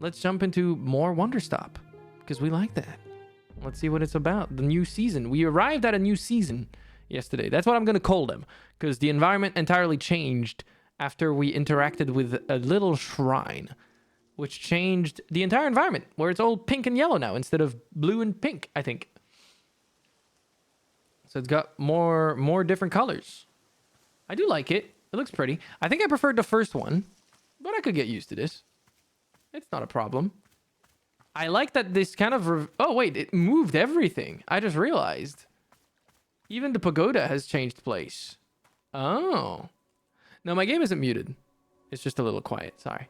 let's jump into more Wanderstop because we like that. Let's see what it's about. The new season. We arrived at a new season yesterday. That's what I'm going to call them because the environment entirely changed after we interacted with a little shrine, which changed the entire environment where it's all pink and yellow now instead of blue and pink, I think. So it's got more different colors. I do like it. It looks pretty. I think I preferred the first one, but I could get used to this. It's not a problem. I like that this kind of... oh, wait. It moved everything. I just realized. Even the pagoda has changed place. Oh. No, my game isn't muted. It's just a little quiet. Sorry.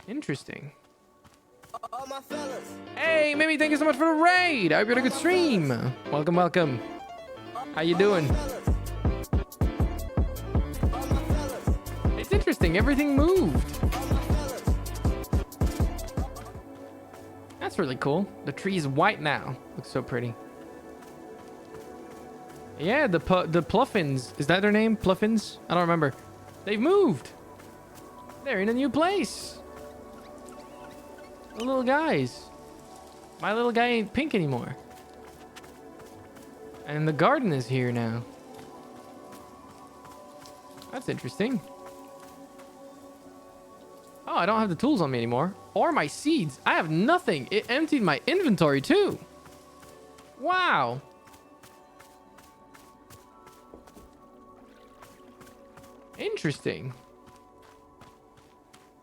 Interesting. All my fellas. Hey, Mimi, thank you so much for the raid. I hope you had a good stream. Welcome, welcome. How you doing? It's interesting. Everything moved. That's really cool. The tree's white now. Looks so pretty. Yeah, the Pluffins. Is that their name? Pluffins? I don't remember. They've moved. They're in a new place. The little guys. My little guy ain't pink anymore. And the garden is here now. That's interesting. Oh, I don't have the tools on me anymore. Or my seeds. I have nothing. It emptied my inventory too. Wow. Interesting.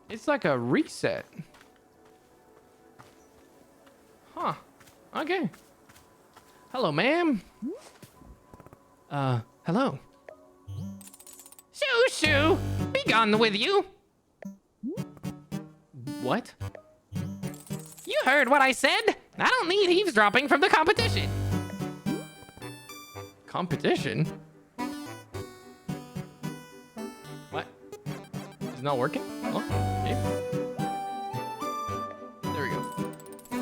It's like a reset. Huh. Okay. Hello, ma'am. Hello. Shoo, shoo! Be gone with you! What? You heard what I said? I don't need eavesdropping from the competition. Competition? What? Is it not working? Oh, okay. There we go.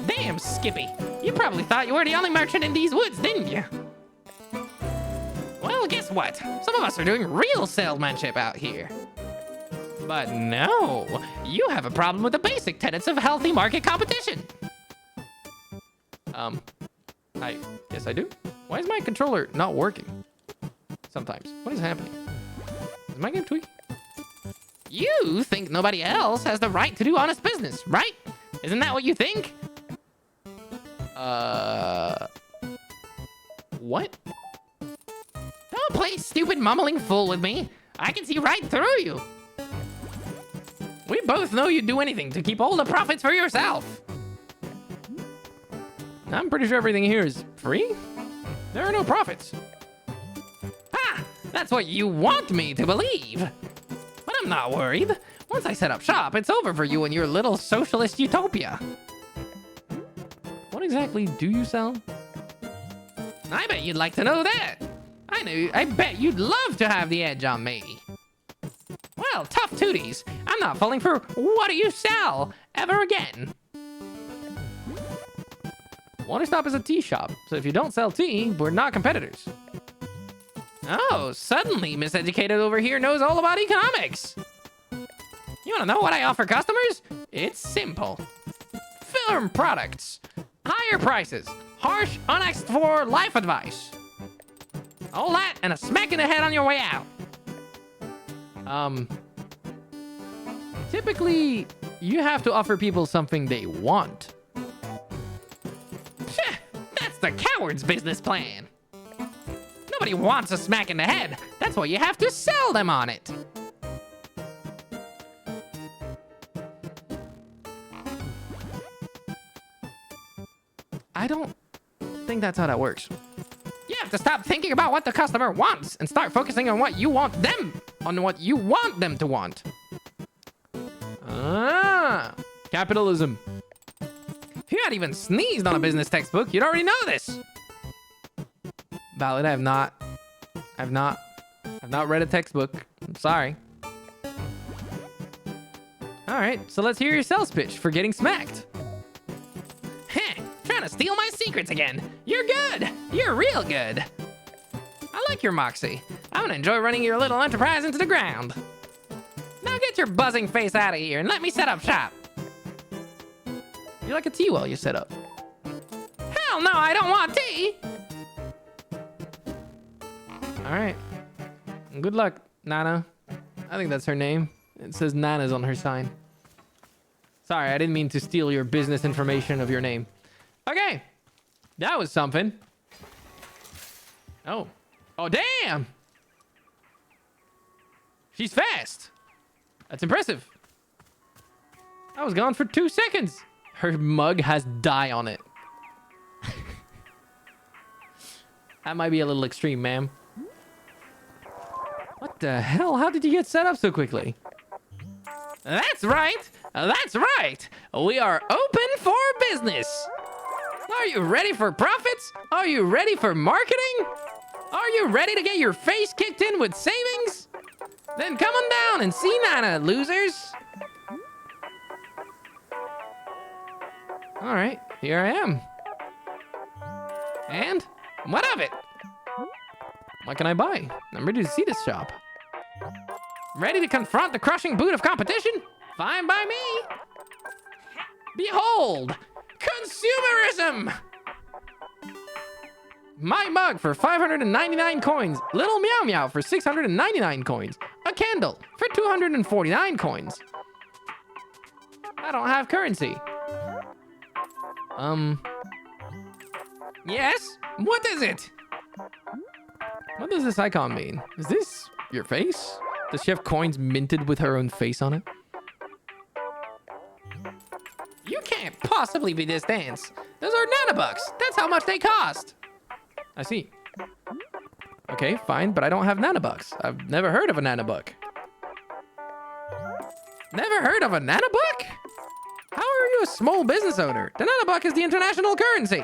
Damn, Skippy. You probably thought you were the only merchant in these woods, didn't you? Well, guess what? Some of us are doing real salesmanship out here. But no, you have a problem with the basic tenets of healthy market competition. I guess I do. Why is my controller not working? Sometimes. What is happening? Is my game tweaking? You think nobody else has the right to do honest business, right? Isn't that what you think? What? Don't play stupid mumbling fool with me. I can see right through you. We both know you'd do anything to keep all the profits for yourself. I'm pretty sure everything here is free. There are no profits. Ha! That's what you want me to believe. But I'm not worried. Once I set up shop, it's over for you and your little socialist utopia. What exactly do you sell? I bet you'd like to know that. I bet you'd love to have the edge on me. Well, tough tooties. I'm not falling for what do you sell ever again. Wanderstop is a tea shop, so if you don't sell tea, we're not competitors. Oh, suddenly Miseducated over here knows all about economics. You want to know what I offer customers? It's simple. Firm products, higher prices, harsh, unasked for life advice. All that and a smack in the head on your way out. Typically, you have to offer people something they want. That's the coward's business plan. Nobody wants a smack in the head. That's why you have to sell them on it. I don't think that's how that works. You have to stop thinking about what the customer wants and start focusing on what you want them to want. Ah, capitalism. If you had even sneezed on a business textbook, you'd already know this. Valid, I've not read a textbook. I'm sorry. All right, so let's hear your sales pitch for getting smacked. Heh, trying to steal my secrets again. You're good. You're real good. I like your moxie. I'm gonna enjoy running your little enterprise into the ground. Now Now get your buzzing face out of here and let me set up shop. You like a tea while you set up. Hell no, I don't want tea. All right. Good luck, Nana. I think that's her name. It says Nana's on her sign. Sorry, I didn't mean to steal your business information of your name. Okay. That was something. Oh. Oh, damn! She's fast. That's impressive. I was gone for 2 seconds. Her mug has dye on it. That might be a little extreme, ma'am. What the hell? How did you get set up so quickly? That's right. That's right. We are open for business. Are you ready for profits? Are you ready for marketing? Are you ready to get your face kicked in with savings? Then come on down and see Nana, losers. All right, here I am. And what of it? What can I buy? I'm ready to see this shop. Ready to confront the crushing boot of competition? Fine by me. Behold, consumerism! My mug for 599 coins. Little Meow Meow for 699 coins. A candle for 249 coins. I don't have currency. Yes? What is it? What does this icon mean? Is this your face? Does she have coins minted with her own face on it? You can't possibly be this dense. Those are nanobucks. That's how much they cost. I see. Okay, fine, but I don't have nanobucks. I've never heard of a nanobuck. Never heard of a nanobuck? How are you a small business owner? The nanobuck is the international currency.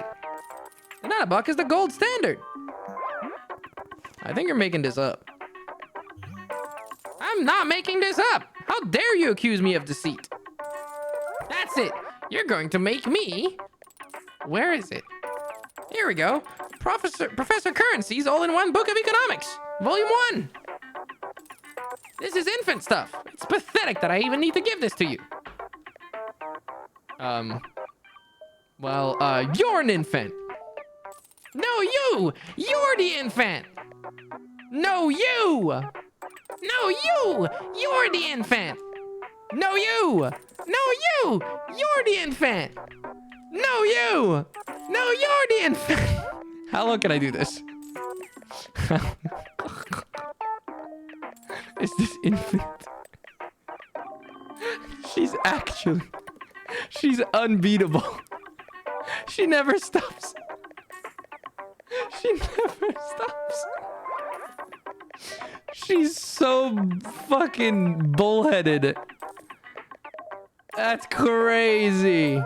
The nanobuck is the gold standard. I think you're making this up. I'm not making this up. How dare you accuse me of deceit? That's it. You're going to make me. Where is it? Here we go. Professor Currency's All-in-One Book of Economics, Volume 1. This is infant stuff. It's pathetic that I even need to give this to you. Well, you're an infant. No, you! You're the infant! No, you! No, you! You're the infant! No, you! No, you! You're the infant! No, you! No, you're the infant! How long can I do this? Is this infant? She's unbeatable. She never stops. She never stops. She's so fucking bullheaded. That's crazy.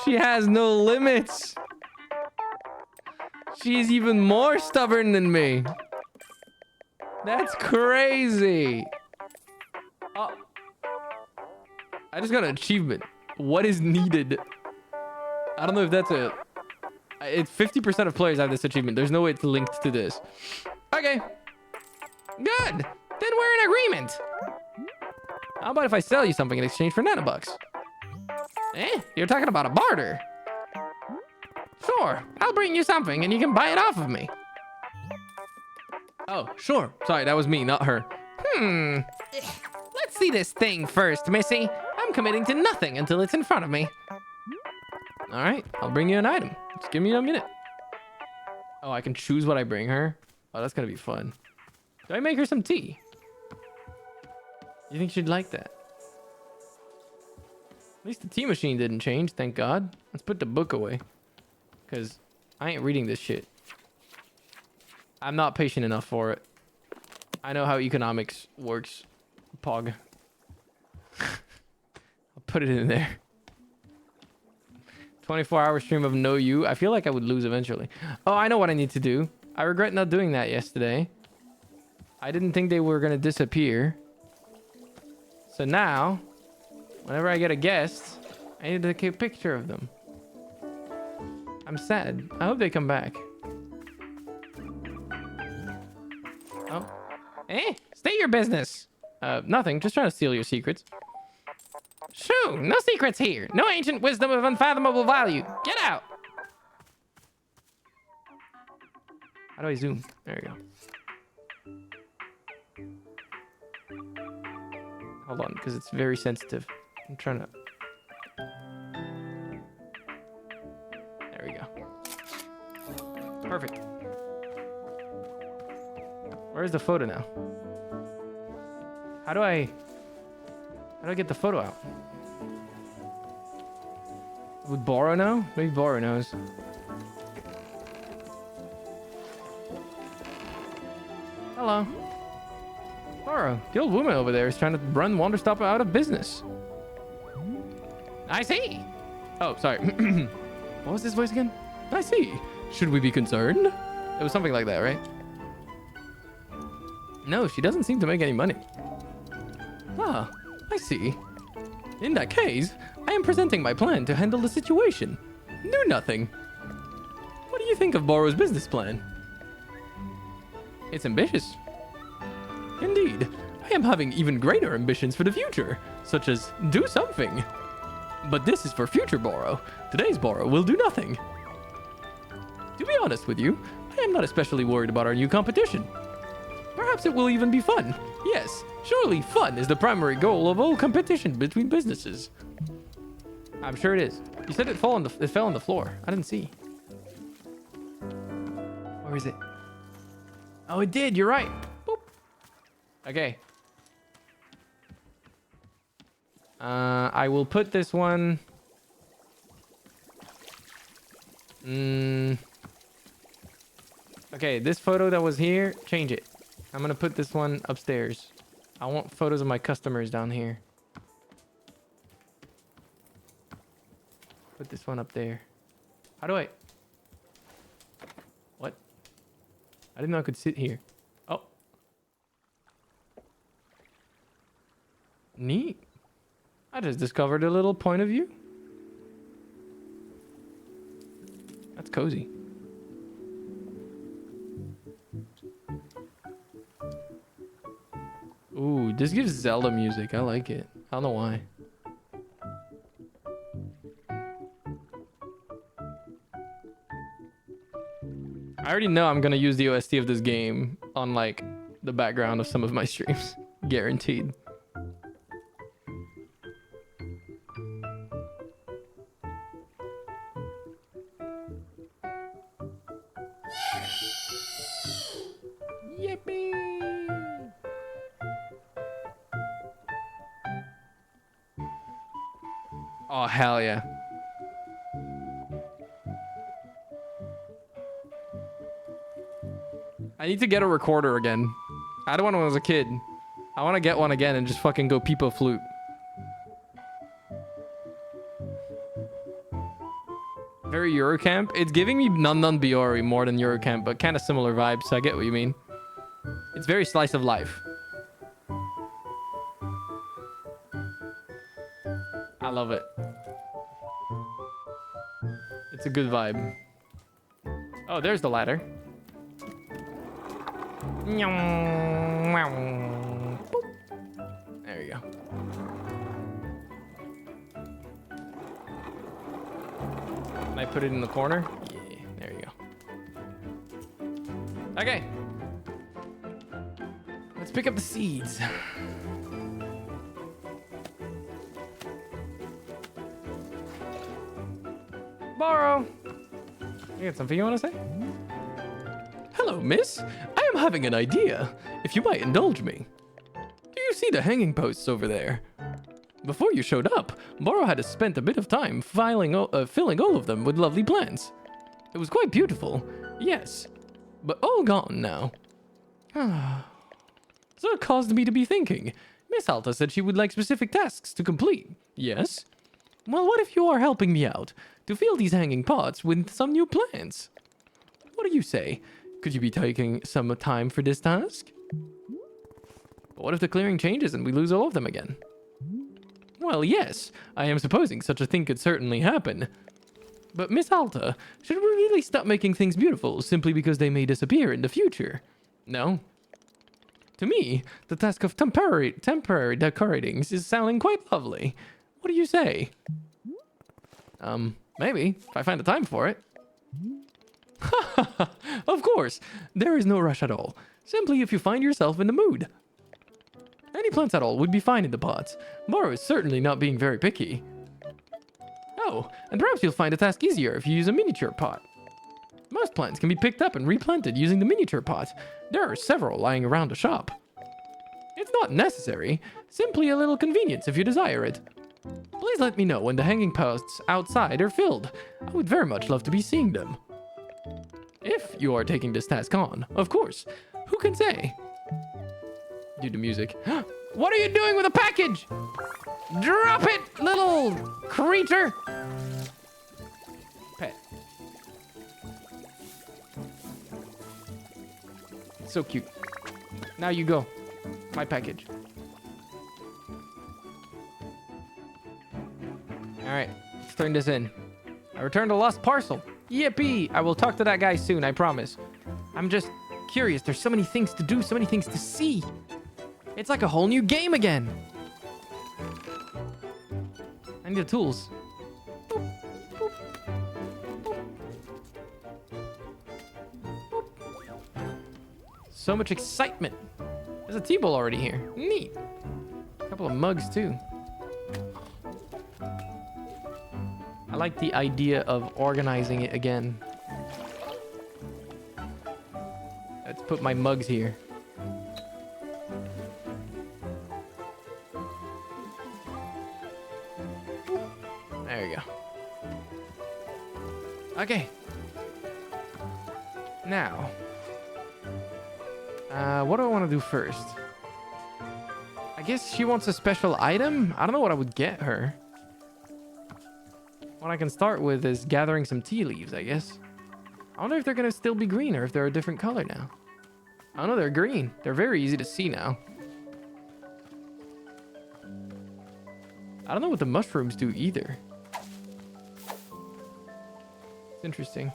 She has no limits. She's even more stubborn than me. That's crazy. Oh. I just got an achievement. What is needed? I don't know if that's a... It's 50% of players have this achievement. There's no way it's linked to this. Okay. Good. Then we're in agreement. How about if I sell you something in exchange for nanobucks? You're talking about a barter. Sure, I'll bring you something and you can buy it off of me. Oh, sure. Sorry, that was me, not her. Let's see this thing first, Missy. I'm committing to nothing until it's in front of me. All right, I'll bring you an item. Just give me a minute. Oh, I can choose what I bring her? Oh, that's gonna be fun. Do I make her some tea? You think she'd like that? At least the tea machine didn't change, thank God. Let's put the book away. Because I ain't reading this shit. I'm not patient enough for it. I know how economics works. Pog. I'll put it in there. 24-hour stream of no you. I feel like I would lose eventually. Oh, I know what I need to do. I regret not doing that yesterday. I didn't think they were going to disappear. So now, whenever I get a guest, I need to take a picture of them. I'm sad. I hope they come back. Oh. State your business. Nothing. Just trying to steal your secrets. Shoo, no secrets here. No ancient wisdom of unfathomable value. Get out. How do I zoom? There we go. Hold on, because it's very sensitive. I'm trying to... There we go. Perfect. Where's the photo now? How do I get the photo out? Would Borrow know? Maybe Borrow knows. Hello. Borrow, the old woman over there is trying to run Wanderstop out of business. I see. Oh, sorry. What was this voice again? I see. Should we be concerned? It was something like that, right? No, she doesn't seem to make any money. Ah, I see. In that case, I am presenting my plan to handle the situation. Do nothing. What do you think of Borrow's business plan? It's ambitious. Indeed, I am having even greater ambitions for the future, such as do something. But this is for future Borrow. Today's Borrow will do nothing. To be honest with you, I am not especially worried about our new competition. Perhaps it will even be fun. Yes, surely fun is the primary goal of all competition between businesses. I'm sure it is. You said it fell on the floor. I didn't see. Where is it? Oh, it did. You're right. Boop. Okay. I will put this one... Okay, this photo that was here, change it. I'm gonna put this one upstairs. I want photos of my customers down here. Put this one up there. How do I... What? I didn't know I could sit here. Oh. Neat. I just discovered a little point of view. That's cozy. Ooh, this gives Zelda music. I like it. I don't know why. I already know I'm gonna use the OST of this game on like the background of some of my streams. Guaranteed. Yippee! Oh, hell yeah. I need to get a recorder again. I had one when I was a kid. I want to get one again and just fucking go peepo flute. Very Eurocamp. It's giving me Nun Nun Biori more than Eurocamp, but kind of similar vibes, so I get what you mean. It's very slice of life. I love it. It's a good vibe. Oh, there's the ladder. There you go. Can I put it in the corner? Yeah, there you go. Okay. Let's pick up the seeds. Borrow. You got something you want to say? Hello, miss. I am having an idea, if you might indulge me. Do you see the hanging posts over there? Before you showed up, Borrow had spent a bit of time filling all of them with lovely plants. It was quite beautiful, yes, but all gone now. So it caused me to be thinking. Miss Alta said she would like specific tasks to complete. Yes? Well, what if you are helping me out to fill these hanging pots with some new plants? What do you say? Could you be taking some time for this task? But what if the clearing changes and we lose all of them again? Well, yes, I am supposing such a thing could certainly happen. But Miss Alta, should we really stop making things beautiful simply because they may disappear in the future? No. To me, the task of temporary decoratings is sounding quite lovely. What do you say? Maybe, if I find the time for it. Of course, there is no rush at all. Simply if you find yourself in the mood. Any plants at all would be fine in the pots. Moro is certainly not being very picky. Oh, and perhaps you'll find the task easier if you use a miniature pot. Most plants can be picked up and replanted using the miniature pot. There are several lying around the shop. It's not necessary, simply a little convenience if you desire it. Please let me know when the hanging posts outside are filled. I would very much love to be seeing them. If you are taking this task on, of course. Who can say? Do the music. What are you doing with a package? Drop it, little creature. Pet. So cute. Now you go. My package. Alright, let's turn this in. I returned a lost parcel. Yippee! I will talk to that guy soon, I promise. I'm just curious. There's so many things to do, so many things to see. It's like a whole new game again. I need the tools. Boop, boop, boop, boop. So much excitement. There's a tea bowl already here. Neat. A couple of mugs too. I like the idea of organizing it again. Let's put my mugs here. There you go. Okay. Now, what do I want to do first? I guess she wants a special item. I don't know what I would get her. What I can start with is gathering some tea leaves, I guess. I wonder if they're going to still be green or if they're a different color now. I know they're green. They're very easy to see now. I don't know what the mushrooms do either. It's interesting.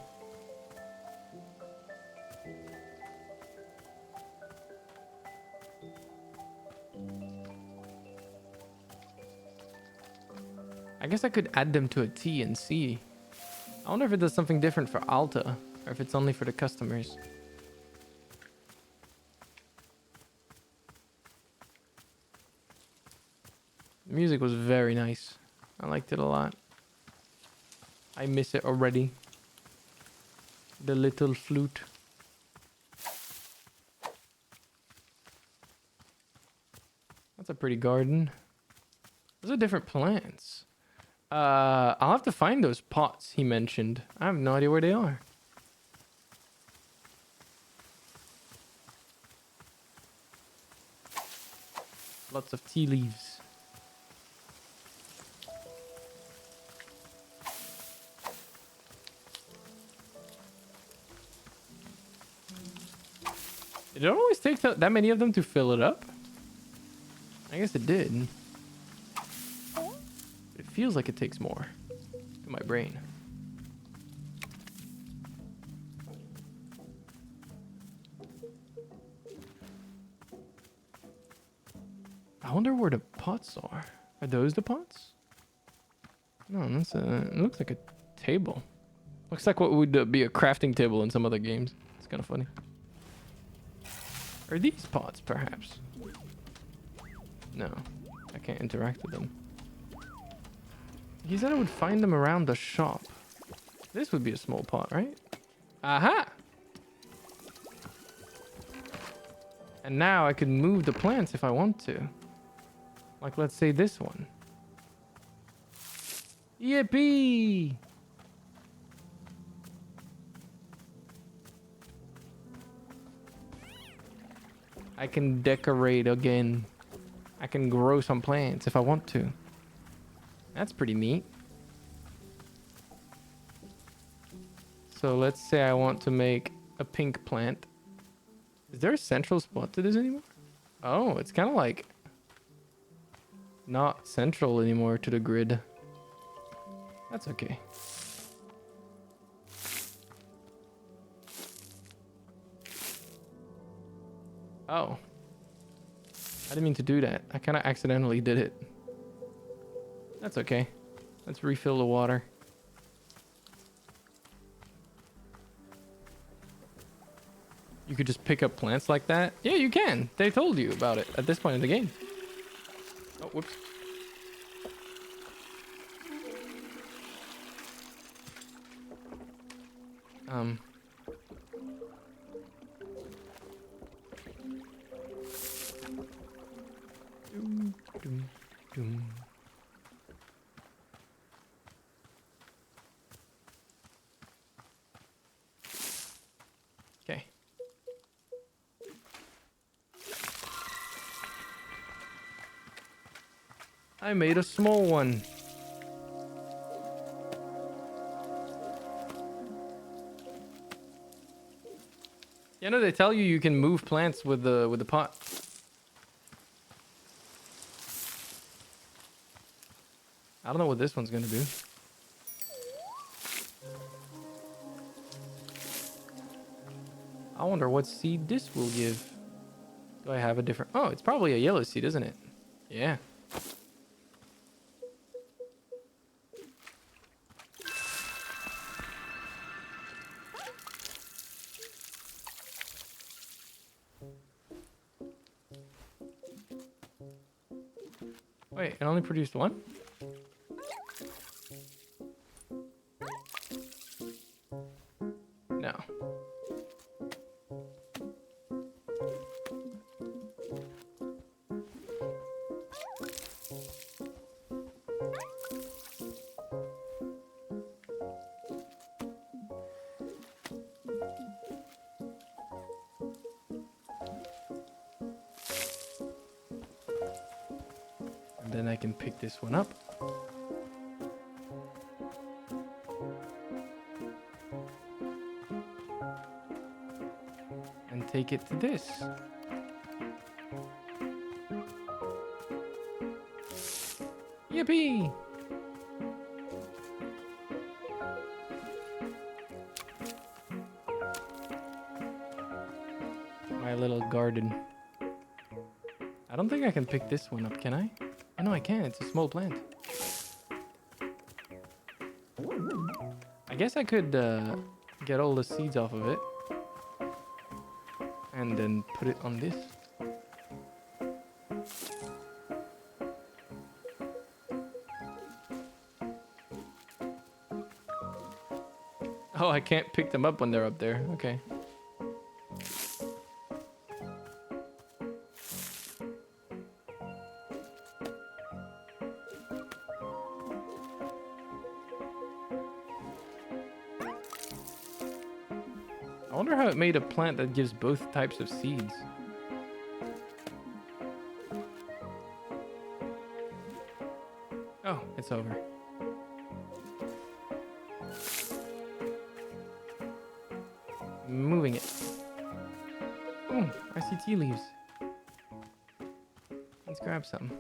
I guess I could add them to a tea and see. I wonder if it does something different for Alta or if it's only for the customers. The music was very nice. I liked it a lot. I miss it already. The little flute. That's a pretty garden. Those are different plants. I'll have to find those pots he mentioned. I have no idea where they are. Lots of tea leaves. Did it always take that many of them to fill it up? I guess it did. It feels like it takes more to my brain. I wonder where the pots are. Are those the pots? No, that's it looks like a table. Looks like what would be a crafting table in some other games. It's kind of funny. Are these pots, perhaps? No, I can't interact with them. He said I would find them around the shop. This would be a small pot, right? Aha! And now I can move the plants if I want to. Like, let's say this one. Yippee! I can decorate again. I can grow some plants if I want to. That's pretty neat. So let's say I want to make a pink plant. Is there a central spot to this anymore? Oh, it's kind of like not central anymore to the grid. That's okay. Oh. I didn't mean to do that. I kind of accidentally did it. That's okay. Let's refill the water. You could just pick up plants like that? Yeah, you can. They told you about it at this point in the game. Oh, whoops. Doom, doom, doom. Okay. I made a small one. You know they tell you you can move plants with the pot. I don't know what this one's gonna do. I wonder what seed this will give. Do I have a different... Oh, it's probably a yellow seed, isn't it? Yeah. Wait, it only produced one? No. And then I can pick this one up. And take it to this. Yippee! My little garden. I don't think I can pick this one up, can I? Oh no, I can. It's a small plant. I guess I could get all the seeds off of it. And then put it on this. Oh, I can't pick them up when they're up there. Okay. I wonder how it made a plant that gives both types of seeds. Oh, it's over. Moving it. Oh, I see tea leaves. Let's grab some.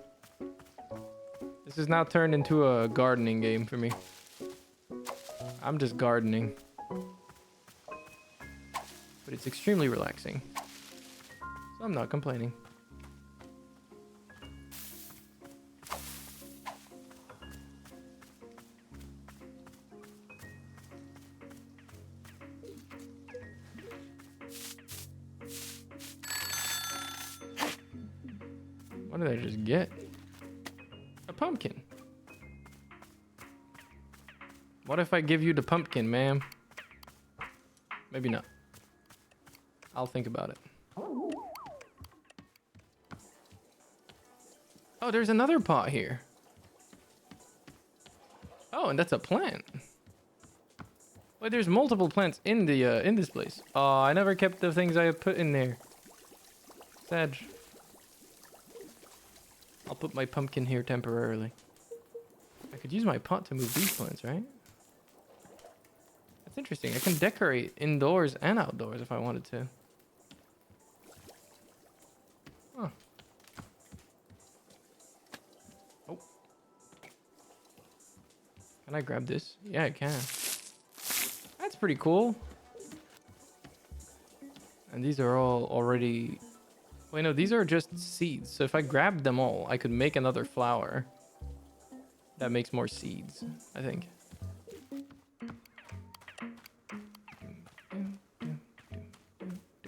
This is now turned into a gardening game for me. I'm just gardening. But it's extremely relaxing. So I'm not complaining. What did I just get? A pumpkin. What if I give you the pumpkin, ma'am? Maybe not. I'll think about it. Oh, there's another pot here. Oh, and that's a plant. Wait, there's multiple plants in the in this place. Oh, I never kept the things I put in there. Sad. I'll put my pumpkin here temporarily. I could use my pot to move these plants, right? That's interesting. I can decorate indoors and outdoors if I wanted to. Huh. Oh. Can I grab this? Yeah, I can. That's pretty cool. And these are all already Wait, no, these are just seeds. So if I grabbed them all, I could make another flower that makes more seeds, I think.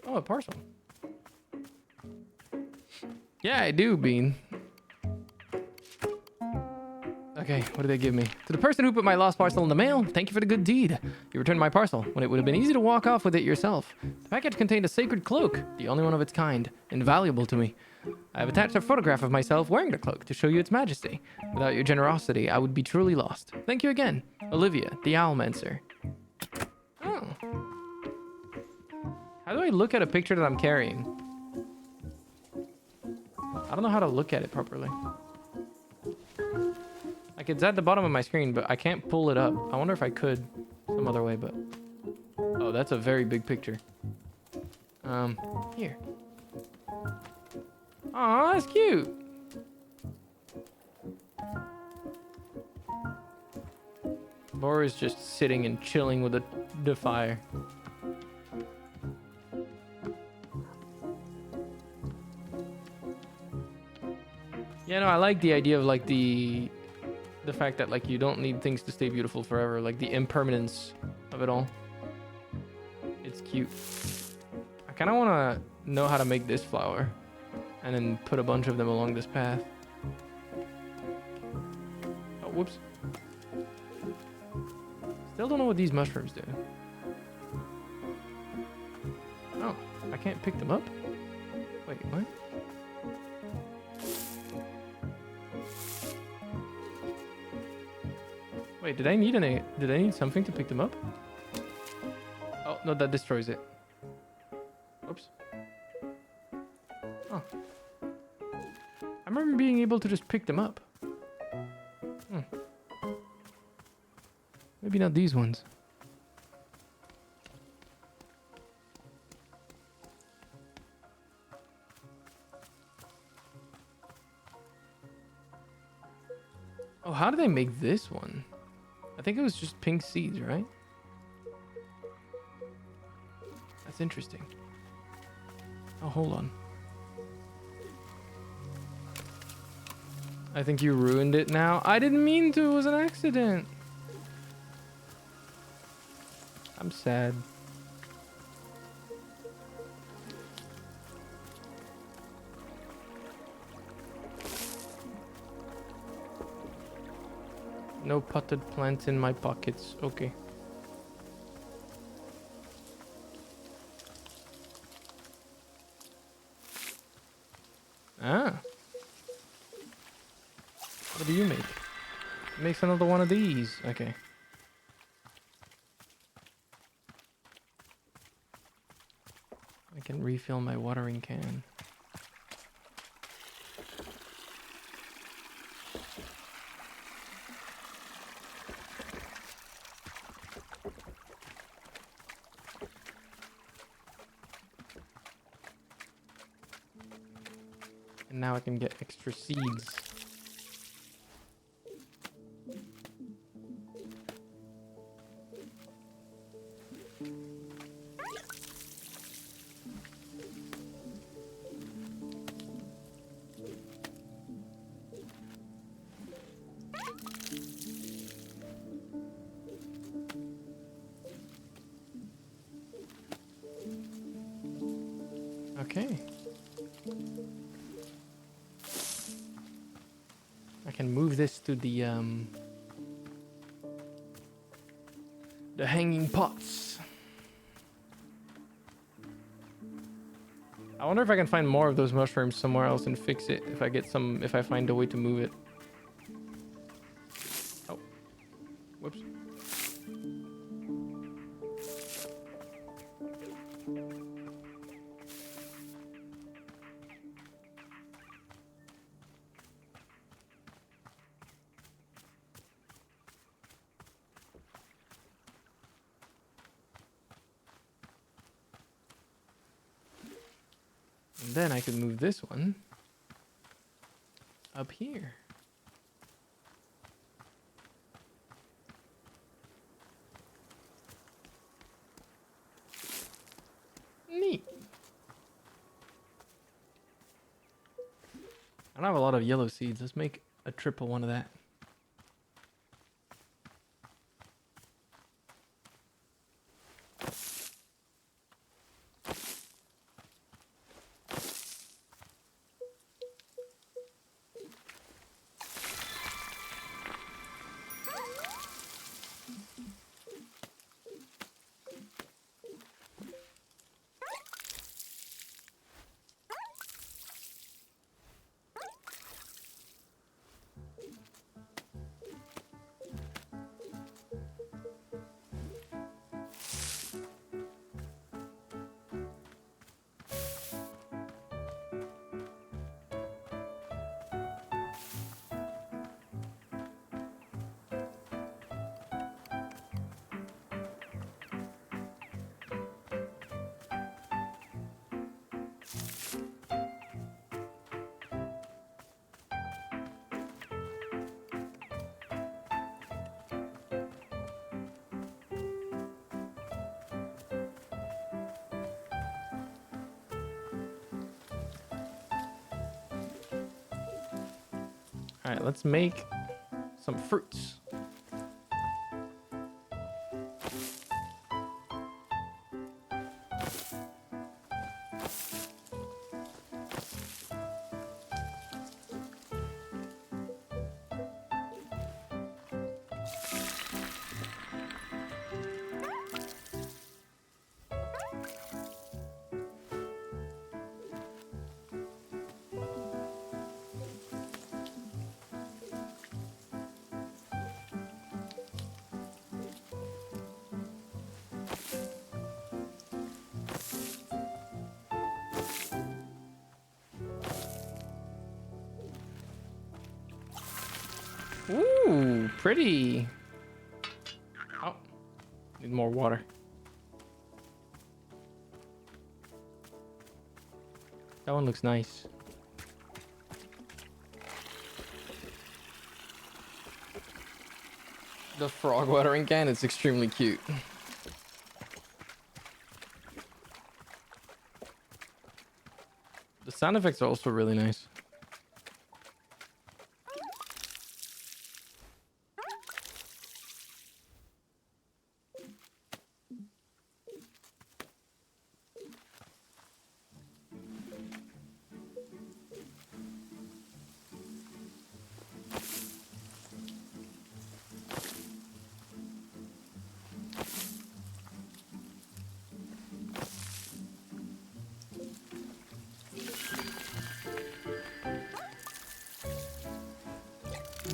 Oh, a parcel. Yeah, I do, Bean. Okay, what did they give me? To the person who put my lost parcel in the mail, thank you for the good deed. You returned my parcel when it would have been easy to walk off with it yourself. The package contained a sacred cloak, the only one of its kind, invaluable to me. I have attached a photograph of myself wearing the cloak to show you its majesty. Without your generosity, I would be truly lost. Thank you again. Olivia, the Owlmancer. Oh. How do I look at a picture that I'm carrying? I don't know how to look at it properly. Like, it's at the bottom of my screen, but I can't pull it up. I wonder if I could some other way, but... Oh, that's a very big picture. Here. Aw, that's cute. Bora's just sitting and chilling with the fire. Yeah, no, I like the idea of like the fact that like you don't need things to stay beautiful forever, like the impermanence of it all. It's cute. I kind of want to know how to make this flower and then put a bunch of them along this path. Oh, whoops. Still don't know what these mushrooms do. Oh, I can't pick them up? Wait, what? Wait, did I need something to pick them up? Oh, no, that destroys it. Oops. Oh. I remember being able to just pick them up. Maybe not these ones. Oh, how did I make this one? I think it was just pink seeds, right? That's interesting. Oh, hold on. I think you ruined it now. I didn't mean to. It was an accident. I'm sad. No potted plants in my pockets. Okay. Ah. What do you make? It makes another one of these. Okay. I can refill my watering can. And now I can get extra seeds. Okay. I can move this to the hanging pots. I wonder if I can find more of those mushrooms somewhere else and fix it if I find a way to move it. Oh. Whoops. And then I could move this one up here. Neat. I don't have a lot of yellow seeds. Let's make a triple one of that. All right, let's make some fruits. Ooh, pretty. Oh, need more water. That one looks nice. The frog watering can, it's extremely cute. The sound effects are also really nice.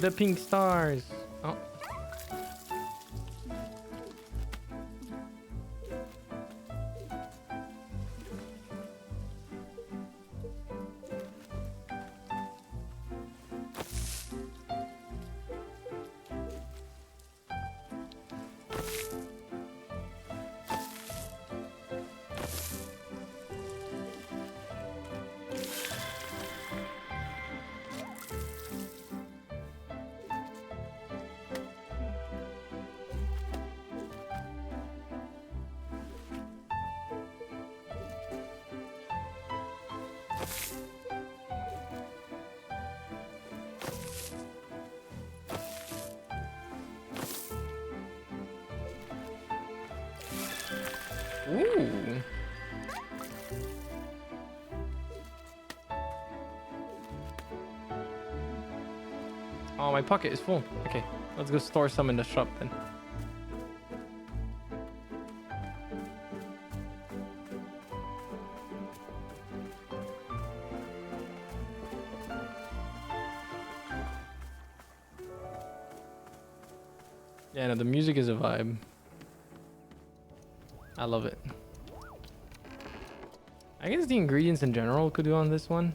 The pink stars. Oh. Ooh. Oh, my pocket is full. Okay, let's go store some in the shop then. Yeah, no, the music is a vibe. I love it. I guess the ingredients in general could do on this one.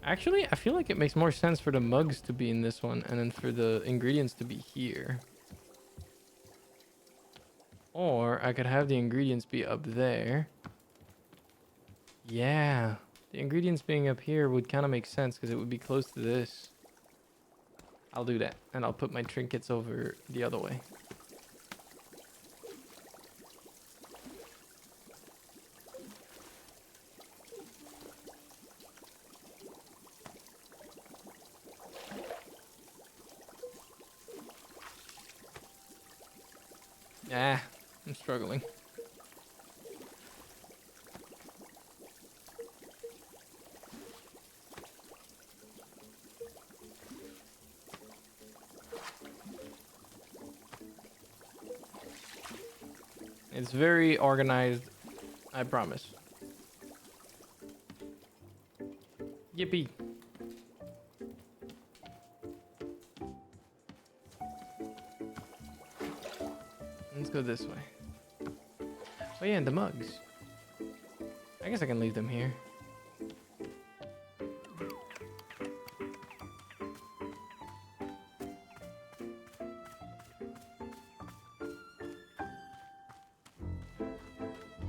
Actually, I feel like it makes more sense for the mugs to be in this one and then for the ingredients to be here. Or I could have the ingredients be up there. Yeah, the ingredients being up here would kind of make sense because it would be close to this. I'll do that, and I'll put my trinkets over the other way. Ah, I'm struggling. It's very organized, I promise. Yippee. Let's go this way. Oh yeah, and the mugs. I guess I can leave them here.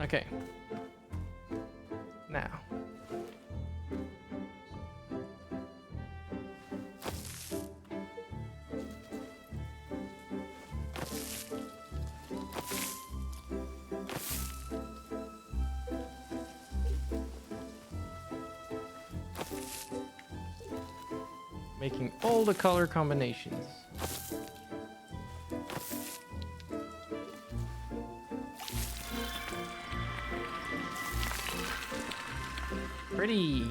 Okay. Now. Making all the color combinations. Pretty.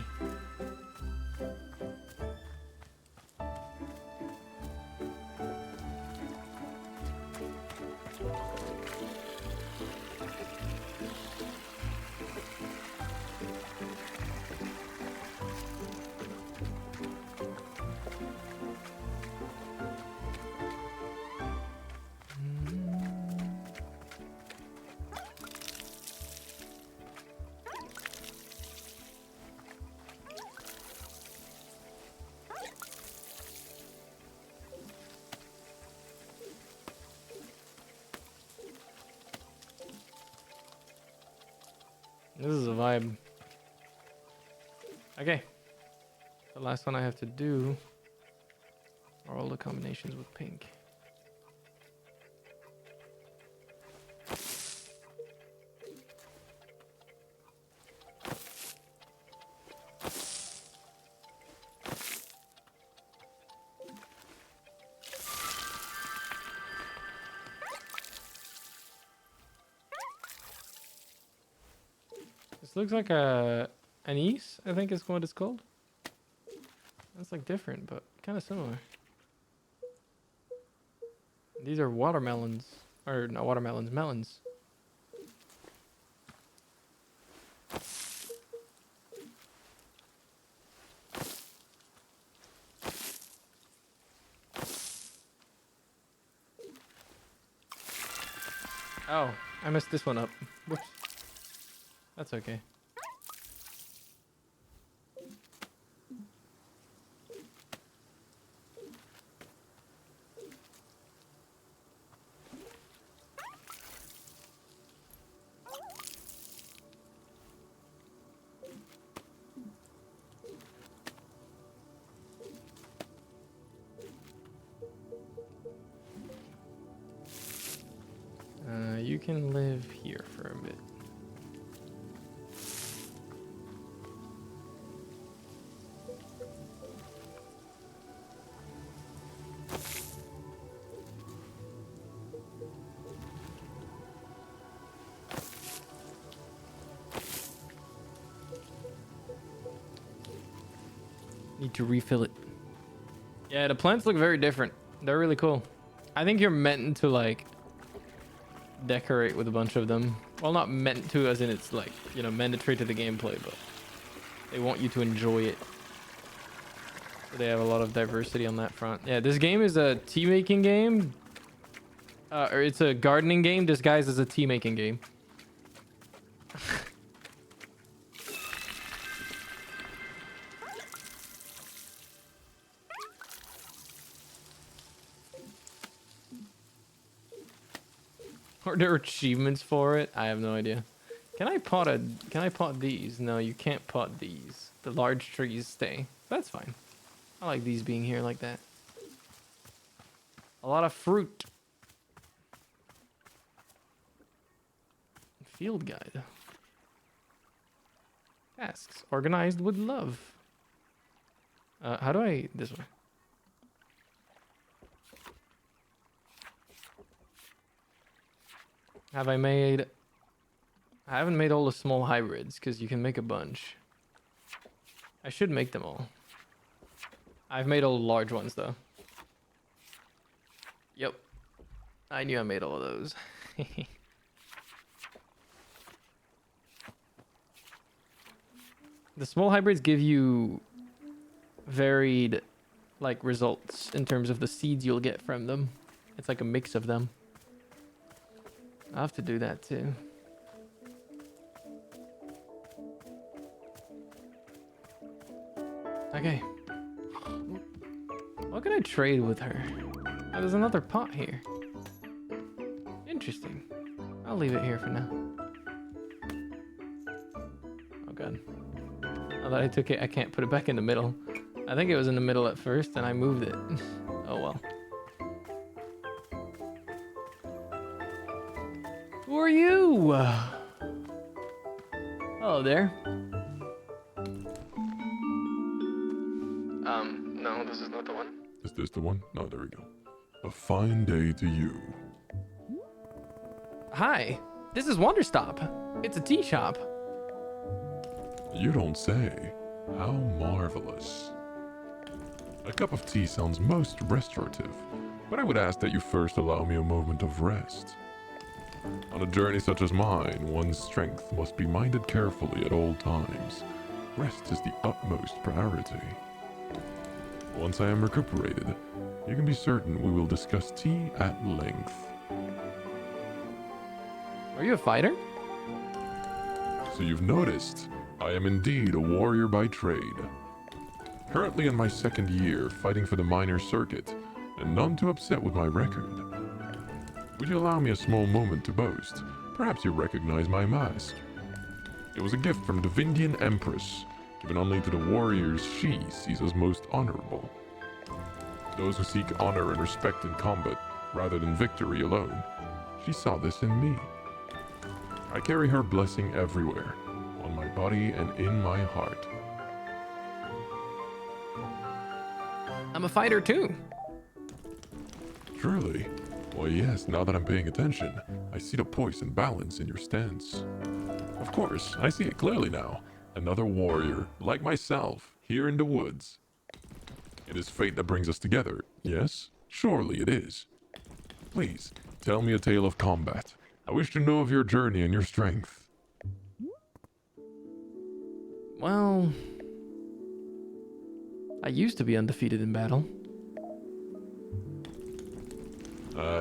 This is a vibe. Okay. The last one I have to do are all the combinations with pink. This looks like a anise, I think is what it's called. That's like different, but kind of similar. These are watermelons, or not watermelons, melons. Oh, I messed this one up. Whoops. That's okay. You can live here for a bit. Need to refill it. Yeah, the plants look very different. They're really cool. I think you're meant to like decorate with a bunch of them. Well, not meant to as in it's like, you know, mandatory to the gameplay, but they want you to enjoy it. So they have a lot of diversity on that front. Yeah, this game is a tea making game. Or it's a gardening game disguised as a tea making game. Are there achievements for it? I have no idea. Can I pot these? No, you can't pot these. The large trees stay. That's fine. I like these being here like that. A lot of fruit. Field guide. Tasks organized with love. How do I... This way. . Have I made... I haven't made all the small hybrids, because you can make a bunch. I should make them all. I've made all the large ones, though. Yep. I knew I made all of those. The small hybrids give you varied, like, results in terms of the seeds you'll get from them. It's like a mix of them. I'll have to do that, too. Okay. What can I trade with her? Oh, there's another pot here. Interesting. I'll leave it here for now. Oh god. Now that I took it, I can't put it back in the middle. I think it was in the middle at first and I moved it. Oh well. Who are you? Hello there. No, this is not the one. Is this the one? No, there we go. A fine day to you. Hi, this is Wanderstop. It's a tea shop. You don't say. How marvelous. A cup of tea sounds most restorative, but I would ask that you first allow me a moment of rest. On a journey such as mine, one's strength must be minded carefully at all times. Rest is the utmost priority. Once I am recuperated, you can be certain we will discuss tea at length. Are you a fighter? So you've noticed, I am indeed a warrior by trade. Currently in my second year, fighting for the minor circuit, and none too upset with my record. Would you allow me a small moment to boast? Perhaps you recognize my mask. It was a gift from the Vindian Empress, given only to the warriors she sees as most honorable. Those who seek honor and respect in combat, rather than victory alone. She saw this in me. I carry her blessing everywhere, on my body and in my heart. I'm a fighter too. Truly? Well, yes, now that I'm paying attention, I see the poise and balance in your stance. Of course, I see it clearly now. Another warrior, like myself, here in the woods. It is fate that brings us together, yes? Surely it is. Please, tell me a tale of combat. I wish to know of your journey and your strength. Well, I used to be undefeated in battle.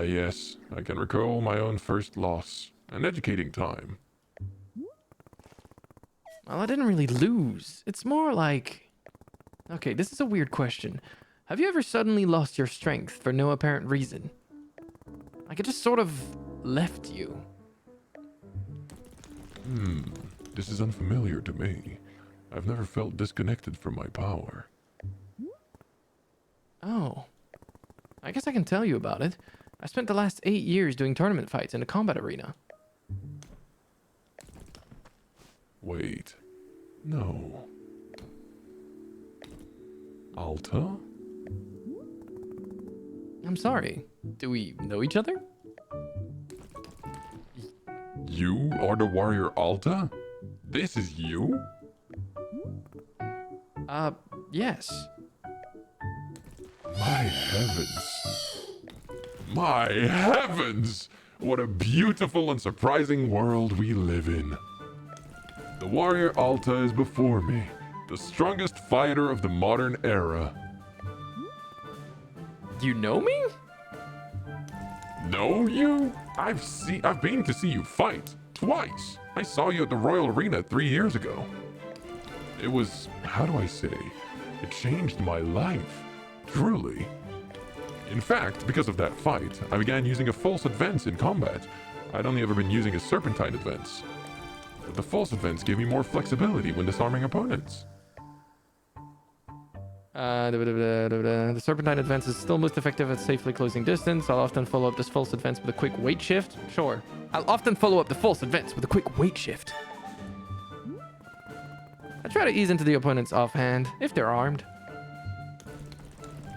Yes, I can recall my own first loss. An educating time. Well, I didn't really lose. It's more like... Okay, this is a weird question. Have you ever suddenly lost your strength for no apparent reason? Like it just sort of left you. This is unfamiliar to me. I've never felt disconnected from my power. Oh. I guess I can tell you about it. I spent the last 8 years doing tournament fights in a combat arena. Wait. No. Alta? I'm sorry. Do we know each other? You are the warrior Alta? This is you? Yes. My heavens. My heavens! What a beautiful and surprising world we live in. The warrior Alta is before me, the strongest fighter of the modern era. You know me? Know you? I've been to see you fight twice. I saw you at the Royal Arena 3 years ago. It was, how do I say, it changed my life. Truly. In fact, because of that fight, I began using a false advance in combat. I'd only ever been using a serpentine advance. But the false advance gave me more flexibility when disarming opponents. The serpentine advance is still most effective at safely closing distance. I'll often follow up this false advance with a quick weight shift. Sure. I'll often follow up the false advance with a quick weight shift. I try to ease into the opponent's offhand, if they're armed.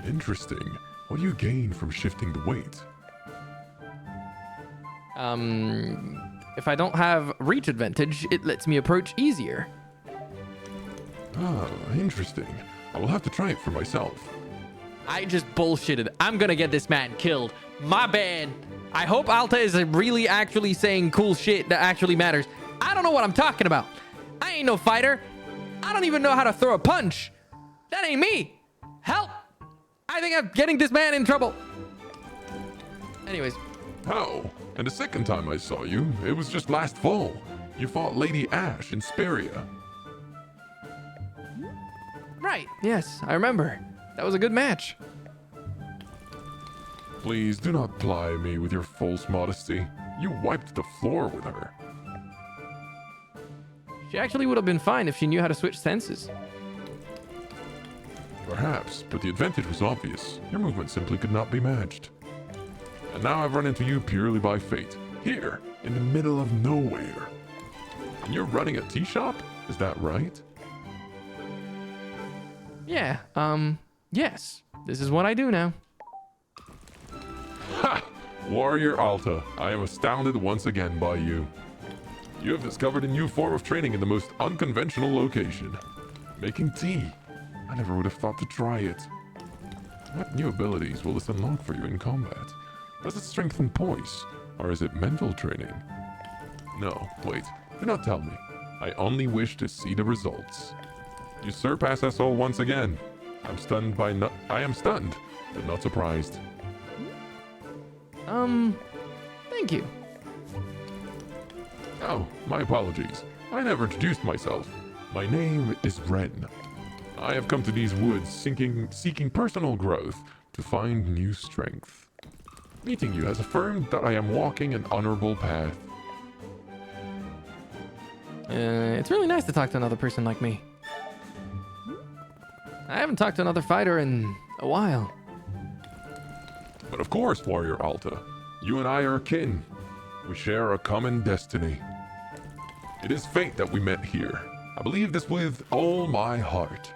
Interesting. What do you gain from shifting the weight? If I don't have reach advantage, it lets me approach easier. Ah, interesting. I will have to try it for myself. I just bullshitted. I'm gonna get this man killed. My bad. I hope Alta is really actually saying cool shit that actually matters. I don't know what I'm talking about. I ain't no fighter. I don't even know how to throw a punch. That ain't me. Help. I think I'm getting this man in trouble. Anyways. How? And the second time I saw you, it was just last fall. You fought Lady Ash in Speria. Right. Yes, I remember. That was a good match. Please do not ply me with your false modesty. You wiped the floor with her. She actually would have been fine if she knew how to switch senses. Perhaps, but the advantage was obvious. Your movement simply could not be matched. And now I've run into you purely by fate. Here, in the middle of nowhere. And you're running a tea shop? Is that right? Yeah, yes. This is what I do now. Ha! Warrior Alta, I am astounded once again by you. You have discovered a new form of training in the most unconventional location. Making tea. I never would have thought to try it. What new abilities will this unlock for you in combat? Does it strengthen poise, or is it mental training? No, wait, do not tell me. I only wish to see the results. You surpass us all once again. I am stunned, but not surprised. Thank you. Oh, my apologies. I never introduced myself. My name is Ren. I have come to these woods seeking personal growth to find new strength. Meeting you has affirmed that I am walking an honorable path. It's really nice to talk to another person like me. I haven't talked to another fighter in a while. But of course, Warrior Alta, you and I are kin. We share a common destiny. It is fate that we met here. I believe this with all my heart.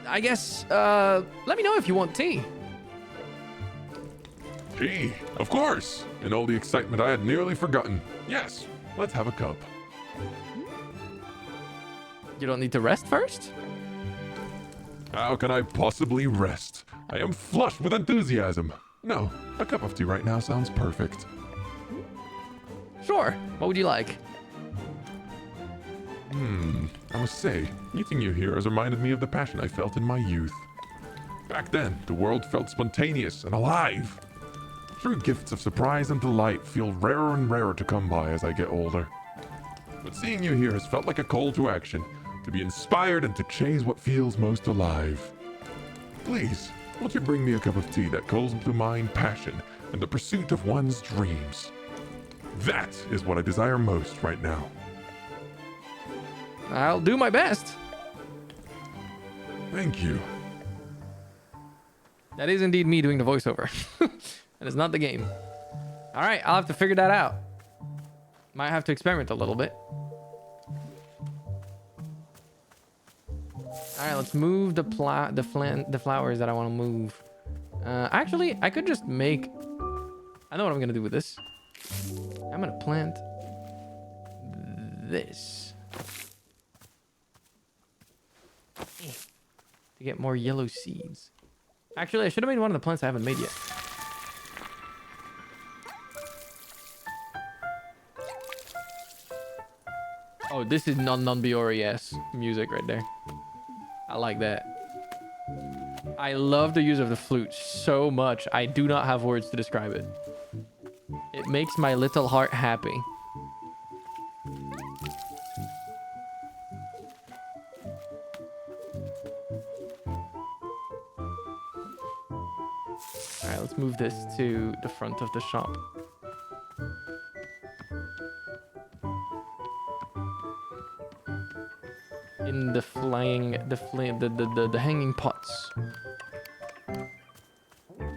I guess, let me know if you want tea. Tea, of course. In all the excitement, I had nearly forgotten. Yes, let's have a cup. You don't need to rest first? How can I possibly rest? I am flushed with enthusiasm. No, a cup of tea right now sounds perfect. Sure. What would you like? I must say, meeting you here has reminded me of the passion I felt in my youth. Back then, the world felt spontaneous and alive. True gifts of surprise and delight feel rarer and rarer to come by as I get older. But seeing you here has felt like a call to action, to be inspired and to chase what feels most alive. Please, won't you bring me a cup of tea that calls to mind passion and the pursuit of one's dreams? That is what I desire most right now. I'll do my best. Thank you. That is indeed me doing the voiceover. That is not the game. All right, I'll have to figure that out. Might have to experiment a little bit. All right, let's move the flowers that I want to move. Actually, I could just make... I know what I'm going to do with this. I'm going to plant this. To get more yellow seeds. Actually, I should have made one of the plants I haven't made yet. Oh, this is non-Biori-esque music right there. I like that. I love the use of the flute so much. I do not have words to describe it. It makes my little heart happy. Alright, let's move this to the front of the shop. In the the hanging pots.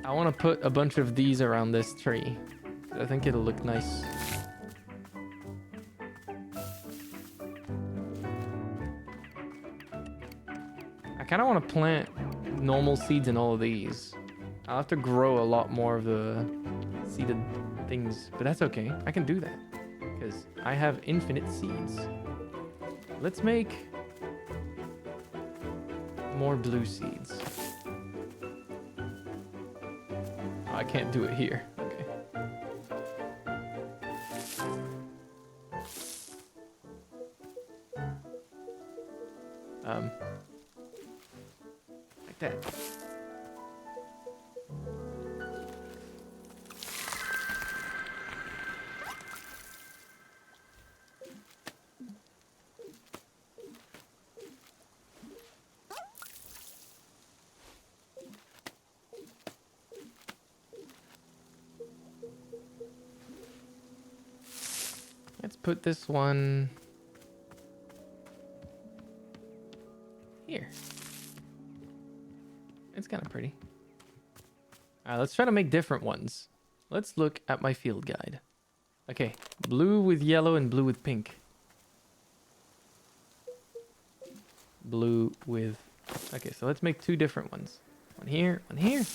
I want to put a bunch of these around this tree. I think it'll look nice. I kind of want to plant normal seeds in all of these. I'll have to grow a lot more of the seeded things, but that's okay. I can do that because I have infinite seeds. Let's make more blue seeds. Oh, I can't do it here. Okay. Like that. Let's put this one here. It's kind of pretty. All right, let's try to make different ones. Let's look at my field guide. Okay, blue with yellow and blue with pink. Blue with... Okay, so let's make two different ones. One here, one here.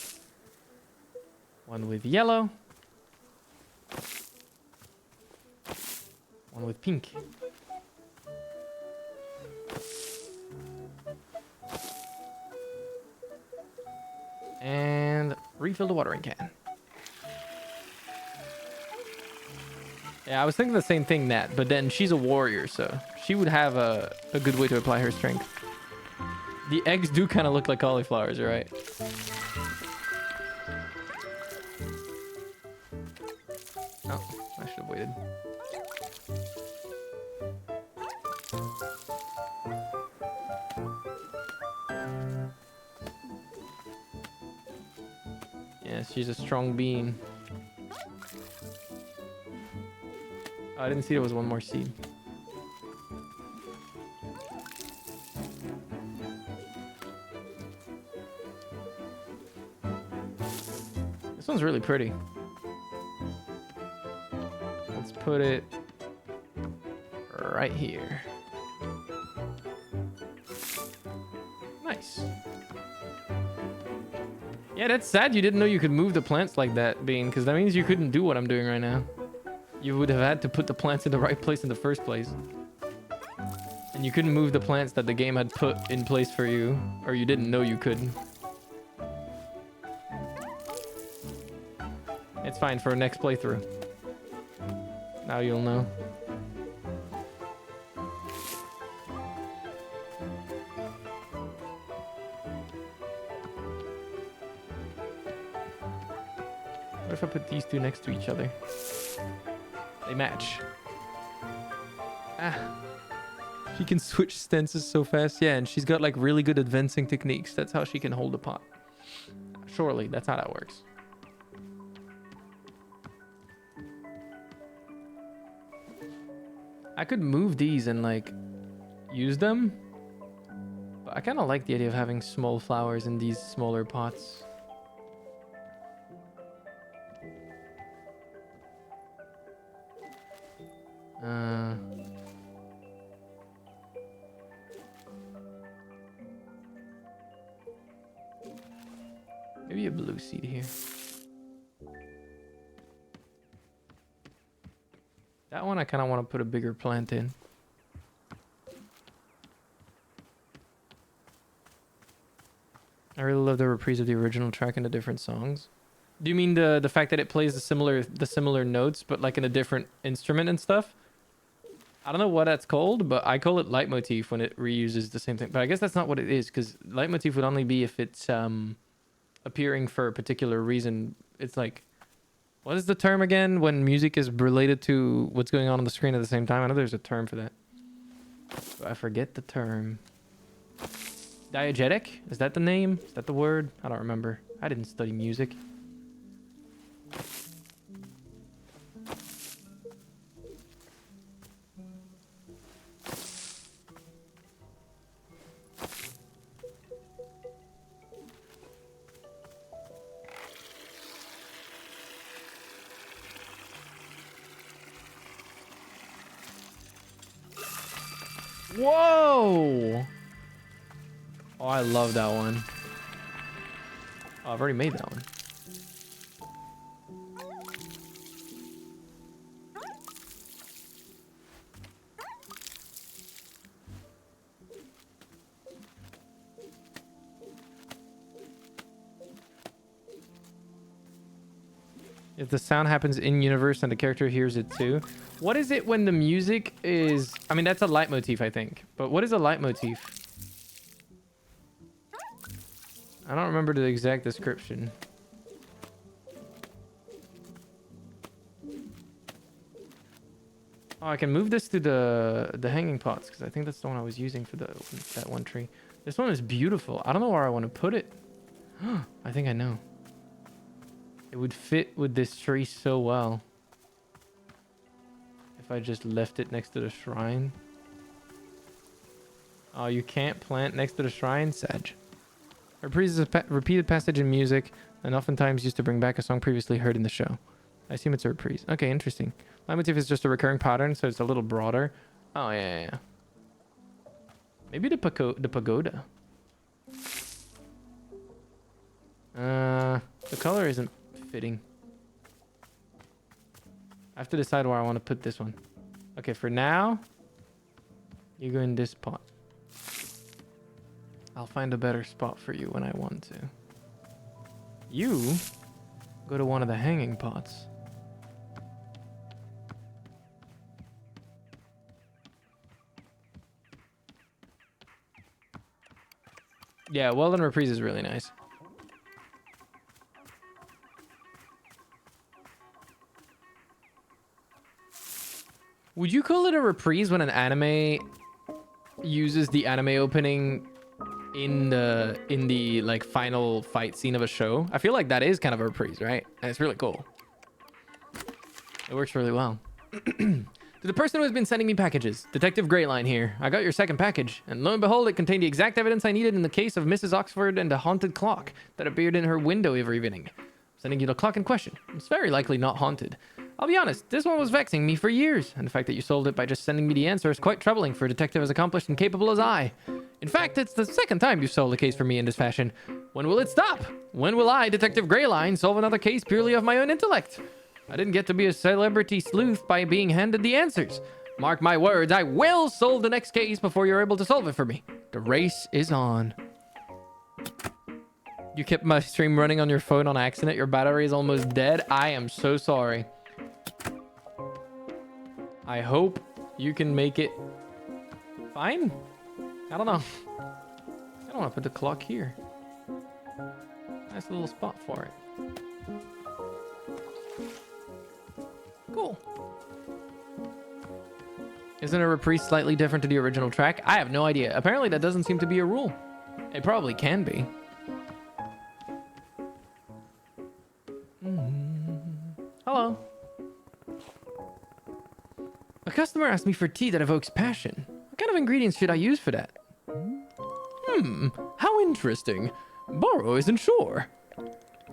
One with yellow. One with pink. And refill the watering can. Yeah, I was thinking the same thing, Nat, but then she's a warrior, so she would have a good way to apply her strength. The eggs do kind of look like cauliflowers, right? Oh, I should have waited. Yeah, she's a strong being. Oh, I didn't see there was one more seed. This one's really pretty. Let's put it right here. Nice. Yeah, that's sad you didn't know you could move the plants like that, Bean, because that means you couldn't do what I'm doing right now. You would have had to put the plants in the right place in the first place. And you couldn't move the plants that the game had put in place for you, or you didn't know you could. It's fine for a next playthrough. Now you'll know. What if I put these two next to each other? They match. Ah. She can switch stances so fast. Yeah, and she's got like really good advancing techniques. That's how she can hold the pot. Surely, that's how that works. I could move these and like use them. But I kind of like the idea of having small flowers in these smaller pots. Maybe a blue seed here. That one I kind of want to put a bigger plant in. I really love the reprise of the original track and the different songs. Do you mean the fact that it plays the similar notes but like in a different instrument and stuff? I don't know what that's called, but I call it leitmotif when it reuses the same thing. But I guess that's not what it is, because leitmotif would only be if it's appearing for a particular reason. It's like, what is the term again when music is related to what's going on the screen at the same time? I know there's a term for that, but I forget the term. Diegetic? Is that the name? Is that the word? I don't remember. I didn't study music. Whoa! Oh, I love that one. Oh, I've already made that one. If the sound happens in universe and the character hears it too. What is it when the music is... I mean, that's a leitmotif, I think. But what is a leitmotif? I don't remember the exact description. Oh, I can move this to the hanging pots because I think that's the one I was using for that one tree. This one is beautiful. I don't know where I want to put it. I think I know. It would fit with this tree so well. If I just left it next to the shrine. Oh, you can't plant next to the shrine? Sag. Reprise is a repeated passage in music and oftentimes used to bring back a song previously heard in the show. I assume it's a reprise. Okay, interesting. Leitmotif is just a recurring pattern, so it's a little broader. Oh, yeah. Maybe the pagoda. The color isn't fitting. I have to decide where I want to put this one. Okay, for now, you go in this pot. I'll find a better spot for you when I want to. You go to one of the hanging pots. Yeah, well done reprise is really nice. Would you call it a reprise when an anime uses the anime opening in the like final fight scene of a show? I feel like that is kind of a reprise, right? And it's really cool. It works really well. To the person who has been sending me packages, Detective Greyline here. I got your second package, and lo and behold, it contained the exact evidence I needed in the case of Mrs. Oxford and the haunted clock that appeared in her window every evening. I'm sending you the clock in question. It's very likely not haunted. I'll be honest, this one was vexing me for years, and the fact that you solved it by just sending me the answer is quite troubling for a detective as accomplished and capable as I. In fact, it's the second time you've solved a case for me in this fashion. When will it stop? When will I, Detective Greyline, solve another case purely of my own intellect? I didn't get to be a celebrity sleuth by being handed the answers. Mark my words, I will solve the next case before you're able to solve it for me. The race is on. You kept my stream running on your phone on accident. Your battery is almost dead. I am so sorry. I hope you can make it fine. I don't know. I don't want to put the clock here. Nice little spot for it. Cool. Isn't a reprise slightly different to the original track? I have no idea. Apparently that doesn't seem to be a rule. It probably can be. Hello. A customer asked me for tea that evokes passion. What kind of ingredients should I use for that? How interesting. Borrow isn't sure.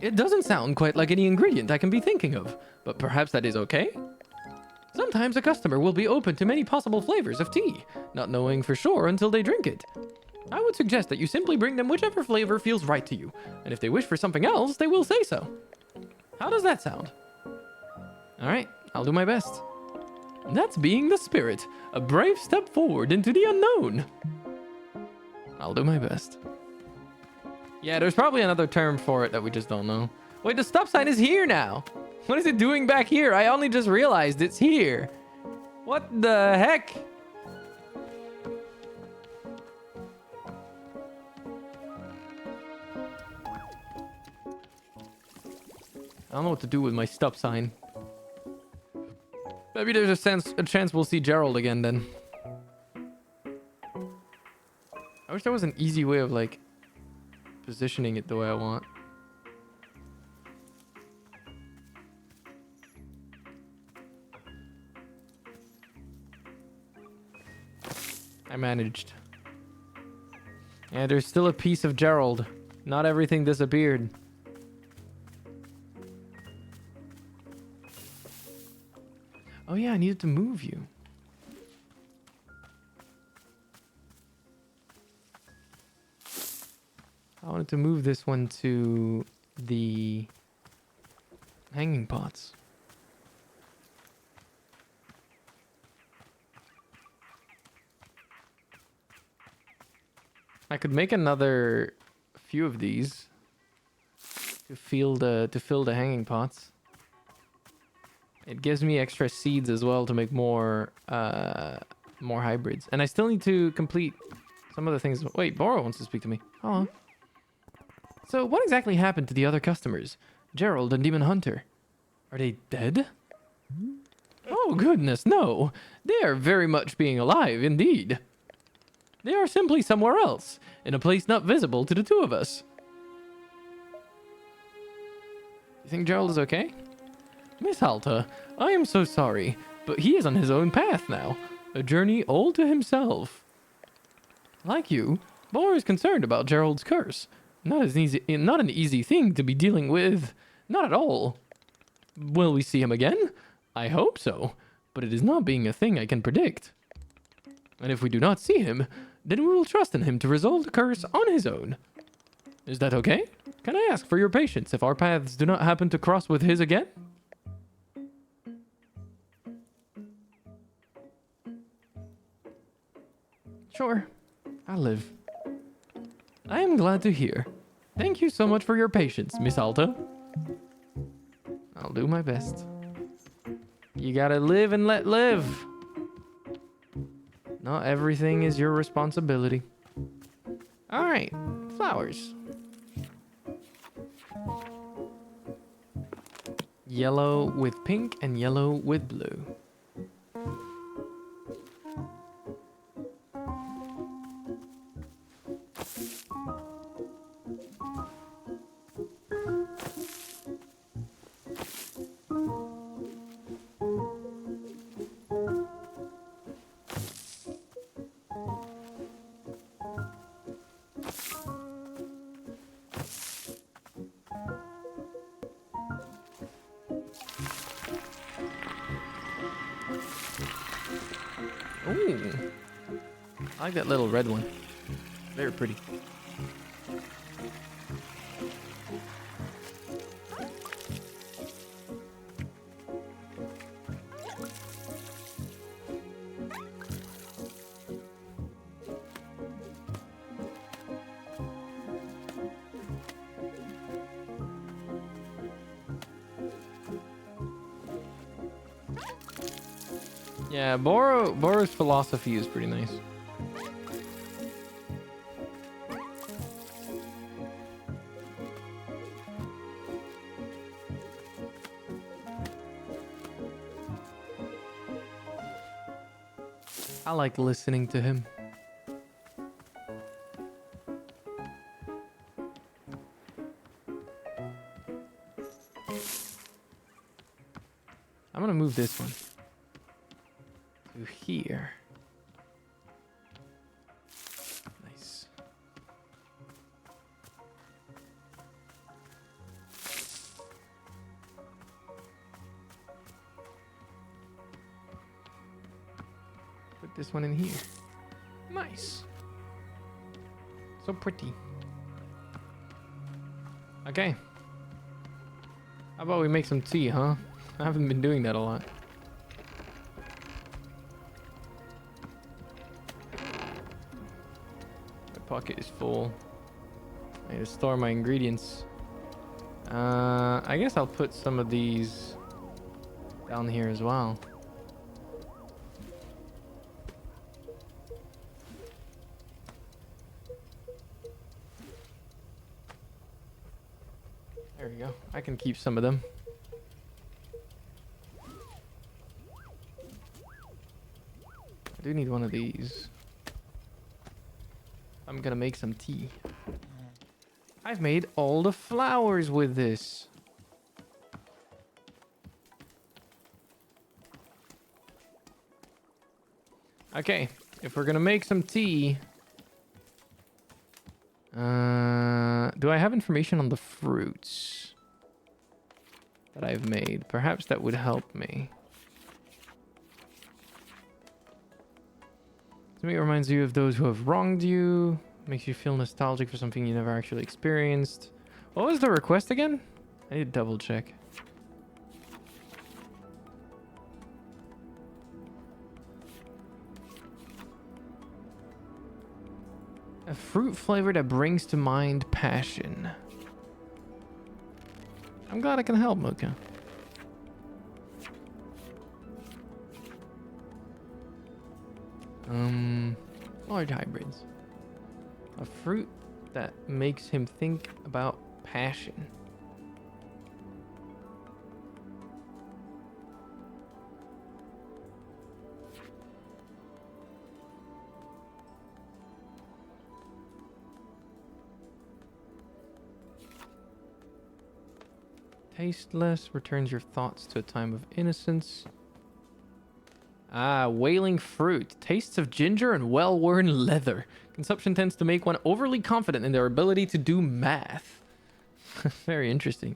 It doesn't sound quite like any ingredient I can be thinking of, but perhaps that is okay? Sometimes a customer will be open to many possible flavors of tea, not knowing for sure until they drink it. I would suggest that you simply bring them whichever flavor feels right to you, and if they wish for something else, they will say so. How does that sound? Alright, I'll do my best. That's being the spirit, a brave step forward into the unknown. I'll do my best. Yeah, there's probably another term for it that we just don't know. Wait, the stop sign is here now. What is it doing back here? I only just realized it's here. What the heck? I don't know what to do with my stop sign. Maybe there's a chance we'll see Gerald again then. I wish there was an easy way of like positioning it the way I want. I managed. Yeah, there's still a piece of Gerald. Not everything disappeared. Oh yeah, I needed to move you. I wanted to move this one to the hanging pots. I could make another few of these to fill the hanging pots. It gives me extra seeds as well to make more hybrids. And I still need to complete some of the things. Wait, Boro wants to speak to me. Hello. So what exactly happened to the other customers? Gerald and Demon Hunter. Are they dead? Oh goodness, no. They are very much being alive indeed. They are simply somewhere else, in a place not visible to the two of us. You think Gerald is okay? Miss Alta, I am so sorry, but he is on his own path now. A journey all to himself. Like you, Bor is concerned about Gerald's curse. Not an easy thing to be dealing with. Not at all. Will we see him again? I hope so, but it is not being a thing I can predict. And if we do not see him, then we will trust in him to resolve the curse on his own. Is that okay? Can I ask for your patience if our paths do not happen to cross with his again? Sure, I'll live. I am glad to hear. Thank you so much for your patience, Miss Alta. I'll do my best. You gotta live and let live. Not everything is your responsibility. All right, flowers. Yellow with pink and yellow with blue. Ooh, I like that little red one. Very pretty. Yeah, Boro's philosophy is pretty nice. I like listening to him. I'm gonna move this one to here. Nice. Put this one in here. Nice. So pretty. Okay. How about we make some tea, huh? I haven't been doing that a lot. My pocket is full. I need to store my ingredients. I guess I'll put some of these down here as well. There we go. I can keep some of them. I do need one of these. I'm gonna make some tea. I've made all the flowers with this. Okay, if we're gonna make some tea... do I have information on the fruits that I've made? Perhaps that would help me. To me, it reminds you of those who have wronged you. Makes you feel nostalgic for something you never actually experienced. What was the request again? I need to double check. A fruit flavor that brings to mind passion. I'm glad I can help, Mocha. Large hybrids. A fruit that makes him think about passion. Tasteless, returns your thoughts to a time of innocence. Ah, wailing fruit. Tastes of ginger and well-worn leather. Consumption tends to make one overly confident in their ability to do math. Very interesting.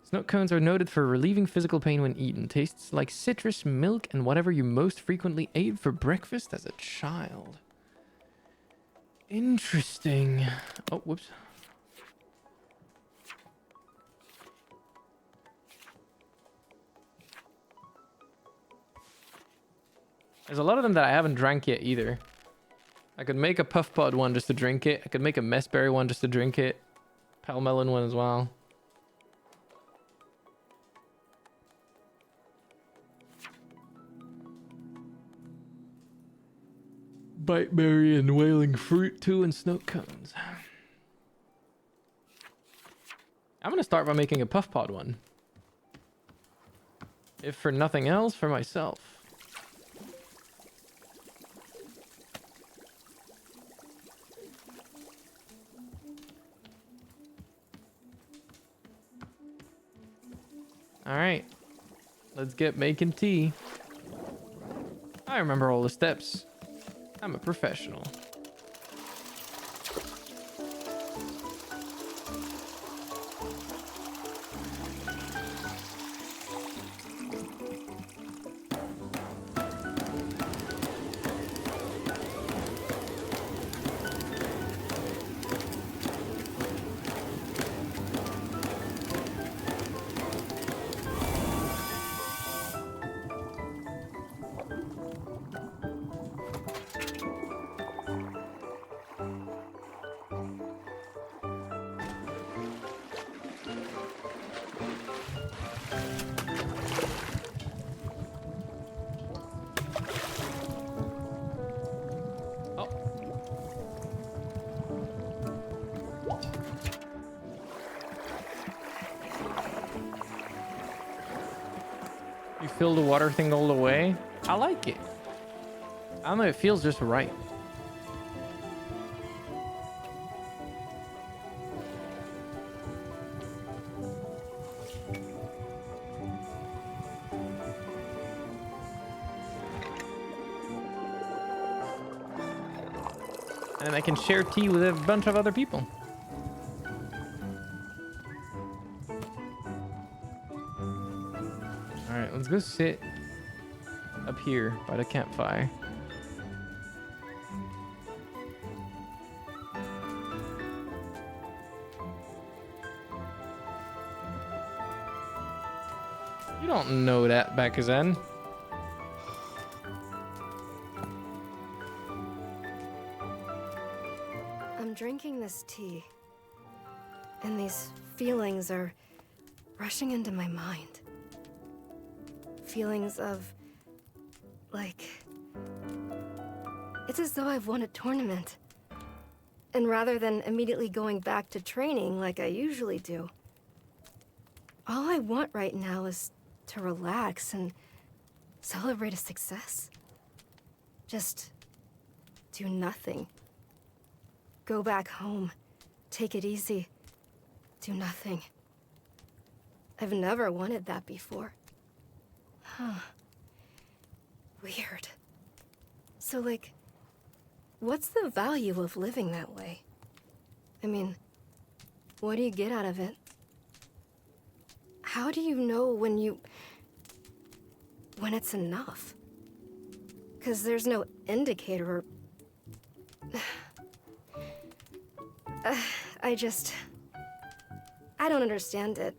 Snow cones are noted for relieving physical pain when eaten. Tastes like citrus, milk, and whatever you most frequently ate for breakfast as a child. Interesting. Oh, whoops. There's a lot of them that I haven't drank yet either. I could make a puff pod one just to drink it. I could make a messberry one just to drink it. Pale melon one as well. Biteberry and wailing fruit too, and snow cones. I'm gonna start by making a puff pod one. If for nothing else, for myself. All right, let's get making tea. I remember all the steps. I'm a professional. You fill the water thing all the way. I like it. I don't know, it feels just right. And I can share tea with a bunch of other people. Alright, let's go sit up here by the campfire. You don't know that, Bakuzen. I'm drinking this tea, and these feelings are rushing into my mind. Feelings of, like, it's as though I've won a tournament. And rather than immediately going back to training like I usually do, all I want right now is to relax and celebrate a success. Just do nothing. Go back home, take it easy, do nothing. I've never wanted that before. Huh. Weird. So, like, what's the value of living that way? I mean, what do you get out of it? How do you know when it's enough? 'Cause there's no indicator or... I don't understand it.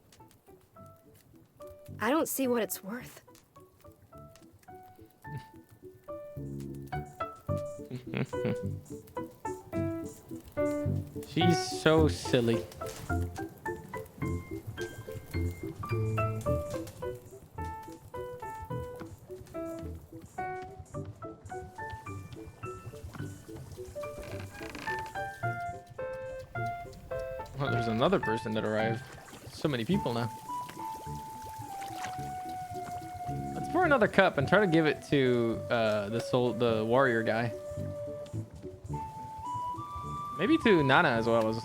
I don't see what it's worth. She's so silly. Well, there's another person that arrived. So many people now. Let's pour another cup and try to give it to the warrior guy. Maybe to Nana as well as.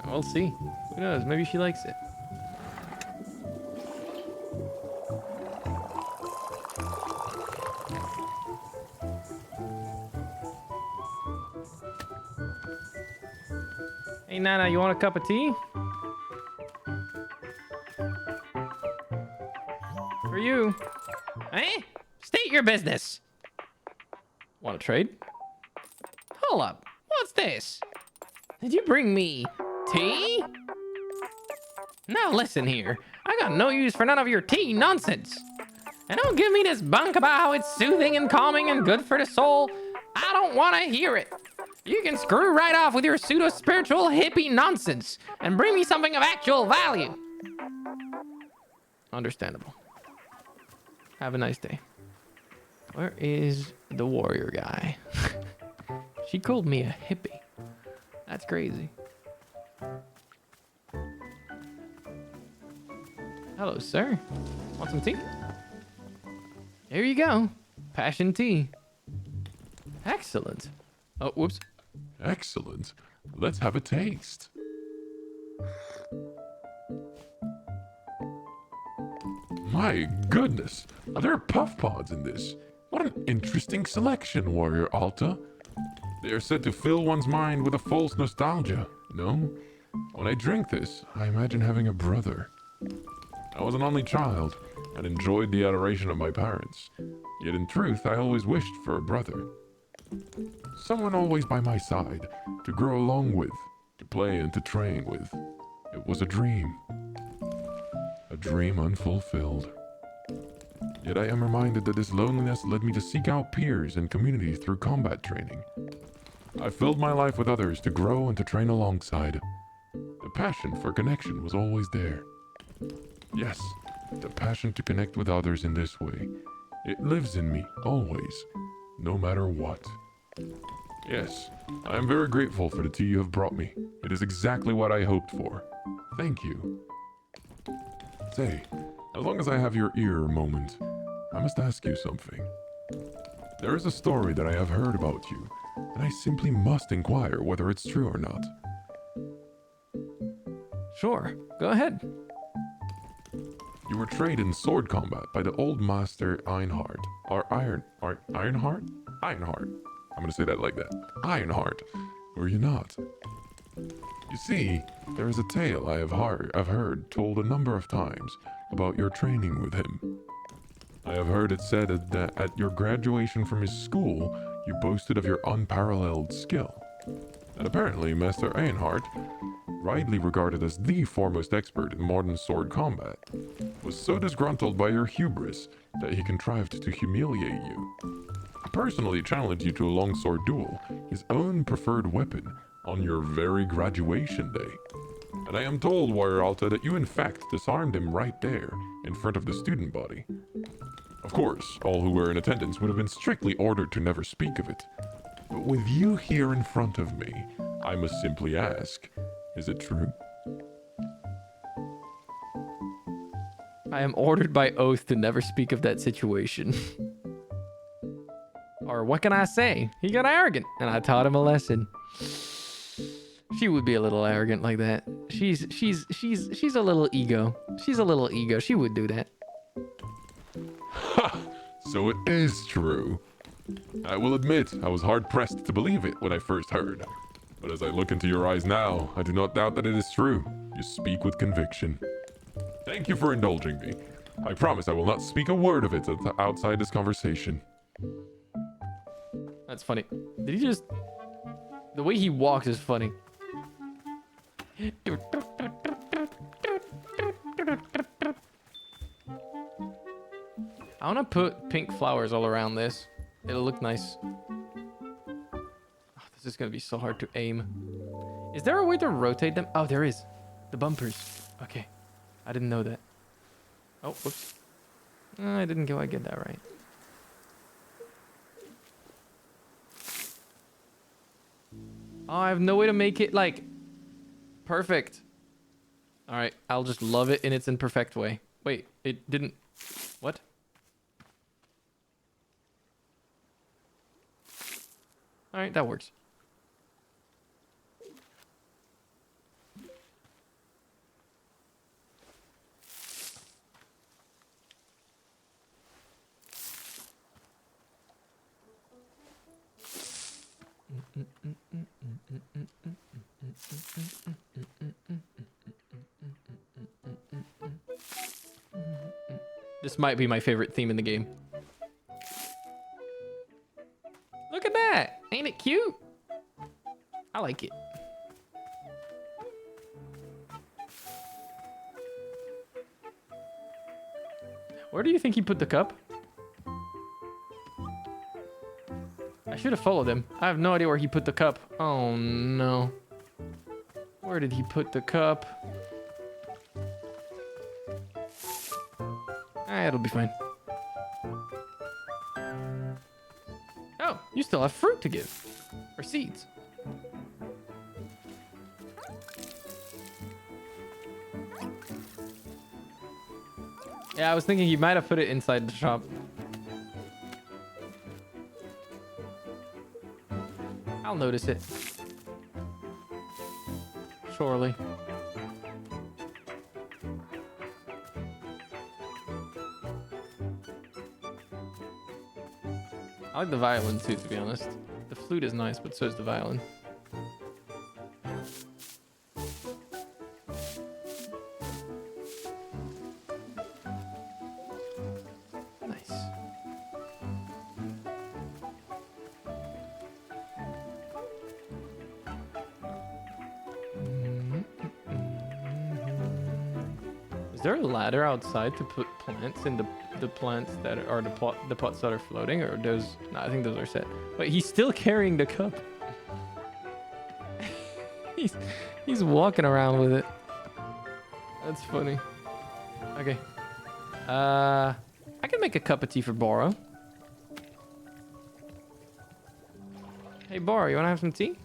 We'll see. Who knows? Maybe she likes it. Hey Nana, you want a cup of tea? For you. Eh? State your business. Want to trade? Hold up. What's this? Did you bring me tea? Now listen here. I got no use for none of your tea nonsense. And don't give me this bunk about how it's soothing and calming and good for the soul. I don't want to hear it. You can screw right off with your pseudo-spiritual hippie nonsense and bring me something of actual value. Understandable. Have a nice day. Where is the warrior guy? She called me a hippie. That's crazy. Hello, sir. Want some tea? Here you go. Passion tea. Excellent. Oh, whoops. Excellent. Let's have a taste. My goodness, there are puff pods in this. What an interesting selection, Warrior Alta. They are said to fill one's mind with a false nostalgia, no? When I drink this, I imagine having a brother. I was an only child and enjoyed the adoration of my parents. Yet in truth, I always wished for a brother. Someone always by my side, to grow along with, to play and to train with. It was a dream. A dream unfulfilled. Yet I am reminded that this loneliness led me to seek out peers and communities through combat training. I filled my life with others to grow and to train alongside. The passion for connection was always there. Yes, the passion to connect with others in this way. It lives in me, always, no matter what. Yes, I am very grateful for the tea you have brought me. It is exactly what I hoped for. Thank you. Say, as long as I have your ear a moment, I must ask you something. There is a story that I have heard about you, and I simply must inquire whether it's true or not. Sure. Go ahead. You were trained in sword combat by the old master Einhard, or Ironheart? Ironheart. I'm gonna say that like that. Ironheart. Were you not? You see, there is a tale I've heard told a number of times about your training with him. I have heard it said that at your graduation from his school, you boasted of your unparalleled skill. And apparently, Master Einhard, rightly regarded as the foremost expert in modern sword combat, was so disgruntled by your hubris that he contrived to humiliate you. He personally challenged you to a longsword duel, his own preferred weapon, on your very graduation day. And I am told, Warrior Alta, that you in fact disarmed him right there, in front of the student body. Of course, all who were in attendance would have been strictly ordered to never speak of it. But with you here in front of me, I must simply ask, is it true? I am ordered by oath to never speak of that situation. Or what can I say? He got arrogant, and I taught him a lesson. She would be a little arrogant like that. She's a little ego. She's a little ego. She would do that. Ha! So it is true. I will admit, I was hard-pressed to believe it when I first heard. But as I look into your eyes now, I do not doubt that it is true. You speak with conviction. Thank you for indulging me. I promise I will not speak a word of it outside this conversation. That's funny. Did he just... The way he walks is funny. I want to put pink flowers all around this. It'll look nice. Oh, this is going to be so hard to aim. Is there a way to rotate them? Oh, there is. The bumpers. Okay. I didn't know that. Oh, whoops. I didn't quite get that right. Oh, I have no way to make it, like, perfect. All right, I'll just love it in its imperfect way. Wait, it didn't... What? All right, that works. This might be my favorite theme in the game. Look at that! Ain't it cute? I like it. Where do you think he put the cup? I should have followed him. I have no idea where he put the cup. Oh no. Where did he put the cup? It'll be fine. Oh, you still have fruit to give. Or seeds. Yeah, I was thinking he might have put it inside the shop. I'll notice it. Surely. I like the violin too, to be honest. The flute is nice, but so is the violin. Nice. Is there a ladder outside to put plants in the plants that are the pots that are floating, or those? No, I think those are set. Wait, he's still carrying the cup. he's walking around with it. That's funny. Okay. I can make a cup of tea for Boro. Hey Boro, you wanna have some tea?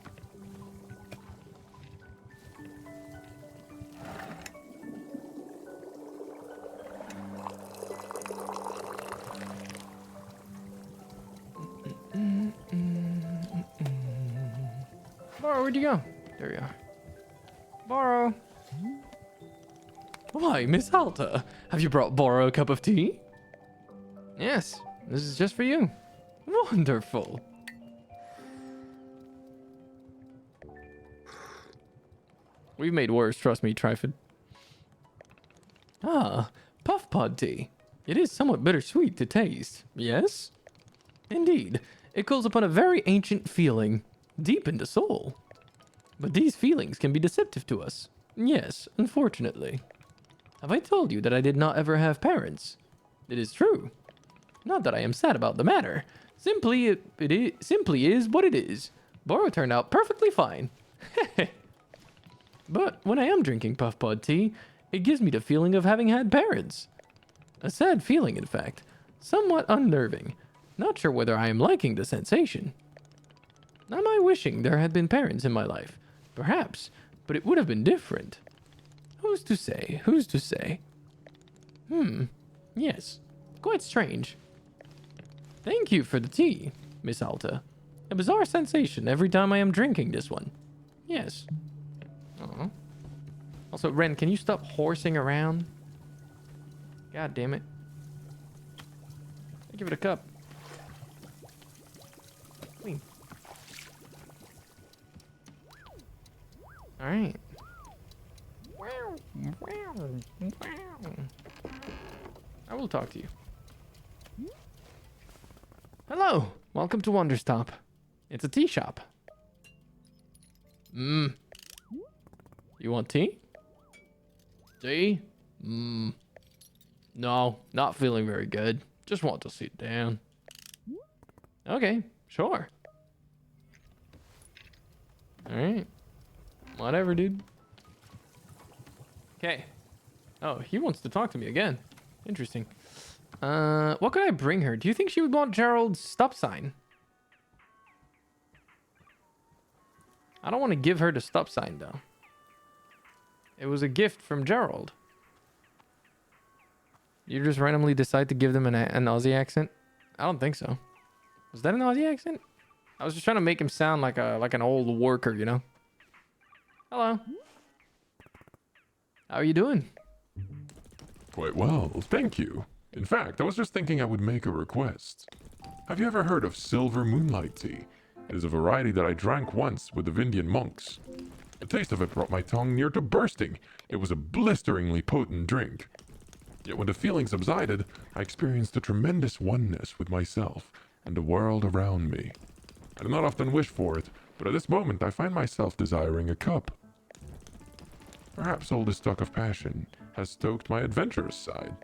Boro, where'd you go? There you are. Boro. Why, Miss Alta? Have you brought Boro a cup of tea? Yes, this is just for you. Wonderful. We've made worse, trust me, Tryford. Ah, puff pod tea. It is somewhat bittersweet to taste, yes? Indeed, it calls upon a very ancient feeling, deep in the soul. But these feelings can be deceptive to us. Yes, unfortunately. Have I told you that I did not ever have parents? It is true. Not that I am sad about the matter. Simply, it simply is what it is. Boro turned out perfectly fine. But when I am drinking puff pod tea, it gives me the feeling of having had parents. A sad feeling, in fact. Somewhat unnerving. Not sure whether I am liking the sensation. Am I wishing there had been parents in my life? Perhaps, but it would have been different. Who's to say? Who's to say? Yes. Quite strange. Thank you for the tea, Miss Alta. A bizarre sensation every time I am drinking this one. Yes. Aw. Also, Ren, can you stop horsing around? God damn it. Give it a cup. Clean. All right. I will talk to you. Hello. Welcome to Wanderstop. It's a tea shop. You want tea? Tea? No, not feeling very good. Just want to sit down. Okay, sure. All right. Whatever, dude. Okay. Oh, he wants to talk to me again. Interesting. What could I bring her? Do you think she would want Gerald's stop sign? I don't want to give her the stop sign, though. It was a gift from Gerald. You just randomly decide to give them an Aussie accent? I don't think so. Was that an Aussie accent? I was just trying to make him sound like an old worker, you know? Hello. How are you doing? Quite well, thank you. In fact, I was just thinking I would make a request. Have you ever heard of silver moonlight tea? It is a variety that I drank once with the Vindian monks. The taste of it brought my tongue near to bursting. It was a blisteringly potent drink. Yet when the feeling subsided, I experienced a tremendous oneness with myself and the world around me. I do not often wish for it, but at this moment I find myself desiring a cup. Perhaps all this stock of passion has stoked my adventurous side.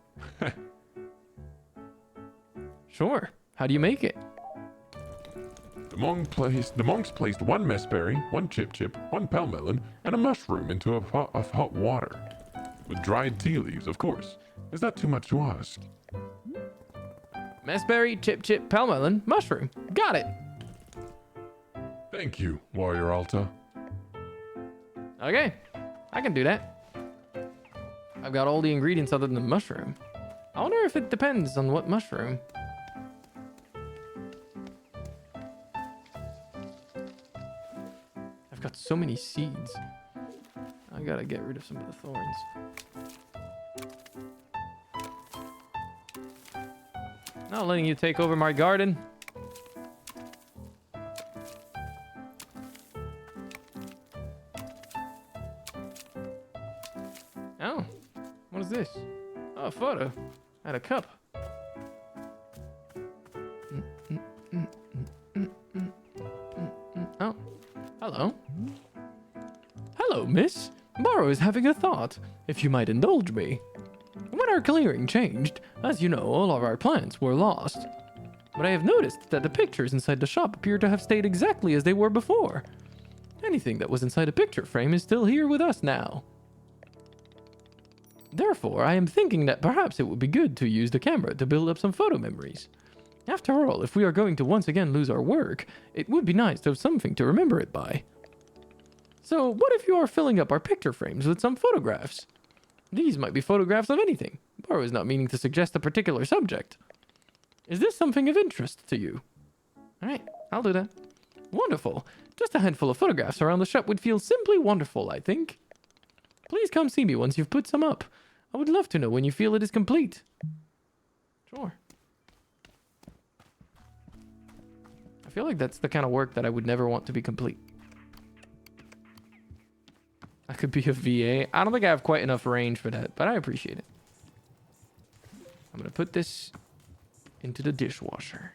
Sure. How do you make it? The monks placed one messberry, one chip, one pelmelon, and a mushroom into a pot of hot water. With dried tea leaves, of course. Is that too much to ask? Messberry, chip, pelmelon, mushroom. Got it. Thank you, Warrior Alta. Okay. I can do that. I've got all the ingredients other than the mushroom. I wonder if it depends on what mushroom. I've got so many seeds. I gotta get rid of some of the thorns. Not letting you take over my garden. Oh, what is this? Oh, a photo. At a cup. Oh, hello. Hello, miss. Borrow is having a thought, if you might indulge me. When our clearing changed, as you know, all of our plants were lost. But I have noticed that the pictures inside the shop appear to have stayed exactly as they were before. Anything that was inside a picture frame is still here with us now. Therefore, I am thinking that perhaps it would be good to use the camera to build up some photo memories. After all, if we are going to once again lose our work, it would be nice to have something to remember it by. So, what if you are filling up our picture frames with some photographs? These might be photographs of anything. Borrow is not meaning to suggest a particular subject. Is this something of interest to you? Alright, I'll do that. Wonderful. Just a handful of photographs around the shop would feel simply wonderful, I think. Please come see me once you've put some up. I would love to know when you feel it is complete. Sure. I feel like that's the kind of work that I would never want to be complete. I could be a VA. I don't think I have quite enough range for that, but I appreciate it. I'm going to put this into the dishwasher.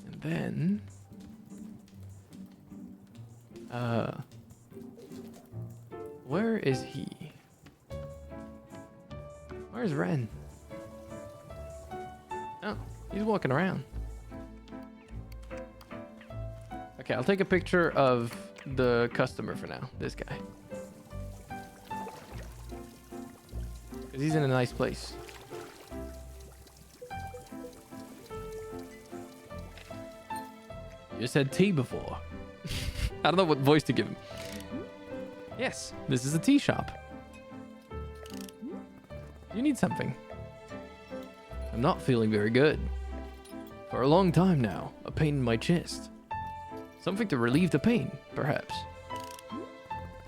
And then... where is he? Where's Ren? Oh, he's walking around. Okay, I'll take a picture of the customer for now. This guy. 'Cause he's in a nice place. You said tea before. I don't know what voice to give him. Yes, this is a tea shop. You need something. I'm not feeling very good. For a long time now, a pain in my chest. Something to relieve the pain, perhaps.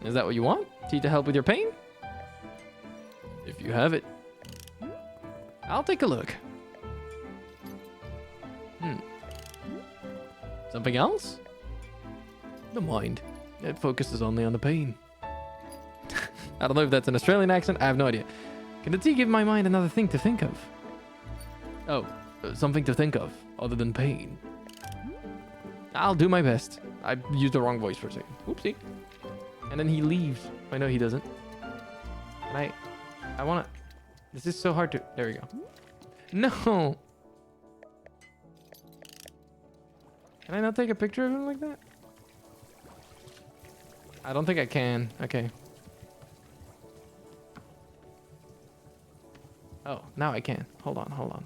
Is that what you want? Tea to help with your pain? If you have it. I'll take a look. Something else? The mind. It focuses only on the pain. I don't know if that's an Australian accent. I have no idea. Can the tea give my mind another thing to think of? Oh, something to think of other than pain. I'll do my best. I used the wrong voice for a second. Oopsie. And then he leaves. I know he doesn't. And I want to... This is so hard to... There we go. No! Can I not take a picture of him like that? I don't think I can. Okay. Oh, now I can. Hold on, hold on.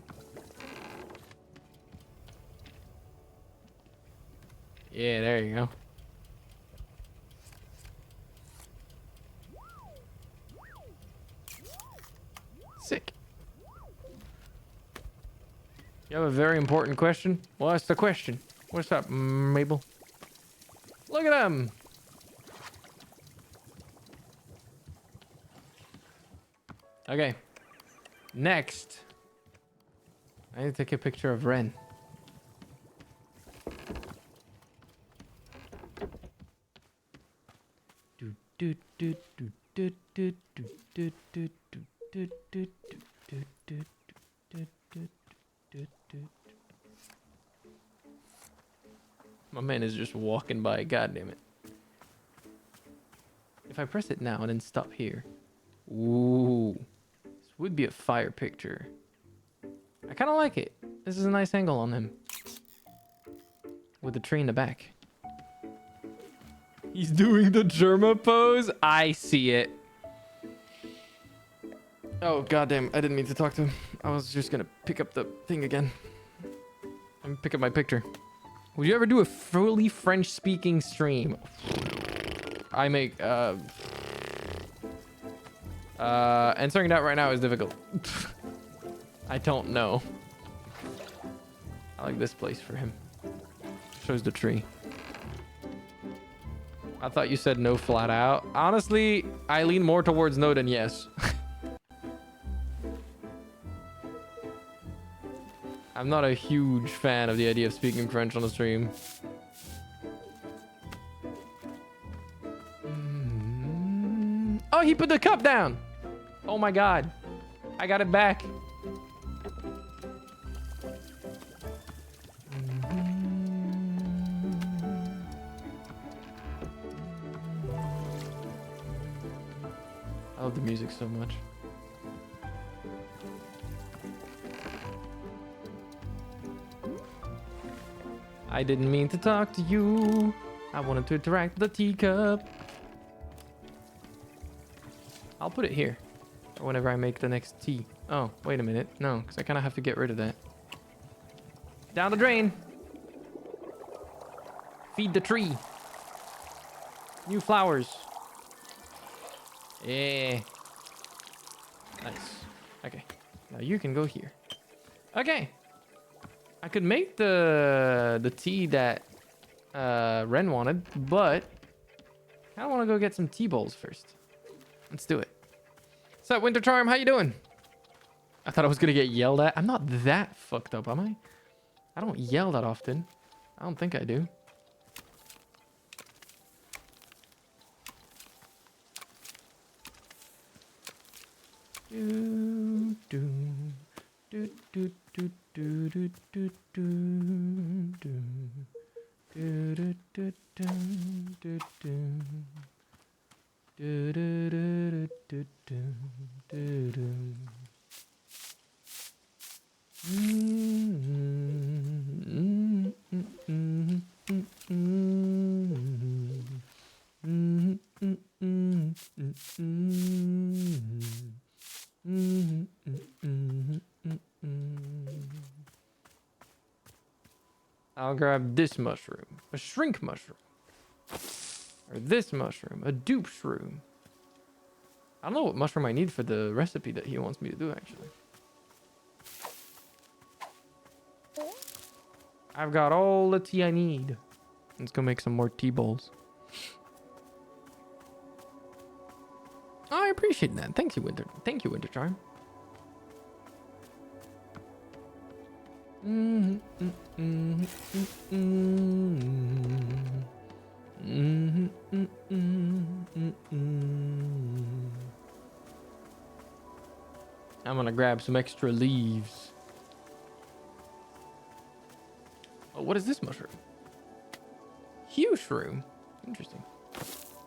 Yeah, there you go. Sick. You have a very important question? What's the question? What's up, Mabel? Look at them. Okay. Next. I need to take a picture of Ren. My man is just walking by. God damn it. If I press it now and then stop here. Ooh. This would be a fire picture. I kind of like it. This is a nice angle on him. With the tree in the back. He's doing the Germa pose. I see it. Oh, goddamn. I didn't mean to talk to him. I was just gonna pick up the thing again. And pick up my picture. Would you ever do a fully French-speaking stream? I make, answering that right now is difficult. I don't know. I like this place for him. Shows the tree. I thought you said no flat out. Honestly, I lean more towards no than yes. I'm not a huge fan of the idea of speaking French on the stream. Oh, he put the cup down. Oh my god. I got it back. I love the music so much. I didn't mean to talk to you. I wanted to interact with the teacup. I'll put it here. Or whenever I make the next tea. Oh, wait a minute. No, because I kind of have to get rid of that. Down the drain. Feed the tree. New flowers. Yeah. Nice. Okay. Now you can go here. Okay. I could make the tea that Ren wanted, but I want to go get some tea bowls first. Let's do it. What's up, Winter Charm? How you doing? I thought I was gonna get yelled at. I'm not that fucked up, am I? I don't yell that often. I don't think I do. Do, do, do, do, do, do, do, do, do, do, do, do, do, do. Do, do, do, do, do, do, do. I'll grab this mushroom, a shrink mushroom. Or this mushroom, a dupe shroom. I don't know what mushroom I need for the recipe that he wants me to do, actually. I've got all the tea I need. Let's go make some more tea bowls. Oh, I appreciate that. Thank you, Winter. Thank you, Winter Charm. I'm gonna grab some extra leaves. Oh, what is this mushroom? Hue shroom. Interesting.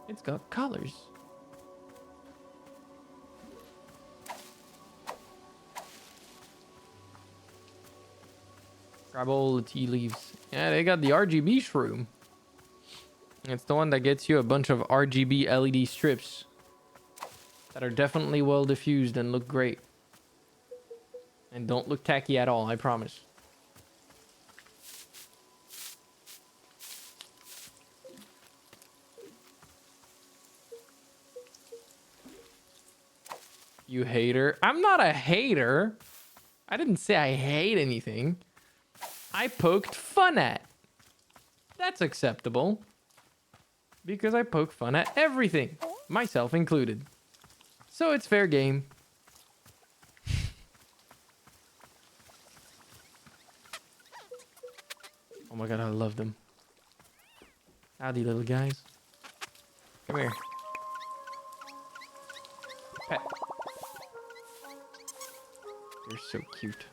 It's got colors. Grab all the tea leaves. Yeah, they got the RGB shroom. It's the one that gets you a bunch of RGB LED strips that are definitely well diffused and look great. And don't look tacky at all, I promise. You hater. I'm not a hater. I didn't say I hate anything. I poked fun at. That's acceptable. Because I poke fun at everything. Myself included. So it's fair game. Oh my god, I love them. Howdy, little guys. Come here. Pet. You're so cute.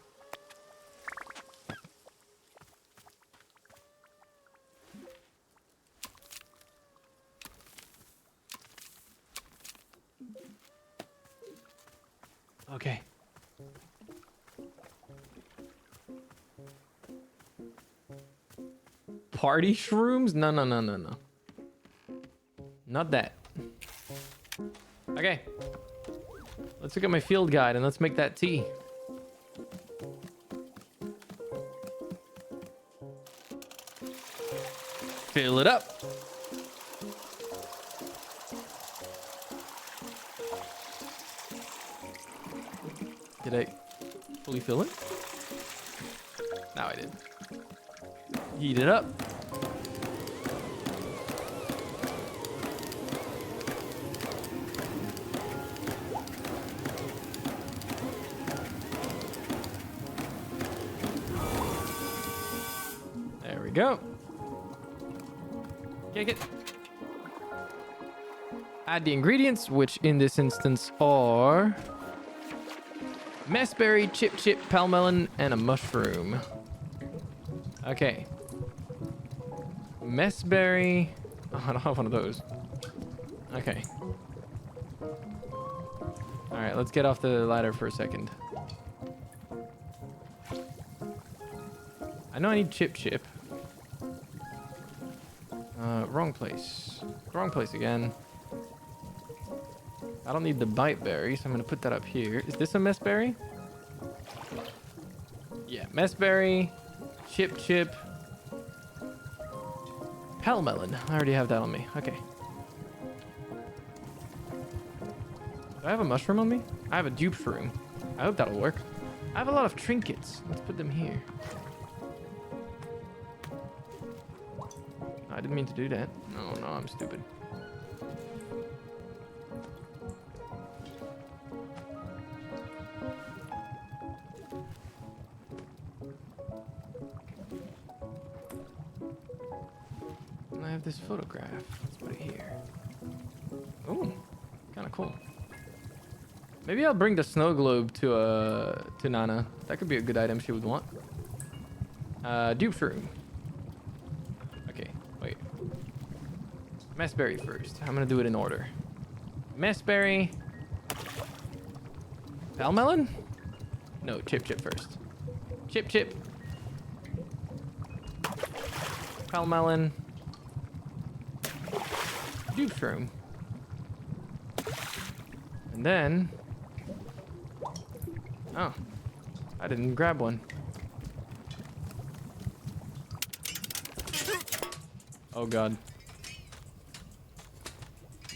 Okay. Party shrooms? No, no, no, no, no. Not that. Okay. Let's look at my field guide and let's make that tea. Fill it up. Did I fully fill it? No, I didn't. Heat it up. There we go. Kick it. Add the ingredients, which in this instance are messberry, chip, palmelon, and a mushroom. Okay. Messberry. Oh, I don't have one of those. Okay. Alright, let's get off the ladder for a second. I know I need chip. Wrong place. Wrong place again. I don't need the bite berry, so I'm going to put that up here. Is this a messberry? Yeah, messberry, chip, palmelon. I already have that on me. Okay. Do I have a mushroom on me? I have a dupe shroom. I hope that'll work. I have a lot of trinkets. Let's put them here. I didn't mean to do that. No, I'm stupid. And I have this photograph. Let's put it here. Oh, kind of cool. Maybe I'll bring the snow globe to Nana. That could be a good item she would want. Dupe shroom. Okay, wait. Messberry first. I'm gonna do it in order. Messberry. Palmelon? No, chip first. Chip. Palmelon. Dupe shroom. And then... Oh. I didn't grab one. Oh god.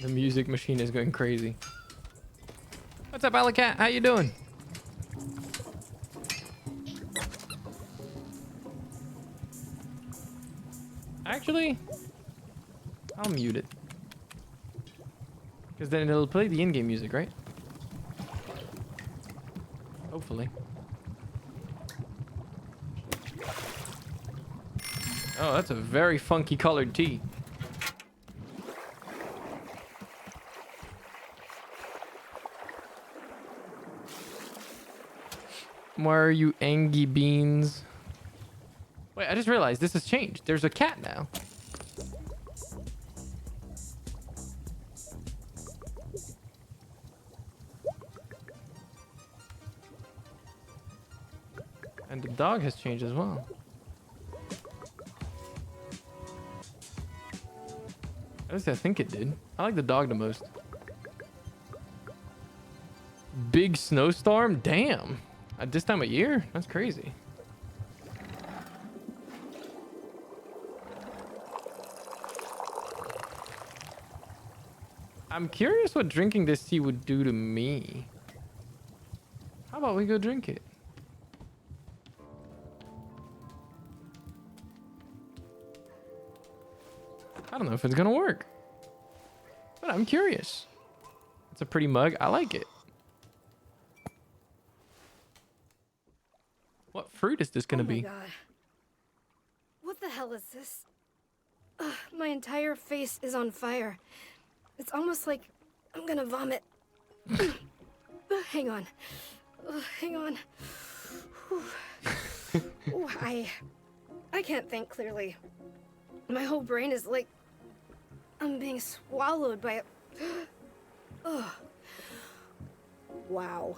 The music machine is going crazy. What's up, Alicat? How you doing? Actually, I'll mute it. Because then it'll play the in-game music, right? Hopefully. Oh, that's a very funky colored tea. Why are you Angie Beans? Wait, I just realized this has changed. There's a cat now. And the dog has changed as well. At least I think it did. I like the dog the most. Big snowstorm? Damn. At this time of year? That's crazy. I'm curious what drinking this tea would do to me. about we go drink it? I don't know if it's gonna work, but I'm curious. It's a pretty mug. I like it. What fruit is this gonna Oh my be? God. What the hell is this? Ugh, my entire face is on fire. It's almost like I'm gonna vomit. Hang on. Hang on. Ooh, I can't think clearly. My whole brain is like I'm being swallowed by a... Ugh. Wow.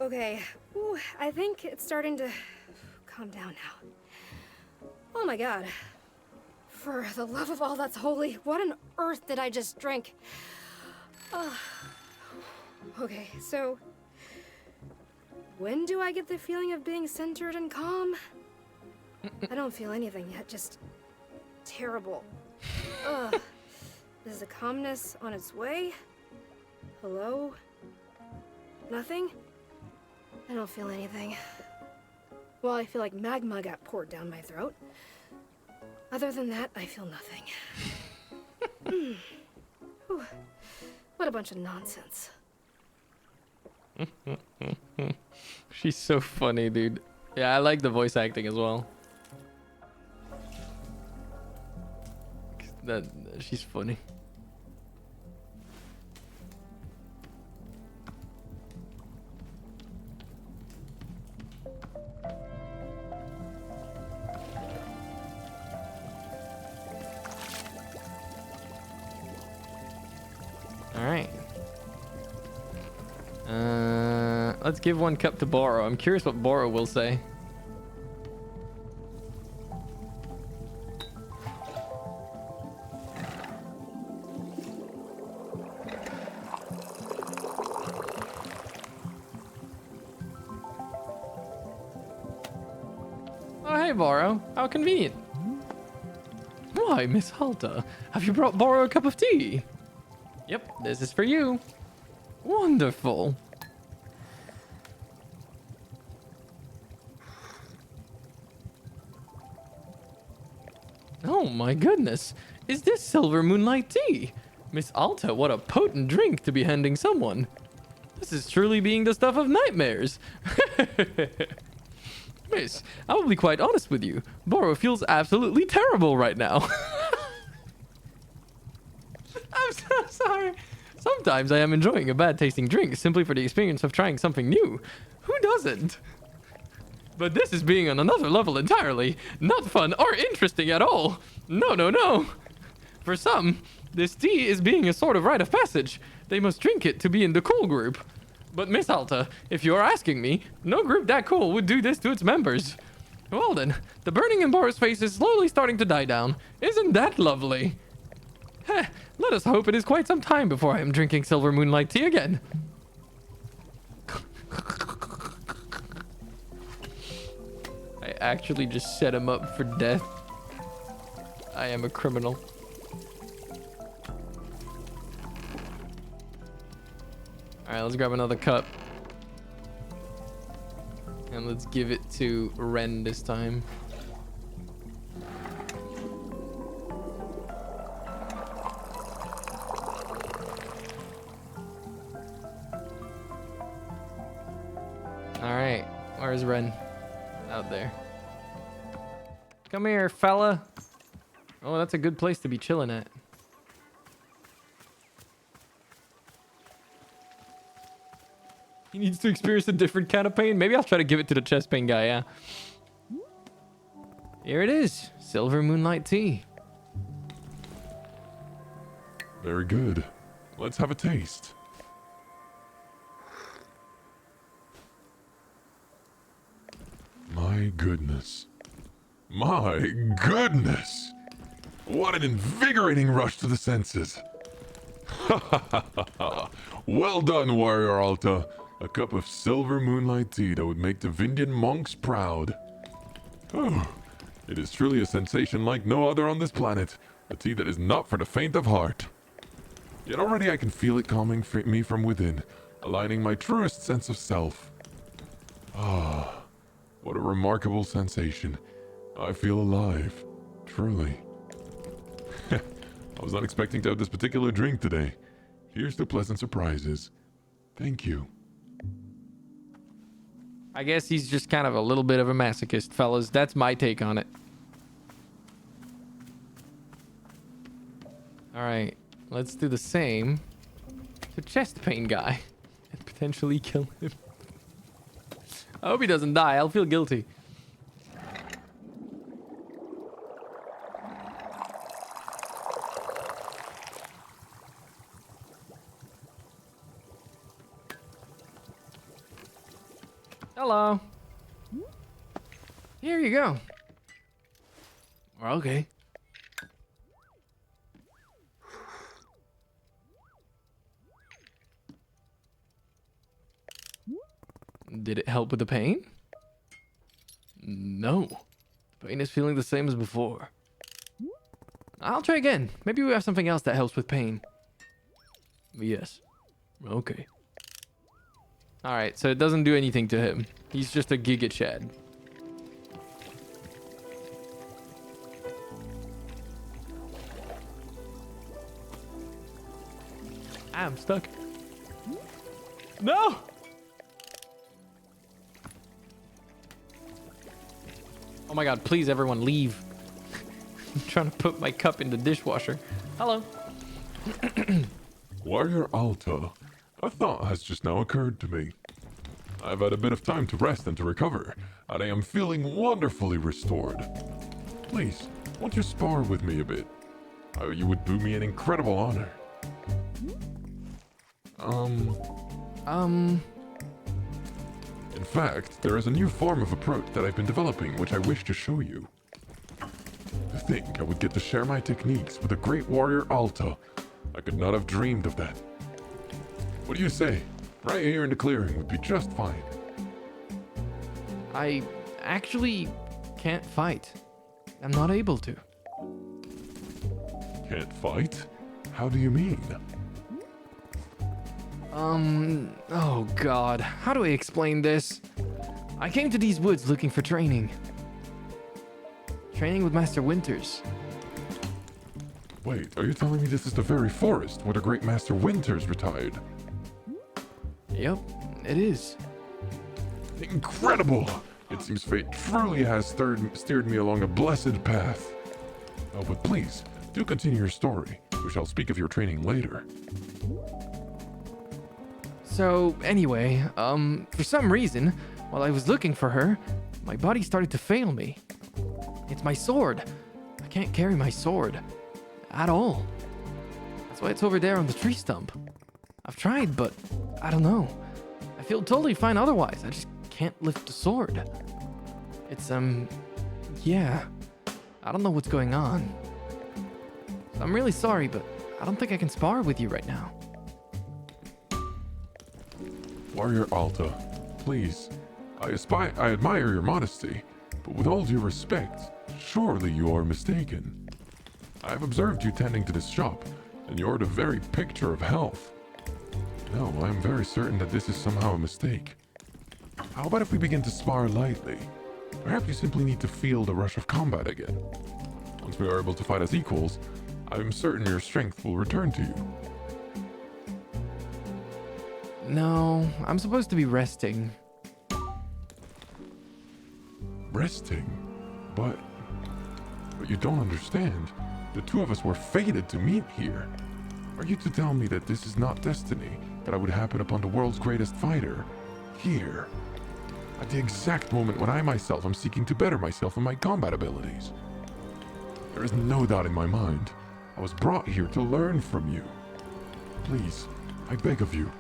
Okay. Ooh, I think it's starting to calm down now. Oh my God. For the love of all that's holy, what on earth did I just drink? Okay, so when do I get the feeling of being centered and calm? I don't feel anything yet, just terrible. Ugh. Is the calmness on its way? Hello? Nothing? I don't feel anything. Well, I feel like magma got poured down my throat. Other than that, I feel nothing. Whew. What a bunch of nonsense. She's so funny, dude. Yeah, I like the voice acting as well. She's funny. All right. Let's give one cup to Boro. I'm curious what Boro will say. Oh, hey, Boro. How convenient. Why, Miss Halta, have you brought Boro a cup of tea? Yep, this is for you. Wonderful. Oh my goodness. Is this silver moonlight tea? Miss Alta, what a potent drink to be handing someone. This is truly being the stuff of nightmares. Miss, I will be quite honest with you. Boro feels absolutely terrible right now. I'm so sorry. Sometimes I am enjoying a bad tasting drink simply for the experience of trying something new. Who doesn't? But this is being on another level entirely. Not fun or interesting at all. No, no, no. For some, this tea is being a sort of rite of passage. They must drink it to be in the cool group. But Miss Alta, if you are asking me, no group that cool would do this to its members. Well then, the burning in Boro's face is slowly starting to die down. Isn't that lovely? Heh, let us hope it is quite some time before I am drinking silver moonlight tea again. I actually just set him up for death. I am a criminal. Alright, let's grab another cup. And let's give it to Ren this time. Alright, where's Ren? Out there. Come here, fella. Oh, that's a good place to be chilling at. He needs to experience a different kind of pain. Maybe I'll try to give it to the chest pain guy, yeah. Here it is. Silver moonlight tea. Very good. Let's have a taste. My goodness. My goodness! What an invigorating rush to the senses. Well done, Warrior Alta. A cup of silver moonlight tea that would make the Vindian monks proud. Oh, it is truly a sensation like no other on this planet. A tea that is not for the faint of heart. Yet already I can feel it calming me from within, aligning my truest sense of self. Ah, what a remarkable sensation. I feel alive, truly. I was not expecting to have this particular drink today. Here's to pleasant surprises. Thank you. I guess he's just kind of a little bit of a masochist, fellas. That's my take on it. All right, let's do the same to chest pain guy and potentially kill him. I hope he doesn't die. I'll feel guilty. Hello. Here you go. Okay. Did it help with the pain? No. The pain is feeling the same as before. I'll try again. Maybe we have something else that helps with pain. Yes. Okay. Alright, so it doesn't do anything to him. He's just a Giga Chad. I'm stuck. No! Oh my god, please everyone leave. I'm trying to put my cup in the dishwasher. Hello. Warrior Alta, a thought has just now occurred to me. I've had a bit of time to rest and to recover, and I am feeling wonderfully restored. Please, won't you spar with me a bit? You would do me an incredible honor. In fact, there is a new form of approach that I've been developing which I wish to show you. To think I would get to share my techniques with a great warrior Alta. I could not have dreamed of that. What do you say? Right here in the clearing would be just fine. I actually can't fight. I'm not able to. Can't fight? How do you mean? Oh god, how do I explain this? I came to these woods looking for training. Training with Master Winters. Wait, are you telling me this is the very forest where the great Master Winters retired? Yep, it is. Incredible! It seems fate truly has steered me along a blessed path. Oh, but please, do continue your story. We shall speak of your training later. So, anyway, for some reason, while I was looking for her, my body started to fail me. It's my sword. I can't carry my sword. At all. That's why it's over there on the tree stump. I've tried, but I don't know. I feel totally fine otherwise. I just can't lift the sword. It's, yeah. I don't know what's going on. I'm really sorry, but I don't think I can spar with you right now. Warrior Alta, please. I admire your modesty, but with all due respect, surely you are mistaken. I've observed you tending to this shop, and you're the very picture of health. No, I'm very certain that this is somehow a mistake. How about if we begin to spar lightly? Perhaps you simply need to feel the rush of combat again. Once we are able to fight as equals, I'm certain your strength will return to you. No, I'm supposed to be resting. Resting? But you don't understand. The two of us were fated to meet here. Are you to tell me that this is not destiny, that I would happen upon the world's greatest fighter, here, at the exact moment when I myself am seeking to better myself and my combat abilities? There is no doubt in my mind. I was brought here to learn from you. Please, I beg of you,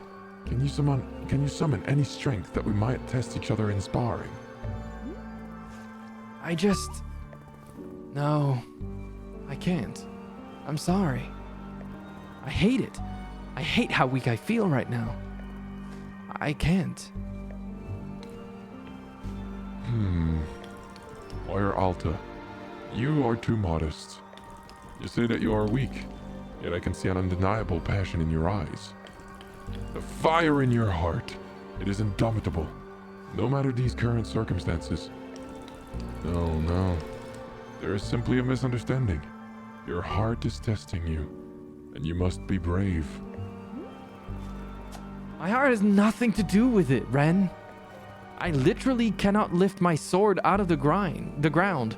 can you summon any strength that we might test each other in sparring? No, I can't. I'm sorry. I hate it. I hate how weak I feel right now. I can't. Warrior Alta, you are too modest. You say that you are weak, yet I can see an undeniable passion in your eyes. The fire in your heart, it is indomitable. no matter these current circumstances. No, no. There is simply a misunderstanding. Your heart is testing you, and you must be brave. My heart has nothing to do with it, Ren. I literally cannot lift my sword out of the ground.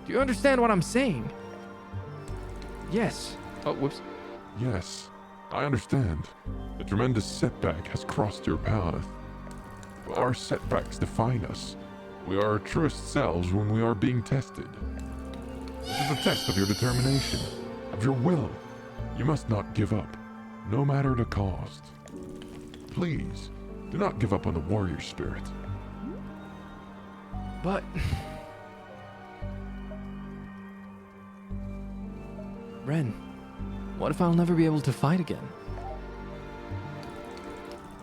Do you understand what I'm saying? Yes. Oh, whoops. Yes, I understand. A tremendous setback has crossed your path. But our setbacks define us. We are our truest selves when we are being tested. This is a test of your determination, of your will. You must not give up, no matter the cost. Please, do not give up on the warrior spirit. But... Ren, what if I'll never be able to fight again?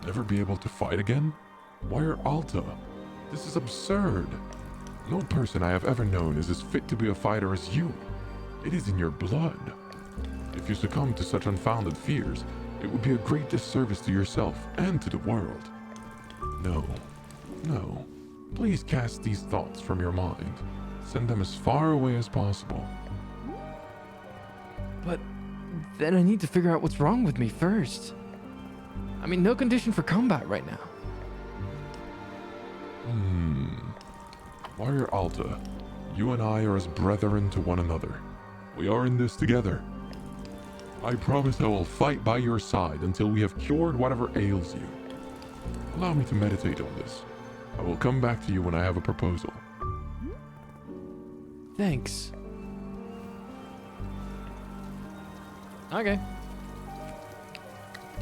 Never be able to fight again? Warrior Alta, this is absurd. No person I have ever known is as fit to be a fighter as you. It is in your blood. If you succumb to such unfounded fears, it would be a great disservice to yourself and to the world. No, no. Please cast these thoughts from your mind. Send them as far away as possible. But then I need to figure out what's wrong with me first. I'm in no condition for combat right now. Warrior Alta, you and I are as brethren to one another. We are in this together. I promise I will fight by your side until we have cured whatever ails you. Allow me to meditate on this. I will come back to you when I have a proposal. Thanks. Okay.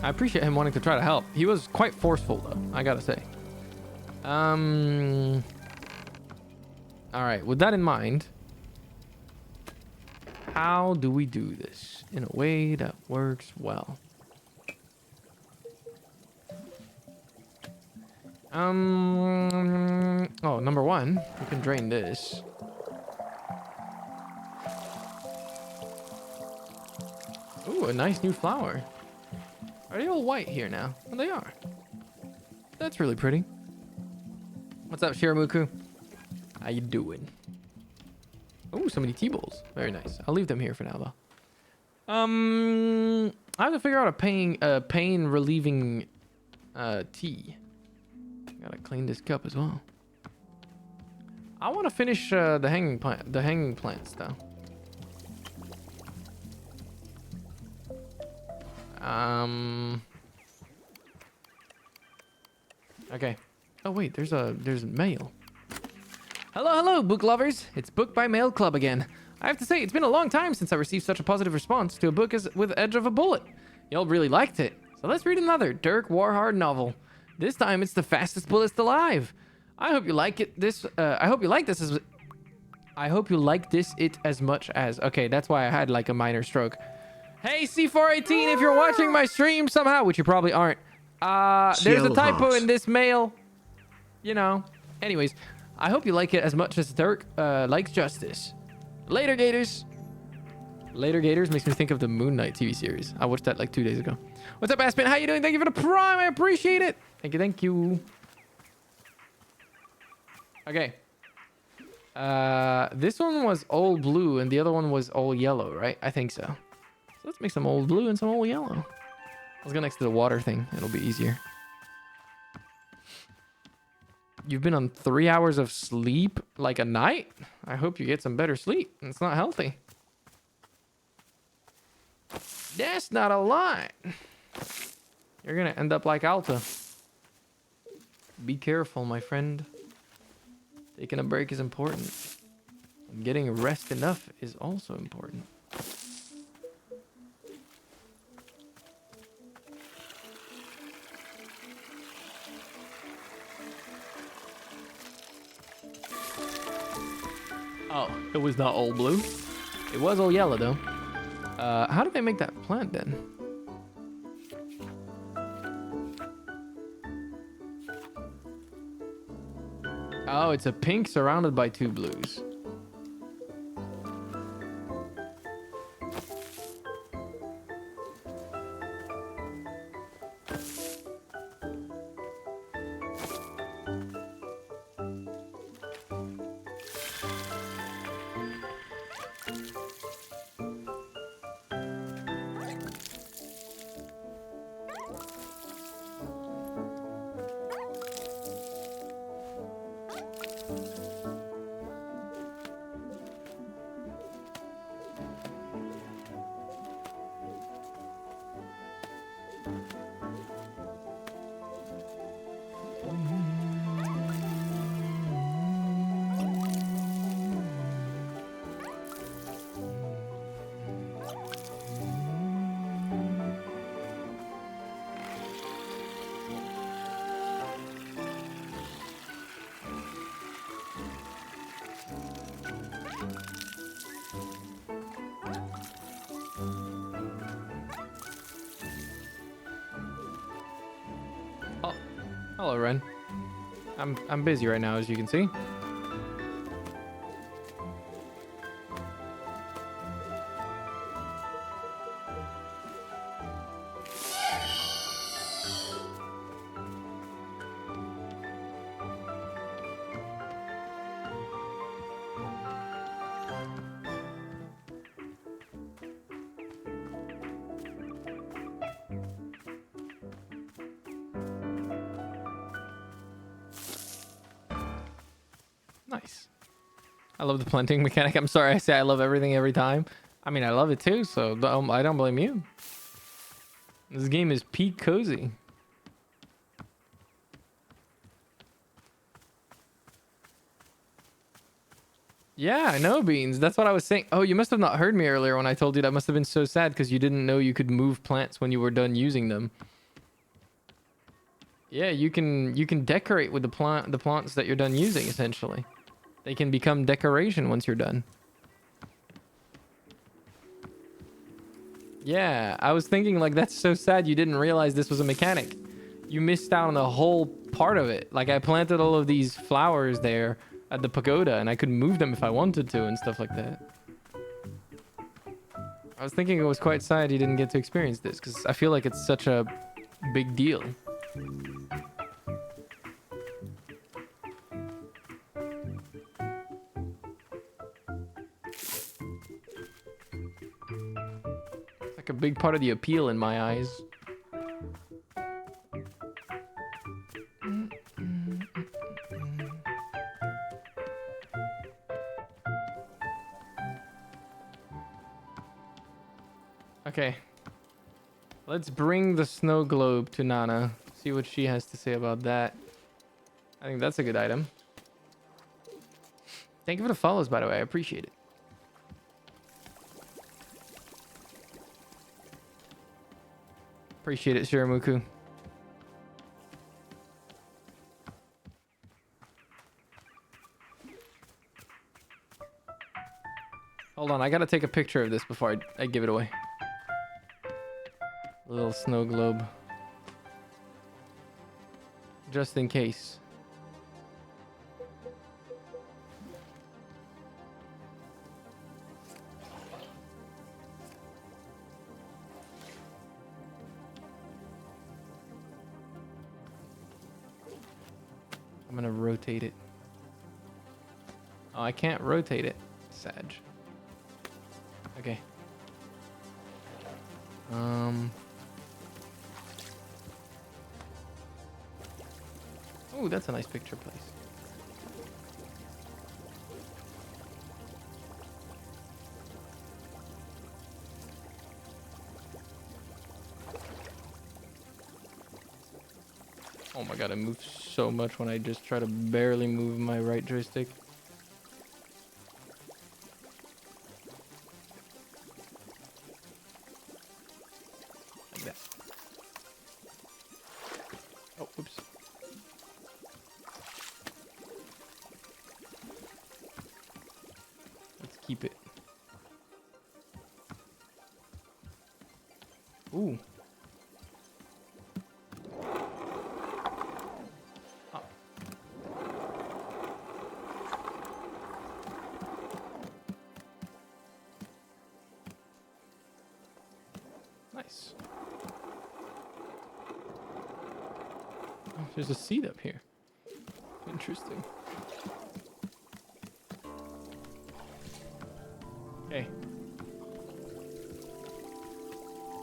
I appreciate him wanting to try to help. He was quite forceful, though, I gotta say. All right, with that in mind, how do we do this in a way that works well? Oh, number one, we can drain this. Ooh, a nice new flower. Are they all white here now? Oh, they are. That's really pretty. What's up, Shiramuku? How you doing? Oh, so many tea bowls. Very nice. I'll leave them here for now, though. I have to figure out a pain relieving tea. Gotta clean this cup as well. I want to finish the hanging plants, though. Okay. Oh wait, there's mail. Hello, book lovers. It's Book by Mail Club again. I have to say, it's been a long time since I received such a positive response to a book with Edge of a Bullet. Y'all really liked it. So let's read another Dirk Warhard novel. This time it's The Fastest Bullets Alive. I hope you like it. I hope you like this as much as. Okay, that's why I had like a minor stroke. Hey, C418, if you're watching my stream somehow, which you probably aren't, there's a typo in this mail. You know. Anyways, I hope you like it as much as Dirk likes justice. Later, Gators. Later, Gators makes me think of the Moon Knight TV series. I watched that like 2 days ago. What's up, Aspen? How you doing? Thank you for the prime. I appreciate it. Thank you. Okay. This one was all blue and the other one was all yellow, right? I think so. So let's make some old blue and some old yellow. Let's go next to the water thing. It'll be easier. You've been on 3 hours of sleep like a night? I hope you get some better sleep. It's not healthy. That's not a lot. You're gonna end up like Alta. Be careful, my friend. Taking a break is important. And getting rest enough is also important. Oh, it was not all blue. It was all yellow, though. How did they make that plant, then? Oh, it's a pink surrounded by 2 blues. Oh, hello, Ren. I'm busy right now, as you can see. Nice. I love the planting mechanic. I'm sorry I say I love everything every time. I mean, I love it too, so I don't blame you. This game is peak cozy. Yeah, I know, Beans. That's what I was saying. Oh, you must have not heard me earlier when I told you that must have been so sad because you didn't know you could move plants when you were done using them. Yeah, you can decorate with the plants that you're done using, essentially. They can become decoration once you're done. Yeah, I was thinking like that's so sad you didn't realize this was a mechanic. You missed out on the whole part of it. Like I planted all of these flowers there at the pagoda and I could move them if I wanted to and stuff like that. I was thinking it was quite sad you didn't get to experience this because I feel like it's such a big deal. It's like a big part of the appeal in my eyes. Okay. Let's bring the snow globe to Nana. See what she has to say about that. I think that's a good item. Thank you for the follows, by the way. I appreciate it. Appreciate it, Shiramuku. Hold on, I gotta take a picture of this before I give it away. Little snow globe. Just in case. I'm gonna rotate it. Oh, I can't rotate it. Sag. Okay. Oh, that's a nice picture place. Oh my god, I move so much when I just try to barely move my right joystick. Like that. Oh, oops. Let's keep it. Ooh. Oh. Nice. Oh, there's a seat up here. Interesting. Okay.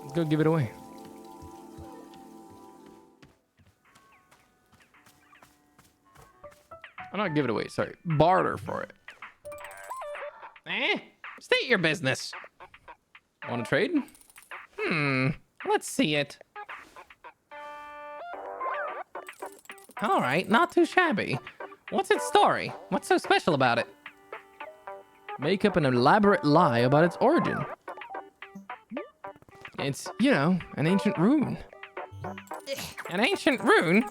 Let's go give it away. I'm not give it away. Sorry. Barter for it. State your business. Want to trade? Let's see it. All right, not too shabby. What's its story? What's so special about it? Make up an elaborate lie about its origin. It's, you know, an ancient rune. An ancient rune?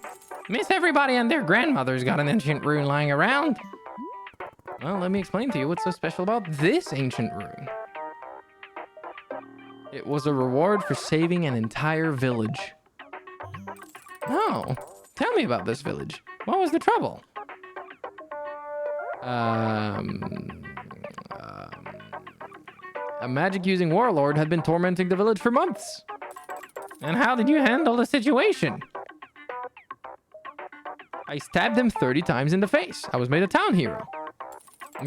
Miss everybody and their grandmother's got an ancient rune lying around. Well, let me explain to you what's so special about this ancient rune. It was a reward for saving an entire village. Oh, tell me about this village. What was the trouble? A magic-using warlord had been tormenting the village for months. And how did you handle the situation? I stabbed him 30 times in the face. I was made a town hero.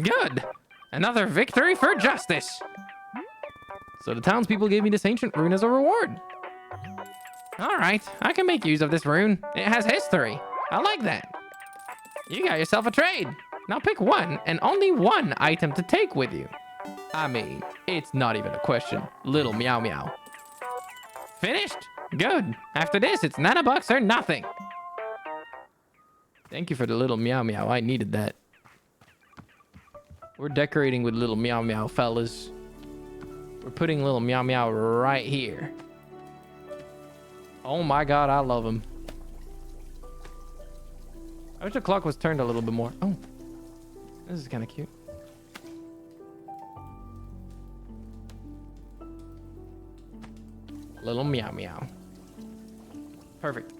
Good. Another victory for justice. So the townspeople gave me this ancient rune as a reward. All right, I can make use of this rune. It has history. I like that. You got yourself a trade. Now pick one and only one item to take with you. I mean, it's not even a question. Little meow meow. Finished? Good. After this, it's $9 or nothing. Thank you for the little meow meow. I needed that. We're decorating with little meow meow, fellas. We're putting little meow meow right here. Oh my god, I love him. I wish the clock was turned a little bit more. Oh, this is kind of cute. Little meow meow. Perfect.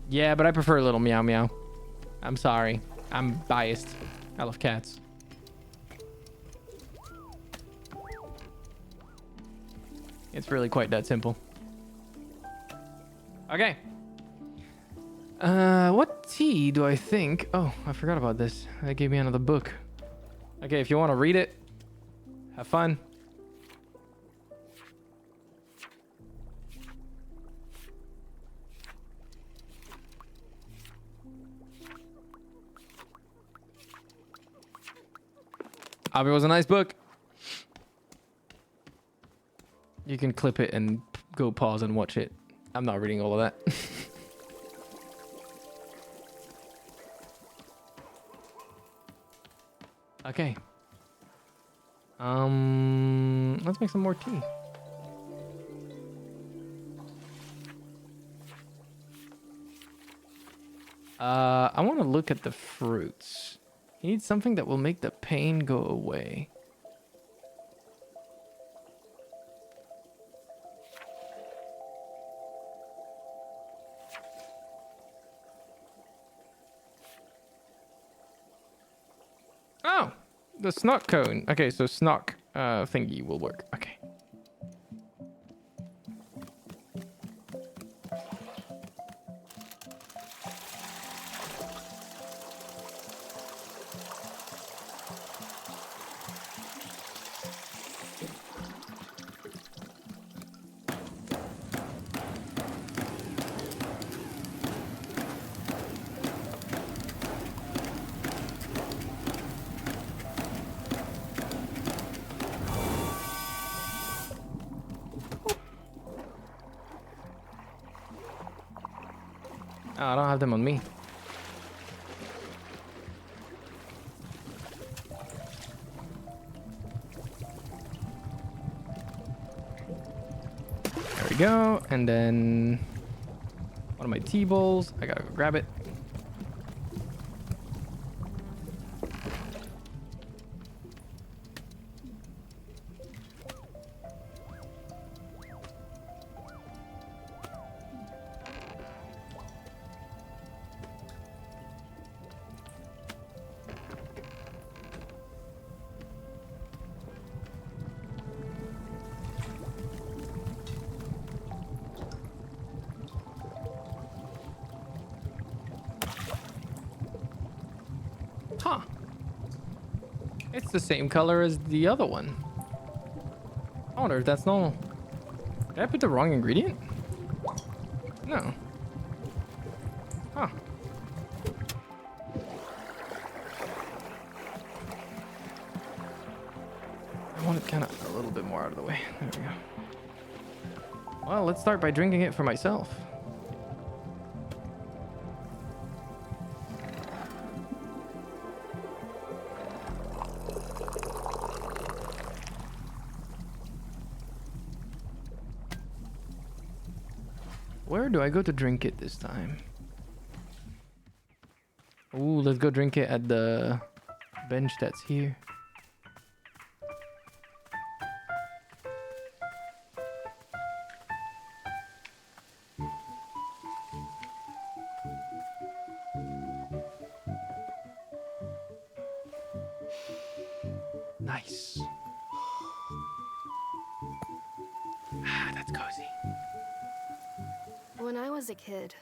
Yeah, but I prefer little meow meow. I'm sorry. I'm biased. I love cats. It's really quite that simple. Okay. What tea do I think? Oh, I forgot about this. That gave me another book. Okay, if you want to read it, have fun. It was a nice book. You can clip it and go pause and watch it. I'm not reading all of that. Okay. Let's make some more tea. I want to look at the fruits. You need something that will make the pain go away. Oh, the snock cone. Okay, so snock thingy will work. Okay. Oh, I don't have them on me. There we go. And then one of my tea bowls. I gotta go grab it. Huh. It's the same color as the other one. I wonder if that's normal. Did I put the wrong ingredient? No. Huh. want it kind of a little bit more out of the way. There we go. Well, let's start by drinking it for myself. Where do I go to drink it this time? Ooh, let's go drink it at the bench that's here. Nice. Ah, that's cozy. When I was a kid,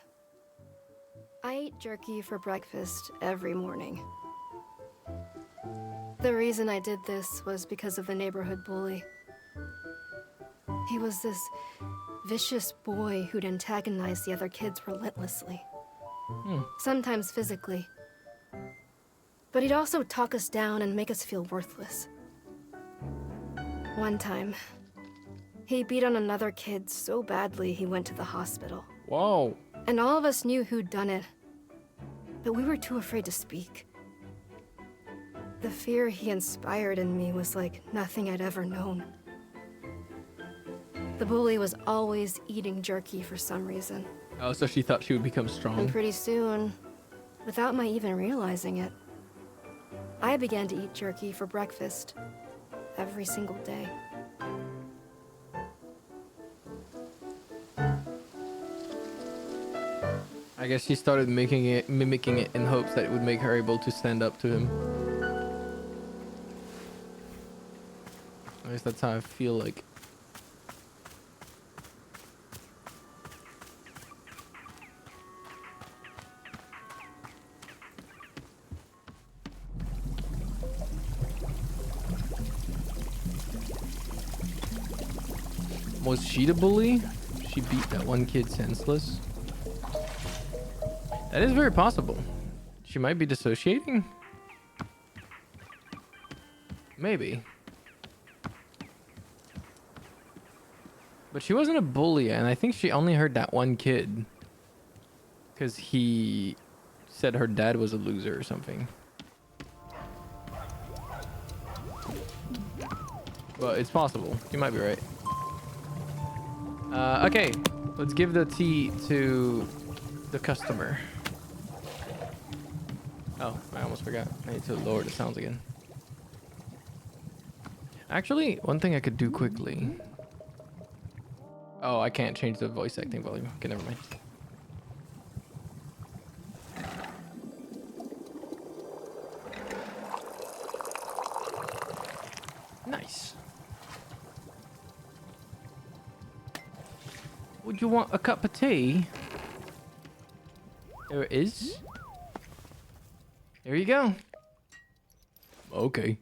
I ate jerky for breakfast every morning. The reason I did this was because of the neighborhood bully. He was this vicious boy who'd antagonize the other kids relentlessly. Sometimes physically. But he'd also talk us down and make us feel worthless. One time, he beat on another kid so badly he went to the hospital. Whoa. And all of us knew who'd done it, but we were too afraid to speak. The fear he inspired in me was like nothing I'd ever known. The bully was always eating jerky for some reason. Oh, so she thought she would become strong. And pretty soon, without my even realizing it, I began to eat jerky for breakfast every single day. I guess she started mimicking it in hopes that it would make her able to stand up to him. At least that's how I feel like. Was she the bully? She beat that one kid senseless? That is very possible. She might be dissociating? Maybe. But she wasn't a bully, and I think she only heard that one kid. Because he said her dad was a loser or something. But it's possible. You might be right. Okay, let's give the tea to the customer. Oh, I almost forgot. I need to lower the sounds again. Actually, one thing I could do quickly. Oh, I can't change the voice acting volume. Okay, never mind. Nice. Would you want a cup of tea? There it is. There you go. Okay.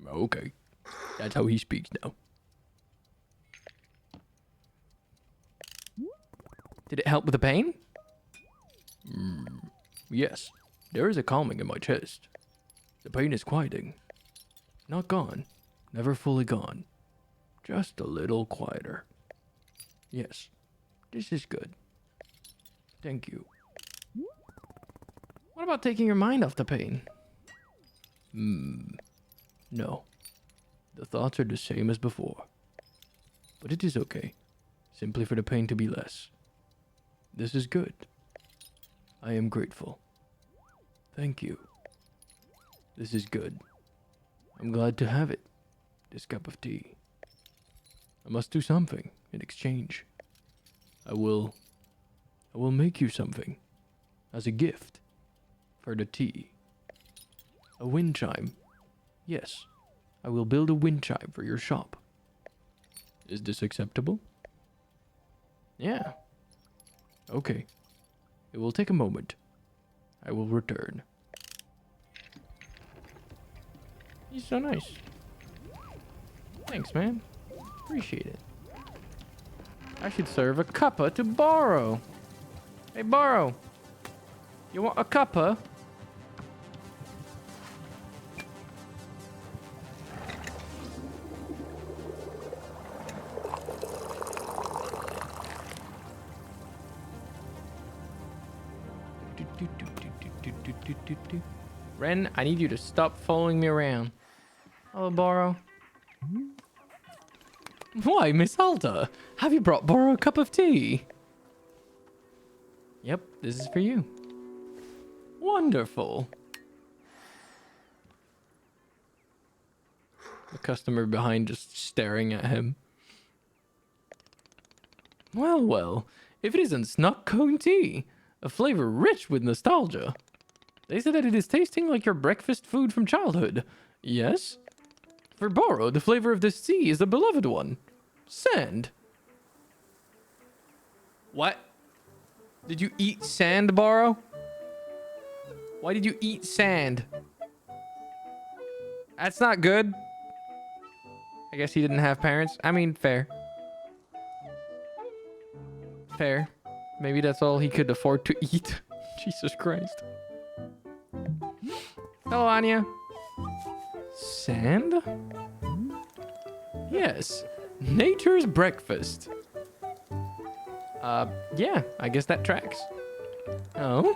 Okay. That's how he speaks now. Did it help with the pain? Yes. There is a calming in my chest. The pain is quieting. Not gone. Never fully gone. Just a little quieter. Yes. This is good. Thank you. What about taking your mind off the pain? No. The thoughts are the same as before. But it is okay. Simply for the pain to be less. This is good. I am grateful. Thank you. This is good. I'm glad to have it. This cup of tea. I must do something in exchange. I will make you something as a gift for the tea. A wind chime. Yes, I will build a wind chime for your shop. Is this acceptable? Yeah. Okay. It will take a moment. I will return. He's so nice. Thanks, man. Appreciate it. I should serve a cuppa to Borrow. Hey, Borrow. You want a cuppa? Ren, I need you to stop following me around. Hello, Borrow. Why, Miss Alta? Have you brought Borrow a cup of tea? Yep, this is for you. Wonderful. The customer behind just staring at him. Well, well, if it isn't snuck cone tea, a flavor rich with nostalgia. They say that it is tasting like your breakfast food from childhood. Yes? For Borrow, the flavor of this tea is a beloved one. Sand. What? Did you eat sand, Borrow? Why did you eat sand? That's not good. I guess he didn't have parents. I mean, fair. Fair. Maybe that's all he could afford to eat. Jesus Christ. Hello, Anya. Sand? Yes. Nature's breakfast. Yeah, I guess that tracks. Oh?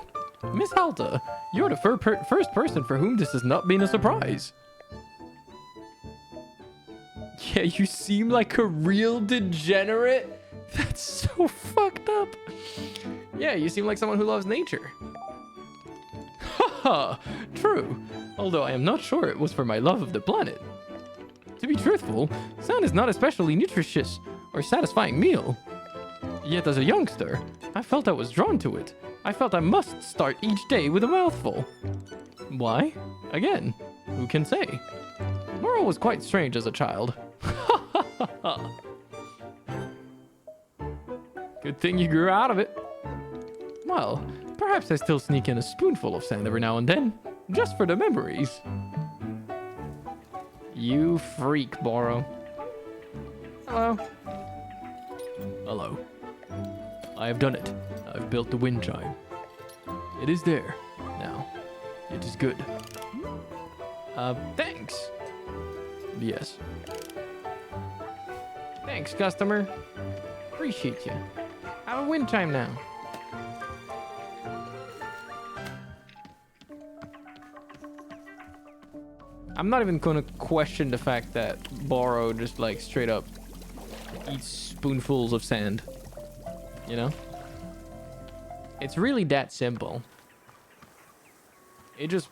Miss Halta, you're the first person for whom this has not been a surprise. Yeah, you seem like a real degenerate. That's so fucked up. Yeah, you seem like someone who loves nature. Haha, true. Although I am not sure it was for my love of the planet. To be truthful, sand is not especially nutritious or satisfying meal. Yet as a youngster, I felt I was drawn to it. I felt I must start each day with a mouthful. Why? Again, who can say? Moro was quite strange as a child. Good thing you grew out of it. Well, perhaps I still sneak in a spoonful of sand every now and then, just for the memories. You freak, Borrow. Hello. Hello. I have done it. I've built the wind chime. It is there. Now, it is good. Thanks. Yes. Thanks, customer. Appreciate you. Have a wind chime now. I'm not even gonna question the fact that Borrow just like straight up eats spoonfuls of sand. You know? It's really that simple. It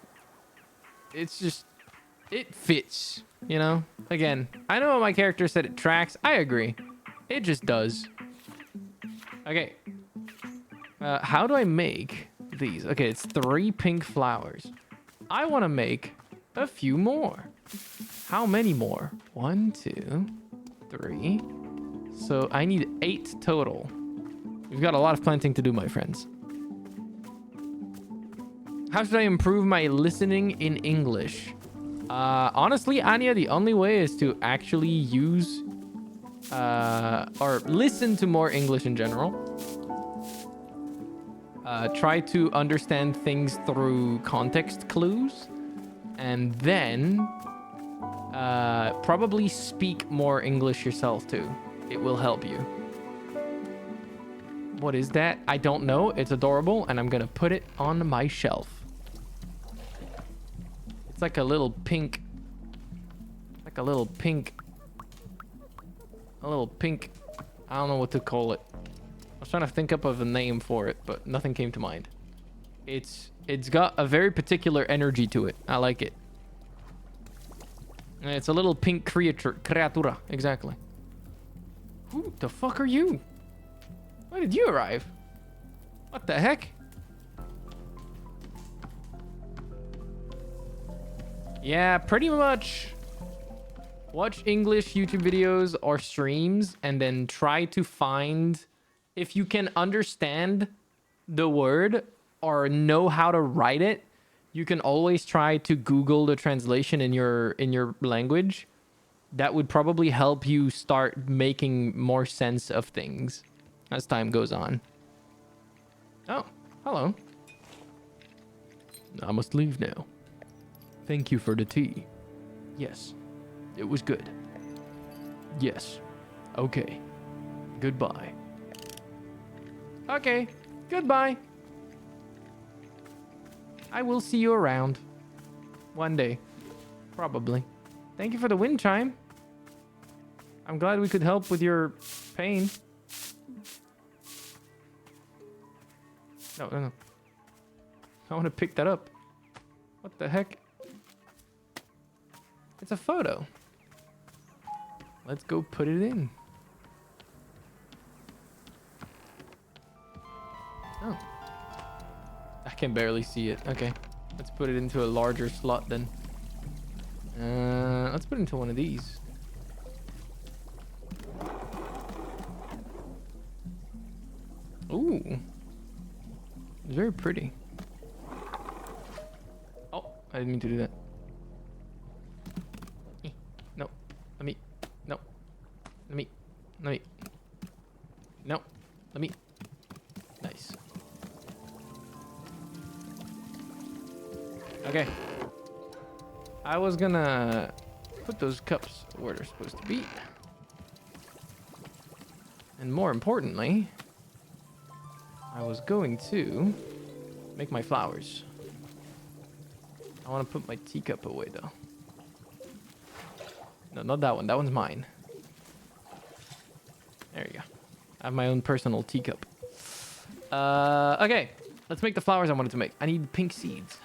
fits, you know? Again, I know my character said it tracks. I agree. It just does. Okay. How do I make these? Okay, it's 3 pink flowers. I want to make a few more. How many more? 1, 2, 3. So I need 8 total. We've got a lot of planting to do, my friends. How should I improve my listening in English? Honestly, Anya, the only way is to actually use or listen to more English in general. Try to understand things through context clues. And then probably speak more English yourself too. It will help you. What is that? I don't know. It's adorable, and I'm gonna put it on my shelf. It's like a little pink. I don't know what to call it. I was trying to think up of a name for it, but nothing came to mind. It's got a very particular energy to it. I like it. It's a little pink creatura. Exactly. Who the fuck are you? Why did you arrive? What the heck? Yeah, pretty much watch English YouTube videos or streams and then try to find if you can understand the word or know how to write it. You can always try to Google the translation in your language. That would probably help you start making more sense of things as time goes on. Oh, hello. I must leave now. Thank you for the tea. Yes, it was good. Yes. Okay. Goodbye. Okay, goodbye. I will see you around. One day. Probably. Thank you for the wind chime. I'm glad we could help with your pain. No, no, no. I want to pick that up. What the heck? It's a photo. Let's go put it in. Oh. I can barely see it. Okay. Let's put it into a larger slot then. Let's put it into one of these. Ooh. It's very pretty. Oh, I didn't mean to do that. No. Let me. No. Let me. Let me. No. Let me. Nice. Okay. I was gonna put those cups where they're supposed to be. And more importantly, I was going to make my flowers. I want to put my teacup away though. No, not that one. That one's mine. There you go. I have my own personal teacup. Okay. Let's make the flowers I wanted to make. I need pink seeds.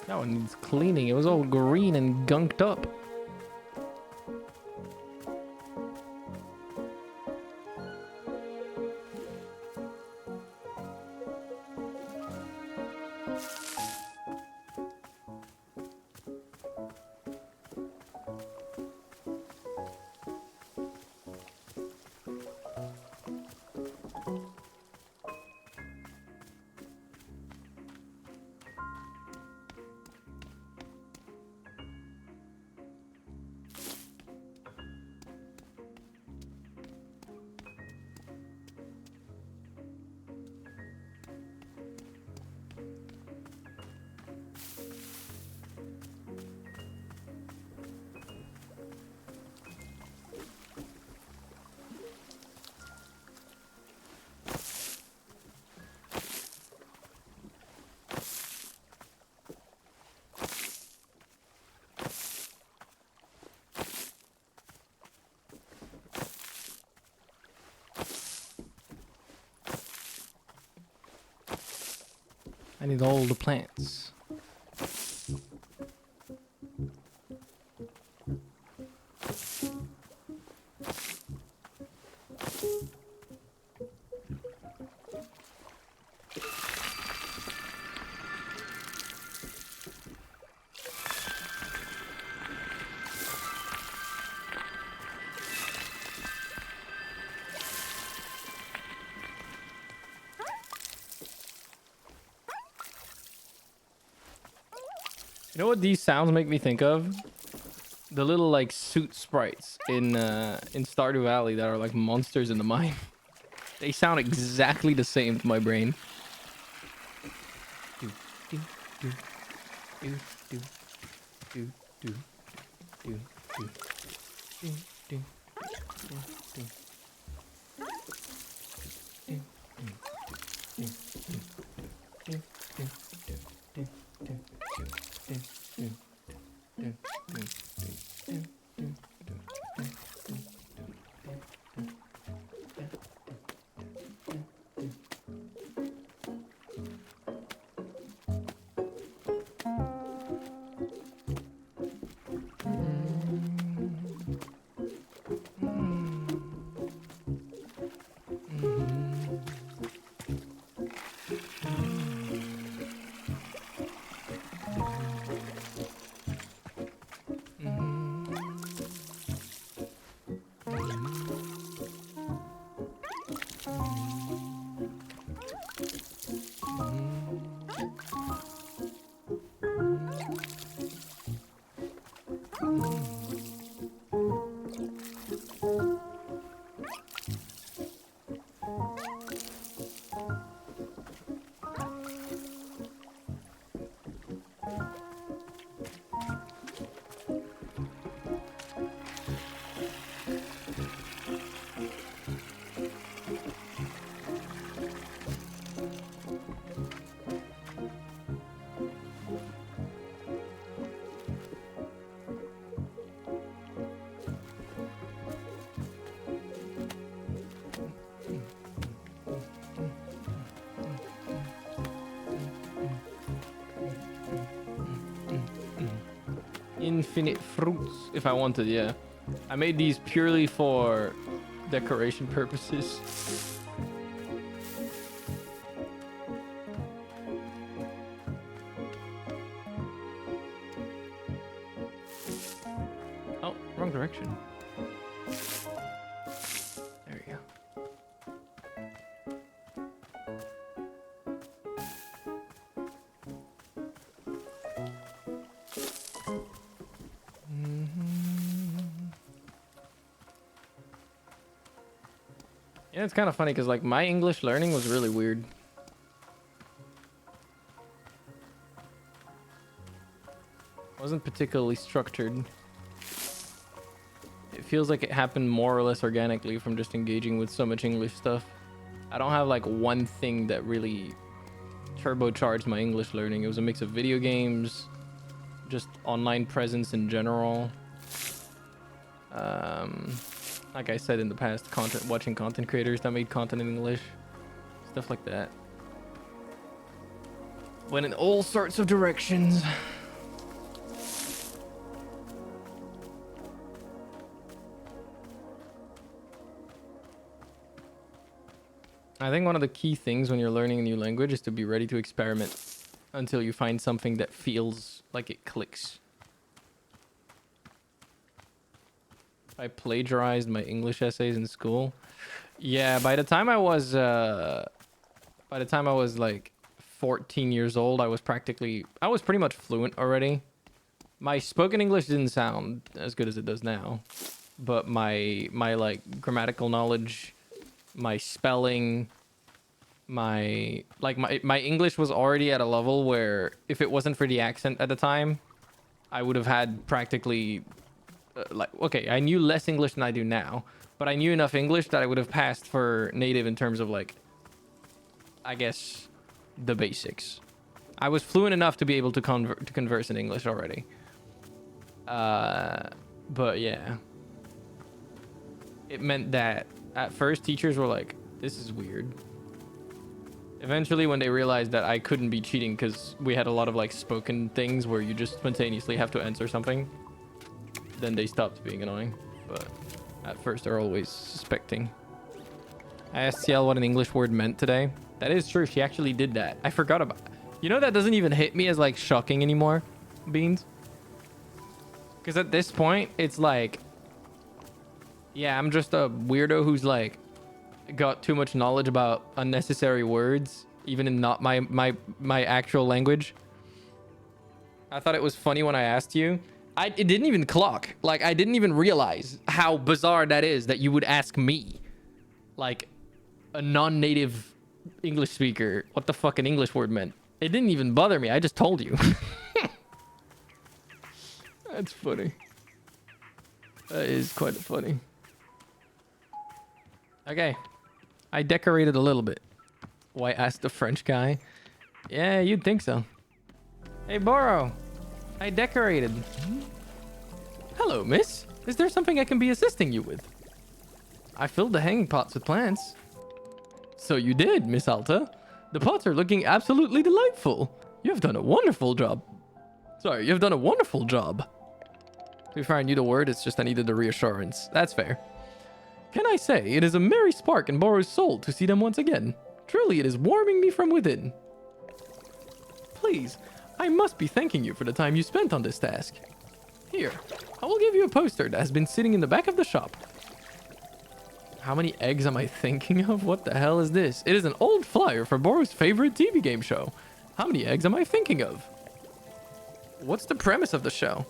That one needs cleaning. It was all green and gunked up. I need all the plants. You know what these sounds make me think of? The little like suit sprites in Stardew Valley that are like monsters in the mine. They sound exactly the same to my brain. Do, do, do, do, do, do, do, do, do, do, do, do, Infinite fruits if I wanted, yeah. I made these purely for decoration purposes. Oh, wrong direction. There we go. Yeah, it's kind of funny because like my English learning was really weird. Wasn't particularly structured. It feels like it happened more or less organically from just engaging with so much English stuff. I don't have like one thing that really turbocharged my English learning. It was a mix of video games, just online presence in general. Like I said in the past, watching content creators that made content in English, stuff like that. Went in all sorts of directions. I think one of the key things when you're learning a new language is to be ready to experiment until you find something that feels like it clicks. I plagiarized my English essays in school. Yeah, by the time I was like 14 years old, I was pretty much fluent already. My spoken English didn't sound as good as it does now, but my like grammatical knowledge, my spelling, my English was already at a level where if it wasn't for the accent at the time, I would have had practically okay, I knew less English than I do now, but I knew enough English that I would have passed for native in terms of like, I guess, the basics. I was fluent enough to be able to converse in English already. But yeah, it meant that at first teachers were like, "This is weird." Eventually, when they realized that I couldn't be cheating because we had a lot of like spoken things where you just spontaneously have to answer something, then they stopped being annoying. But at first, they're always suspecting. I asked Ciel what an English word meant today. That is true. She actually did that. I forgot about. You know, that doesn't even hit me as like shocking anymore, Beans. Because at this point, it's like, yeah, I'm just a weirdo who's like got too much knowledge about unnecessary words, even in not my actual language. I thought it was funny when I asked you. It didn't even clock. Like, I didn't even realize how bizarre that is that you would ask me, like a non-native English speaker, what the fuck an English word meant. It didn't even bother me. I just told you. That's funny. That is quite funny. Okay. I decorated a little bit. Why, asked the French guy. Yeah, you'd think so. Hey, Boro. I decorated. Hello, miss. Is there something I can be assisting you with? I filled the hanging pots with plants. So you did, Miss Alta. The pots are looking absolutely delightful. You've done a wonderful job. Sorry, you've done a wonderful job. To be fair, I knew the word, it's just I needed the reassurance. That's fair. Can I say, it is a merry spark in Boro's soul to see them once again. Truly, it is warming me from within. Please, I must be thanking you for the time you spent on this task. Here, I will give you a poster that has been sitting in the back of the shop. How many eggs am I thinking of? What the hell is this? It is an old flyer for Boro's favorite TV game show. How many eggs am I thinking of? What's the premise of the show?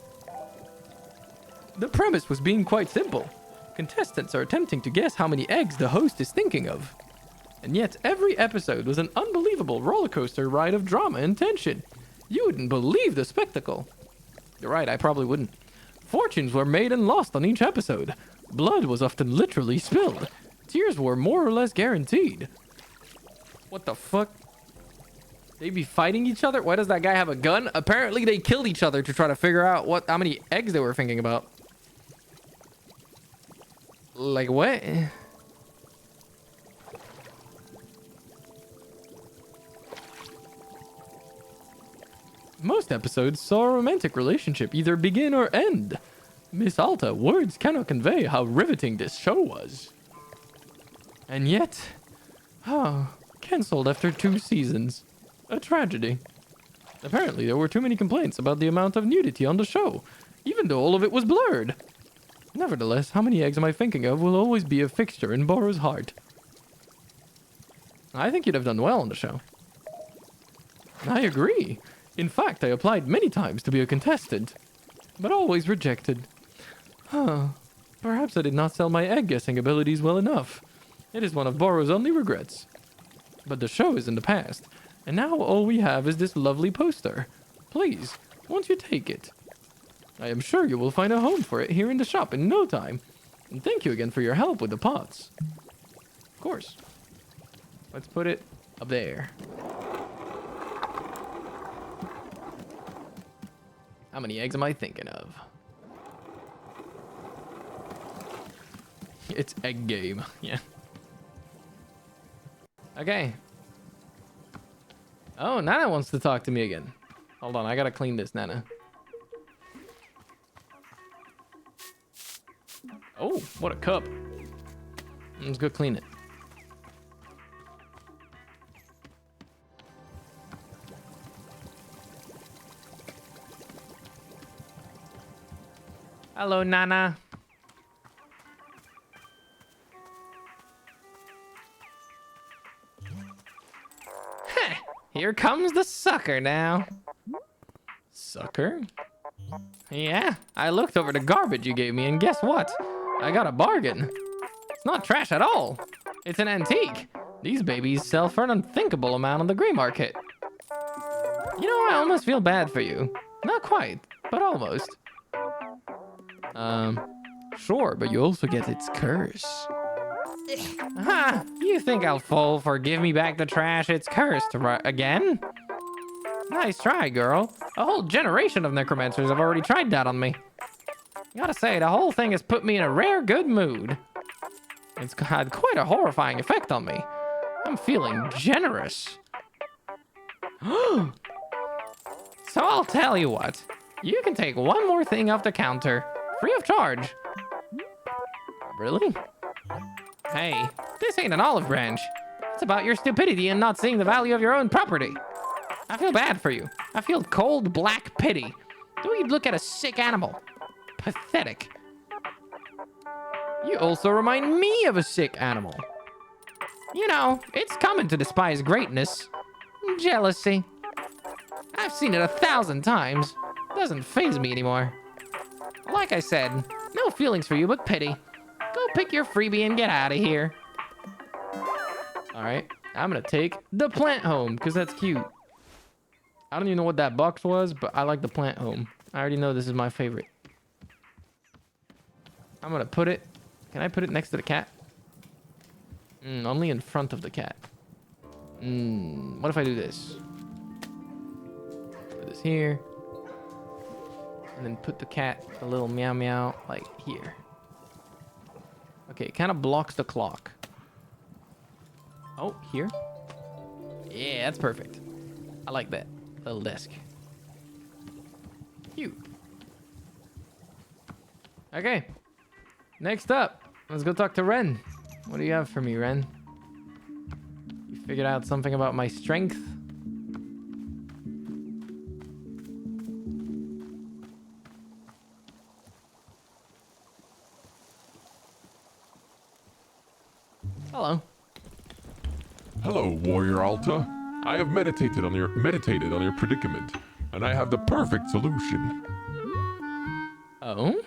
The premise was being quite simple. Contestants are attempting to guess how many eggs the host is thinking of. And yet, every episode was an unbelievable roller coaster ride of drama and tension. You wouldn't believe the spectacle. You're right, I probably wouldn't. Fortunes were made and lost on each episode. Blood was often literally spilled. Tears were more or less guaranteed. What the fuck? They be fighting each other? Why does that guy have a gun? Apparently they killed each other to try to figure out how many eggs they were thinking about. Like what? Most episodes saw a romantic relationship either begin or end. Miss Alta, words cannot convey how riveting this show was. And yet, cancelled after 2 seasons. A tragedy. Apparently there were too many complaints about the amount of nudity on the show, even though all of it was blurred. Nevertheless, how many eggs am I thinking of will always be a fixture in Boro's heart. I think you'd have done well on the show. I agree. In fact, I applied many times to be a contestant, but always rejected. Perhaps I did not sell my egg guessing abilities well enough. It is one of Boro's only regrets. But the show is in the past, and now all we have is this lovely poster. Please, won't you take it? I am sure you will find a home for it here in the shop in no time. And thank you again for your help with the pots. Of course. Let's put it up there. How many eggs am I thinking of? It's egg game. Yeah. Okay. Oh, Nana wants to talk to me again. Hold on, I gotta clean this, Nana. Oh, what a cup. Let's go clean it. Hello, Nana. Here comes the sucker now. Sucker? Yeah, I looked over the garbage you gave me, and guess what? I got a bargain. It's not trash at all. It's an antique. These babies sell for an unthinkable amount on the gray market. You know, I almost feel bad for you. Not quite, but almost. Sure, but you also get its curse. You think I'll fall for give me back the trash it's cursed again? Nice try, girl. A whole generation of necromancers have already tried that on me. Gotta say, the whole thing has put me in a rare good mood. It's had quite a horrifying effect on me. I'm feeling generous. So I'll tell you what. You can take one more thing off the counter, free of charge. Really? Hey, this ain't an olive branch. It's about your stupidity and not seeing the value of your own property. I feel bad for you. I feel cold, black pity. The way you look at a sick animal. Pathetic. You also remind me of a sick animal. You know, it's common to despise greatness. Jealousy. I've seen it 1,000 times. Doesn't faze me anymore. Like I said, no feelings for you but pity. Go pick your freebie and get out of here. All right, I'm gonna take the plant home because that's cute. I don't even know what that box was, but I like the plant home. I already know this is my favorite. I'm gonna put it. Can I put it next to the cat? Only in front of the cat. What if I do this? Put this here. And then put the cat, a little meow meow, like here. Okay, it kind of blocks the clock. Oh, here? Yeah, that's perfect. I like that little desk. Cute. Okay. Next up, let's go talk to Ren. What do you have for me, Ren? You figured out something about my strength? Hello. Hello, Warrior Alta. I have meditated on your predicament, and I have the perfect solution. Oh?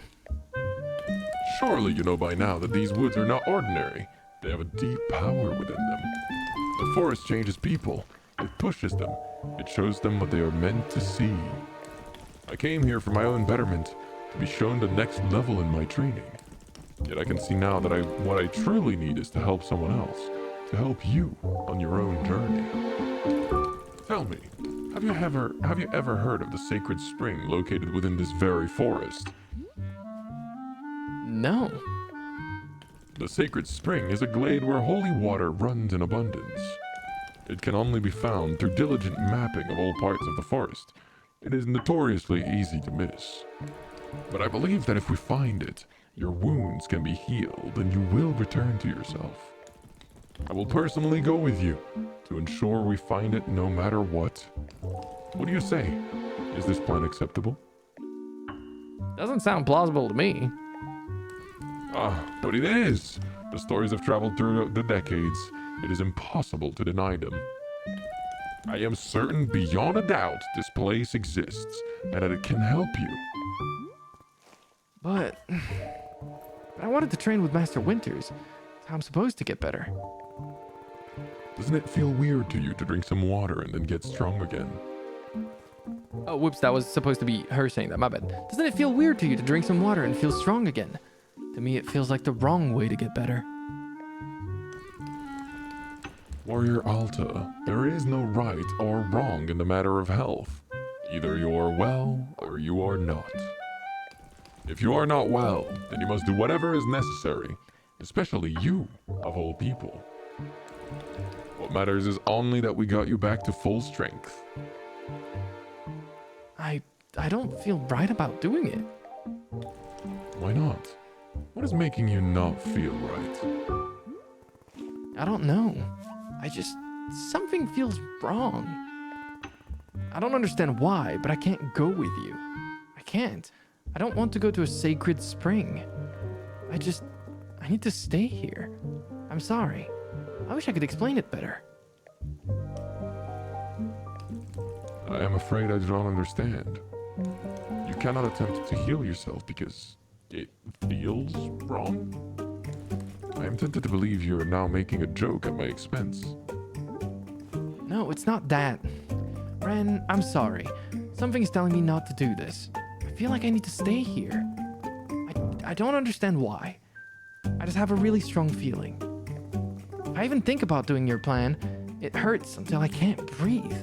Surely you know by now that these woods are not ordinary. They have a deep power within them. The forest changes people. It pushes them. It shows them what they are meant to see. I came here for my own betterment, to be shown the next level in my training. Yet I can see now that what I truly need is to help someone else, to help you on your own journey. Tell me, have you ever heard of the sacred spring located within this very forest? No. The sacred spring is a glade where holy water runs in abundance. It can only be found through diligent mapping of all parts of the forest. It is notoriously easy to miss. But I believe that if we find it, your wounds can be healed and you will return to yourself. I will personally go with you to ensure we find it no matter what. What do you say? Is this plan acceptable? Doesn't sound plausible to me. But it is. The stories have traveled through the decades. It is impossible to deny them. I am certain beyond a doubt this place exists and that it can help you. But I wanted to train with Master Winters. That's how I'm supposed to get better. Doesn't it feel weird to you to drink some water and then get strong again? Oh, whoops, that was supposed to be her saying that. My bad. Doesn't it feel weird to you to drink some water and feel strong again? To me, it feels like the wrong way to get better. Warrior Alta, there is no right or wrong in the matter of health. Either you are well or you are not. If you are not well, then you must do whatever is necessary, especially you, of all people. What matters is only that we got you back to full strength. I don't feel right about doing it. Why not? What is making you not feel right? I don't know. Something feels wrong. I don't understand why, but I can't go with you. I can't. I don't want to go to a sacred spring. I need to stay here. I'm sorry. I wish I could explain it better. I am afraid I do not understand. You cannot attempt to heal yourself because it feels wrong? I am tempted to believe you are now making a joke at my expense. No, it's not that. Ren, I'm sorry. Something's telling me not to do this. I feel like I need to stay here. I don't understand why. I just have a really strong feeling. If I even think about doing your plan, it hurts until I can't breathe.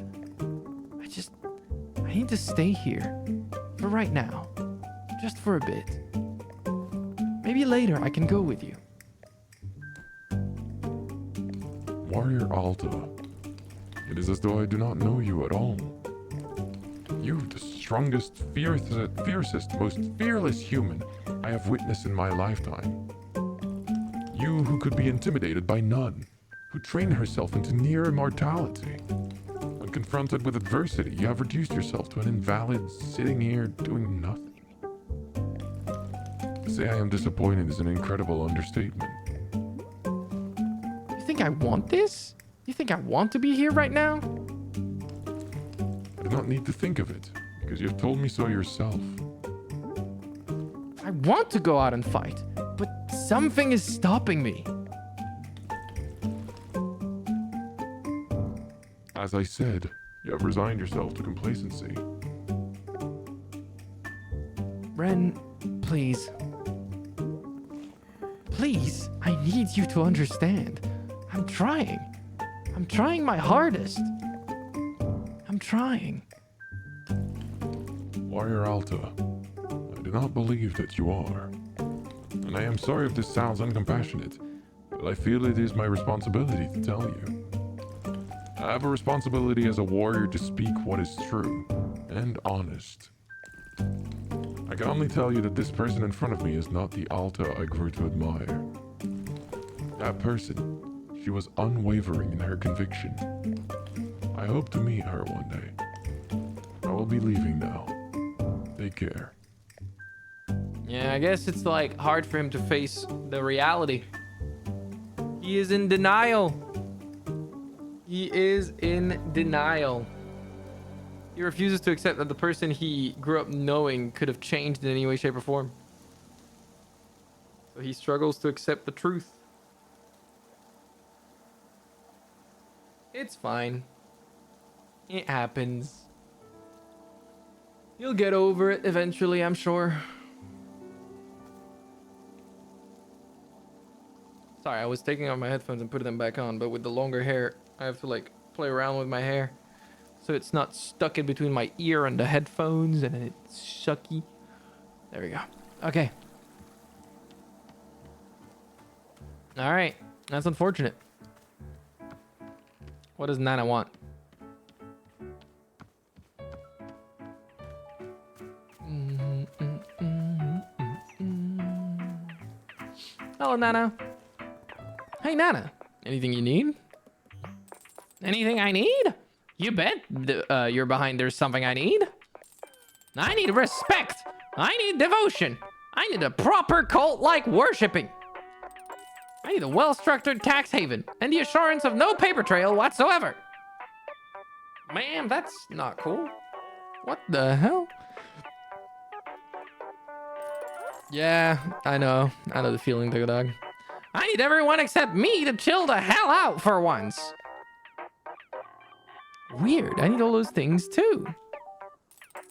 I need to stay here. For right now. Just for a bit. Maybe later I can go with you. Warrior Alta, it is as though I do not know you at all. You, the strongest, fiercest, most fearless human I have witnessed in my lifetime. You who could be intimidated by none, who trained herself into near immortality. When confronted with adversity, you have reduced yourself to an invalid sitting here doing nothing. To say I am disappointed is an incredible understatement. You think I want this? You think I want to be here right now? I do not need to think of it, because you have told me so yourself. I want to go out and fight, but something is stopping me. As I said, you have resigned yourself to complacency. Ren, please. Please, I need you to understand. I'm trying. I'm trying my hardest. I'm trying. Warrior Alta, I do not believe that you are. And I am sorry if this sounds uncompassionate, but I feel it is my responsibility to tell you. I have a responsibility as a warrior to speak what is true and honest. I can only tell you that this person in front of me is not the Alta I grew to admire. That person, she was unwavering in her conviction. I hope to meet her one day. I will be leaving now. Take care. Yeah, I guess it's like hard for him to face the reality. He is in denial. He is in denial. He refuses to accept that the person he grew up knowing could have changed in any way, shape, or form. So he struggles to accept the truth. It's fine. It happens. You'll get over it eventually, I'm sure. Sorry, I was taking off my headphones and putting them back on, but with the longer hair, I have to like play around with my hair so it's not stuck in between my ear and the headphones and it's sucky. There we go. Okay. All right. That's unfortunate. What does Nana want? Hello, Nana. Hey, Nana. Anything you need? Anything I need? You bet you're behind there's something I need. I need respect. I need devotion. I need a proper cult-like worshipping. I need a well-structured tax haven and the assurance of no paper trail whatsoever. Man, that's not cool. What the hell? Yeah, I know the feeling, Digga Dog. I need everyone except me to chill the hell out for once. Weird, I need all those things too.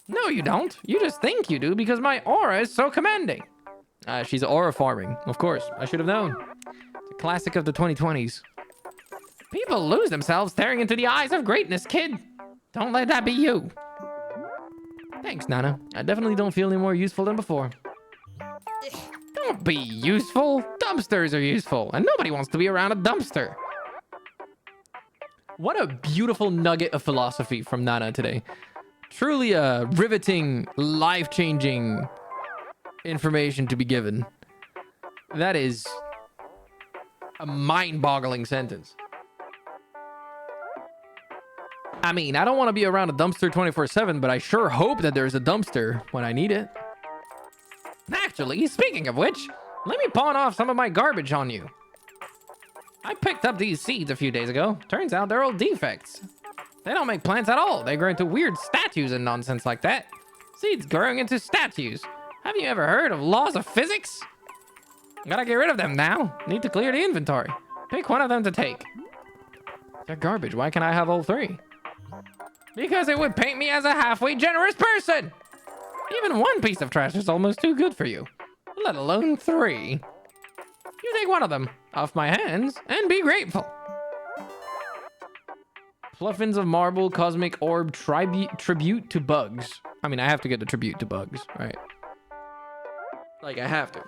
No, you don't. You just think you do because my aura is so commanding. She's aura farming, of course. I should have known. It's a classic of the 2020s. People lose themselves staring into the eyes of greatness, kid. Don't let that be you. Thanks, Nana. I definitely don't feel any more useful than before. Don't be useful. Dumpsters are useful, and nobody wants to be around a dumpster. What a beautiful nugget of philosophy from Nana today. Truly a riveting, life-changing information to be given. That is a mind-boggling sentence. I mean, I don't want to be around a dumpster 24/7, but I sure hope that there's a dumpster when I need it. Actually, speaking of which, let me pawn off some of my garbage on you. I picked up these seeds a few days ago. Turns out they're old defects. They don't make plants at all. They grow into weird statues and nonsense like that. Seeds growing into statues. Have you ever heard of laws of physics? Gotta get rid of them now. Need to clear the inventory. Pick one of them to take. They're garbage. Why can't I have all three? Because it would paint me as a halfway generous person. Even one piece of trash is almost too good for you, let alone three. You take one of them off my hands and be grateful. Fluffins of Marble, Cosmic Orb, Tribute to Bugs. I mean, I have to get the Tribute to Bugs, right? Like, I have to.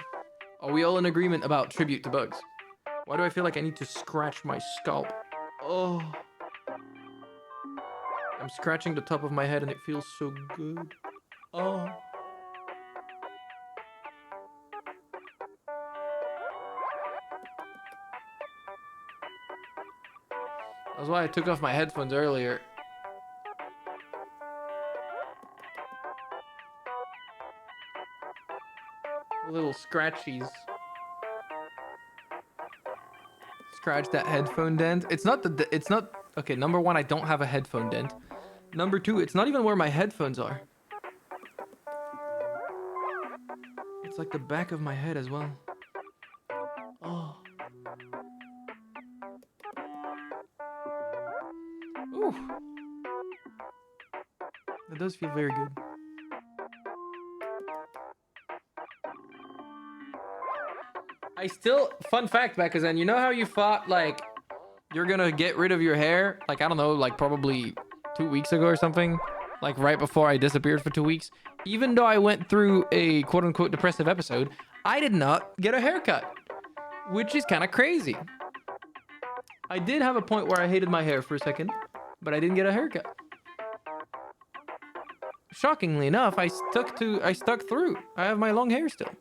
Are we all in agreement about Tribute to Bugs? Why do I feel like I need to scratch my scalp? Oh. I'm scratching the top of my head and it feels so good. Oh. That's why I took off my headphones earlier. Little scratchies. Scratch that headphone dent. It's not it's not okay. Number one, I don't have a headphone dent. Number two, it's not even where my headphones are. It's like the back of my head as well. Oh. Ooh. That does feel very good. I still, fun fact, Becca, you know how you thought like you're gonna get rid of your hair? Like, I don't know, like probably 2 weeks ago or something. Like right before I disappeared for 2 weeks. Even though I went through a quote unquote depressive episode, I did not get a haircut, which is kind of crazy. I did have a point where I hated my hair for a second, but I didn't get a haircut. Shockingly enough, I stuck through. I have my long hair still.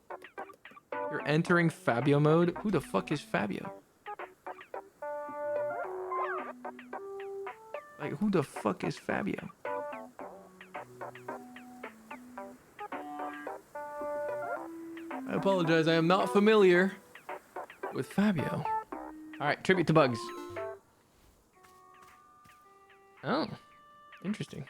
You're entering Fabio mode? Who the fuck is Fabio? Like, who the fuck is Fabio? I apologize, I am not familiar with Fabio. Alright, tribute to bugs. Oh, interesting.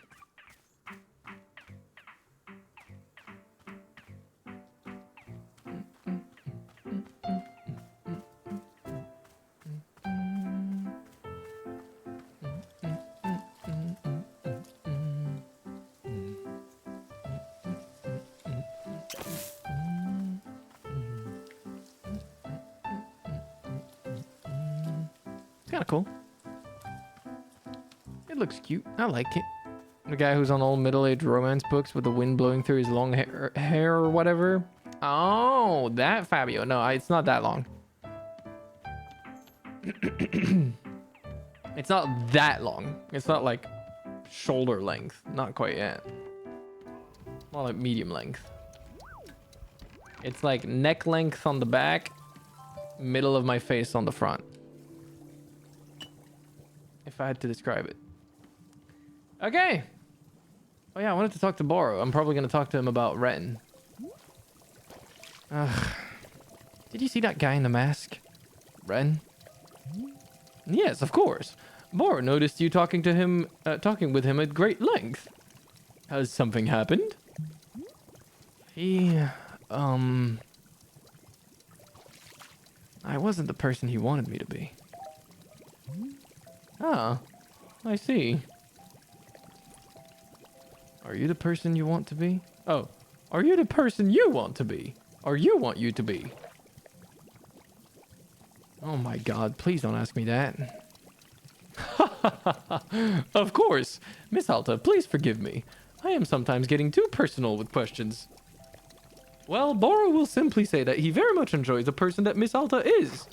Kind of cool. It looks cute. I like it. The guy who's on old middle-aged romance books with the wind blowing through his long hair or whatever. Oh, that Fabio. No, it's not that long. It's not that long. It's not like shoulder length. Not quite yet. More like medium length. It's like neck length on the back, middle of my face on the front. If I had to describe it. Okay. Oh yeah, I wanted to talk to Boro. I'm probably going to talk to him about Ren. Did you see that guy in the mask? Ren? Yes, of course. Boro noticed you talking with him at great length. Has something happened? I wasn't the person he wanted me to be. Ah, I see. Are you the person you want to be? Oh, are you the person you want to be? Or you want you to be? Oh my god, please don't ask me that. Of course. Miss Alta, please forgive me. I am sometimes getting too personal with questions. Well, Boro will simply say that he very much enjoys the person that Miss Alta is.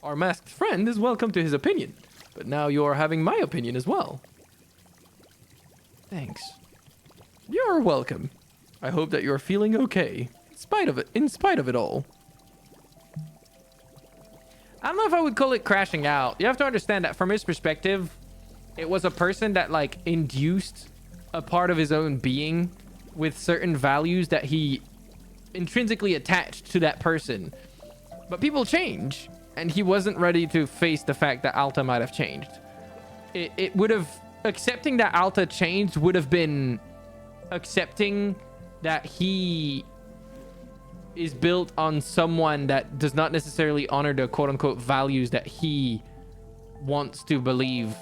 Our masked friend is welcome to his opinion. But now you're having my opinion as well. Thanks. You're welcome. I hope that you're feeling okay, in spite of it all. I don't know if I would call it crashing out. You have to understand that from his perspective, it was a person that like induced a part of his own being with certain values that he intrinsically attached to that person. But people change. And he wasn't ready to face the fact that Alta might have changed. It would have... Accepting that Alta changed would have been accepting that he is built on someone that does not necessarily honor the quote-unquote values that he wants to believe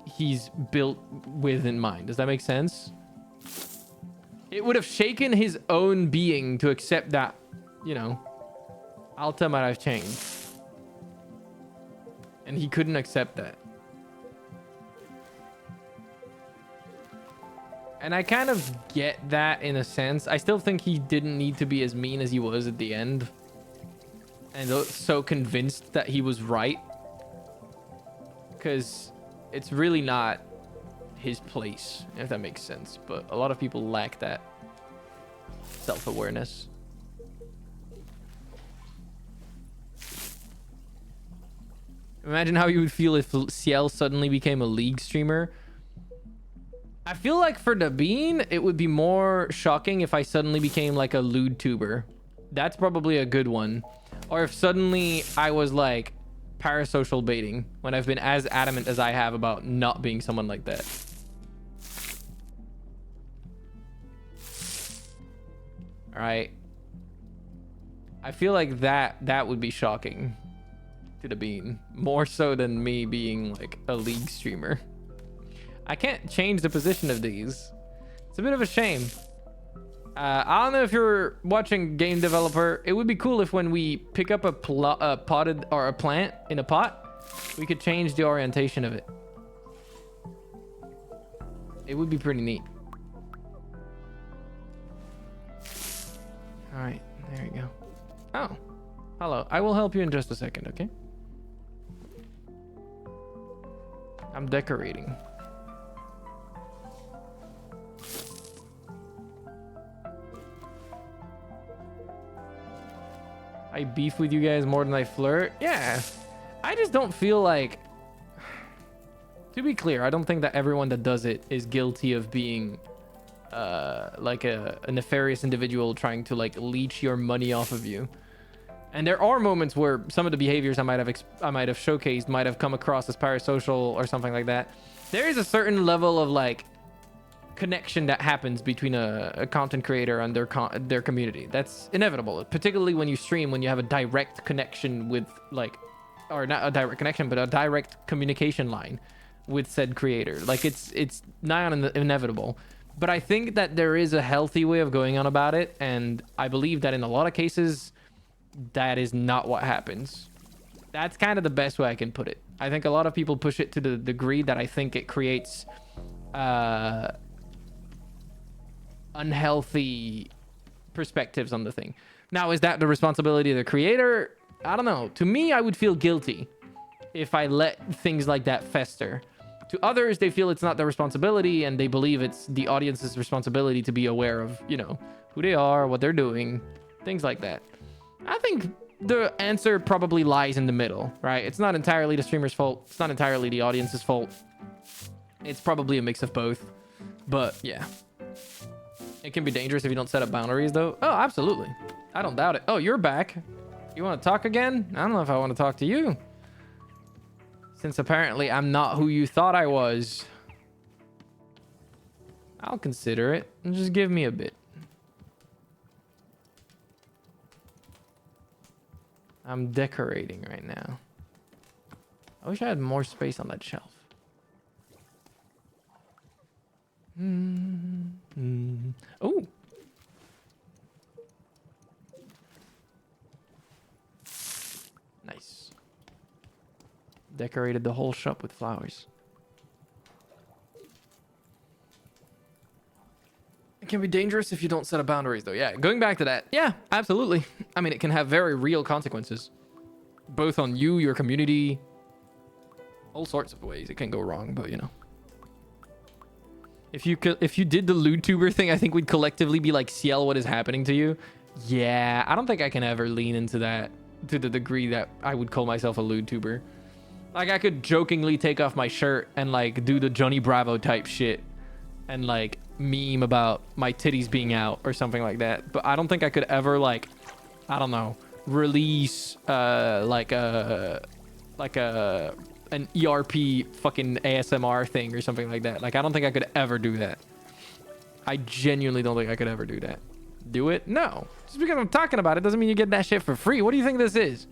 he's built with in mind. Does that make sense? It would have shaken his own being to accept that, you know, Alta might have changed. And he couldn't accept that. And I kind of get that in a sense. I still think he didn't need to be as mean as he was at the end. And so convinced that he was right. because it's really not his place, if that makes sense. But a lot of people lack that self-awareness. Imagine how you would feel if Ciel suddenly became a League streamer. I feel like for the Bean, it would be more shocking if I suddenly became like a lewd tuber. That's probably a good one. Or if suddenly I was like parasocial baiting, when I've been as adamant as I have about not being someone like that. All right. I feel like that would be shocking to the Bean, more so than me being like a League streamer. I can't change the position of these. It's a bit of a shame. I don't know if you're watching Game Developer. It would be cool if when we pick up a potted or a plant in a pot, we could change the orientation of it. It would be pretty neat. All right, there you go. Oh, hello. I will help you in just a second, okay? I'm decorating. I beef with you guys more than I flirt. Yeah, I just don't feel like, to be clear, I don't think that everyone that does it is guilty of being like a nefarious individual trying to like leech your money off of you. And there are moments where some of the behaviors I might have showcased might have come across as parasocial or something like that. There is a certain level of like connection that happens between a content creator and their community. That's inevitable, particularly when you stream, when you have a direct connection with like, or not a direct connection, but a direct communication line with said creator. Like it's nigh on inevitable. But I think that there is a healthy way of going on about it, and I believe that in a lot of cases that is not what happens. That's kind of the best way I can put it. I think a lot of people push it to the degree that I think it creates unhealthy perspectives on the thing. Now, is that the responsibility of the creator? I don't know. To me, I would feel guilty if I let things like that fester. To others, they feel it's not their responsibility, and they believe it's the audience's responsibility to be aware of, you know, who they are, what they're doing, things like that. I think the answer probably lies in the middle, right? It's not entirely the streamer's fault. It's not entirely the audience's fault. It's probably a mix of both. But yeah. It can be dangerous if you don't set up boundaries, though. Oh, absolutely. I don't doubt it. Oh, you're back. You want to talk again? I don't know if I want to talk to you. Since apparently I'm not who you thought I was. I'll consider it. Just give me a bit. I'm decorating right now. I wish I had more space on that shelf. Oh. Nice. Decorated the whole shop with flowers. It can be dangerous if you don't set up boundaries, though. Yeah, going back to that. Yeah, absolutely. I mean, it can have very real consequences. Both on you, your community, all sorts of ways it can go wrong, but you know. If you did the lewd tuber thing, I think we'd collectively be like, Ciel, what is happening to you? Yeah, I don't think I can ever lean into that to the degree that I would call myself a lewd tuber. Like, I could jokingly take off my shirt and like do the Johnny Bravo type shit and like meme about my titties being out or something like that. But I don't think I could ever like, I don't know, release like an ERP fucking ASMR thing or something like that. Like, I don't think I could ever do that. I genuinely don't think I could ever do that. Do it? No. Just because I'm talking about it doesn't mean you get that shit for free. What do you think this is?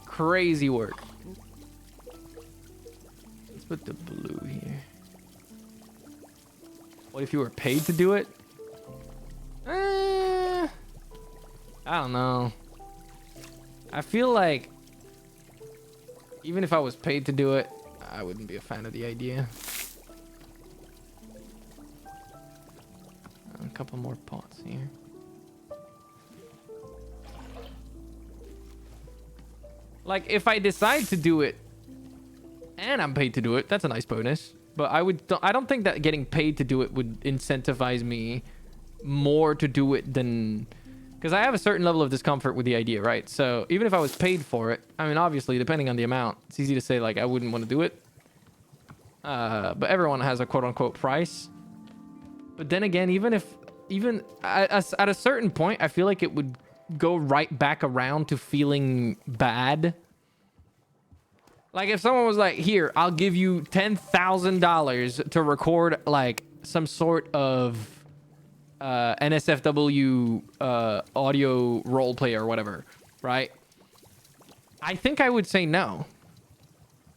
Crazy work. Let's put the blue here. What if you were paid to do it? I don't know. I feel like even if I was paid to do it, I wouldn't be a fan of the idea. A couple more pots here. Like, if I decide to do it and I'm paid to do it, that's a nice bonus. But I don't think that getting paid to do it would incentivize me more to do it than... Because I have a certain level of discomfort with the idea, right? So even if I was paid for it, I mean, obviously, depending on the amount, it's easy to say, like, I wouldn't want to do it. But everyone has a quote-unquote price. But then again, even at a certain point, I feel like it would go right back around to feeling bad. Like, if someone was like, here, I'll give you $10,000 to record, like, some sort of NSFW audio roleplay or whatever, right? I think I would say no.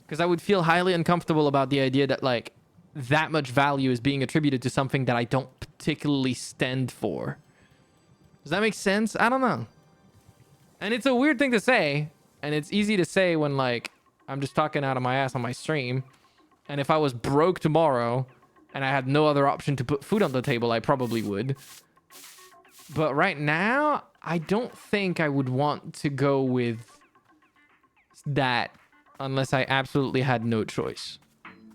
Because I would feel highly uncomfortable about the idea that, like, that much value is being attributed to something that I don't particularly stand for. Does that make sense? I don't know. And it's a weird thing to say. And it's easy to say when, like, I'm just talking out of my ass on my stream. And if I was broke tomorrow and I had no other option to put food on the table, I probably would. But right now, I don't think I would want to go with that unless I absolutely had no choice.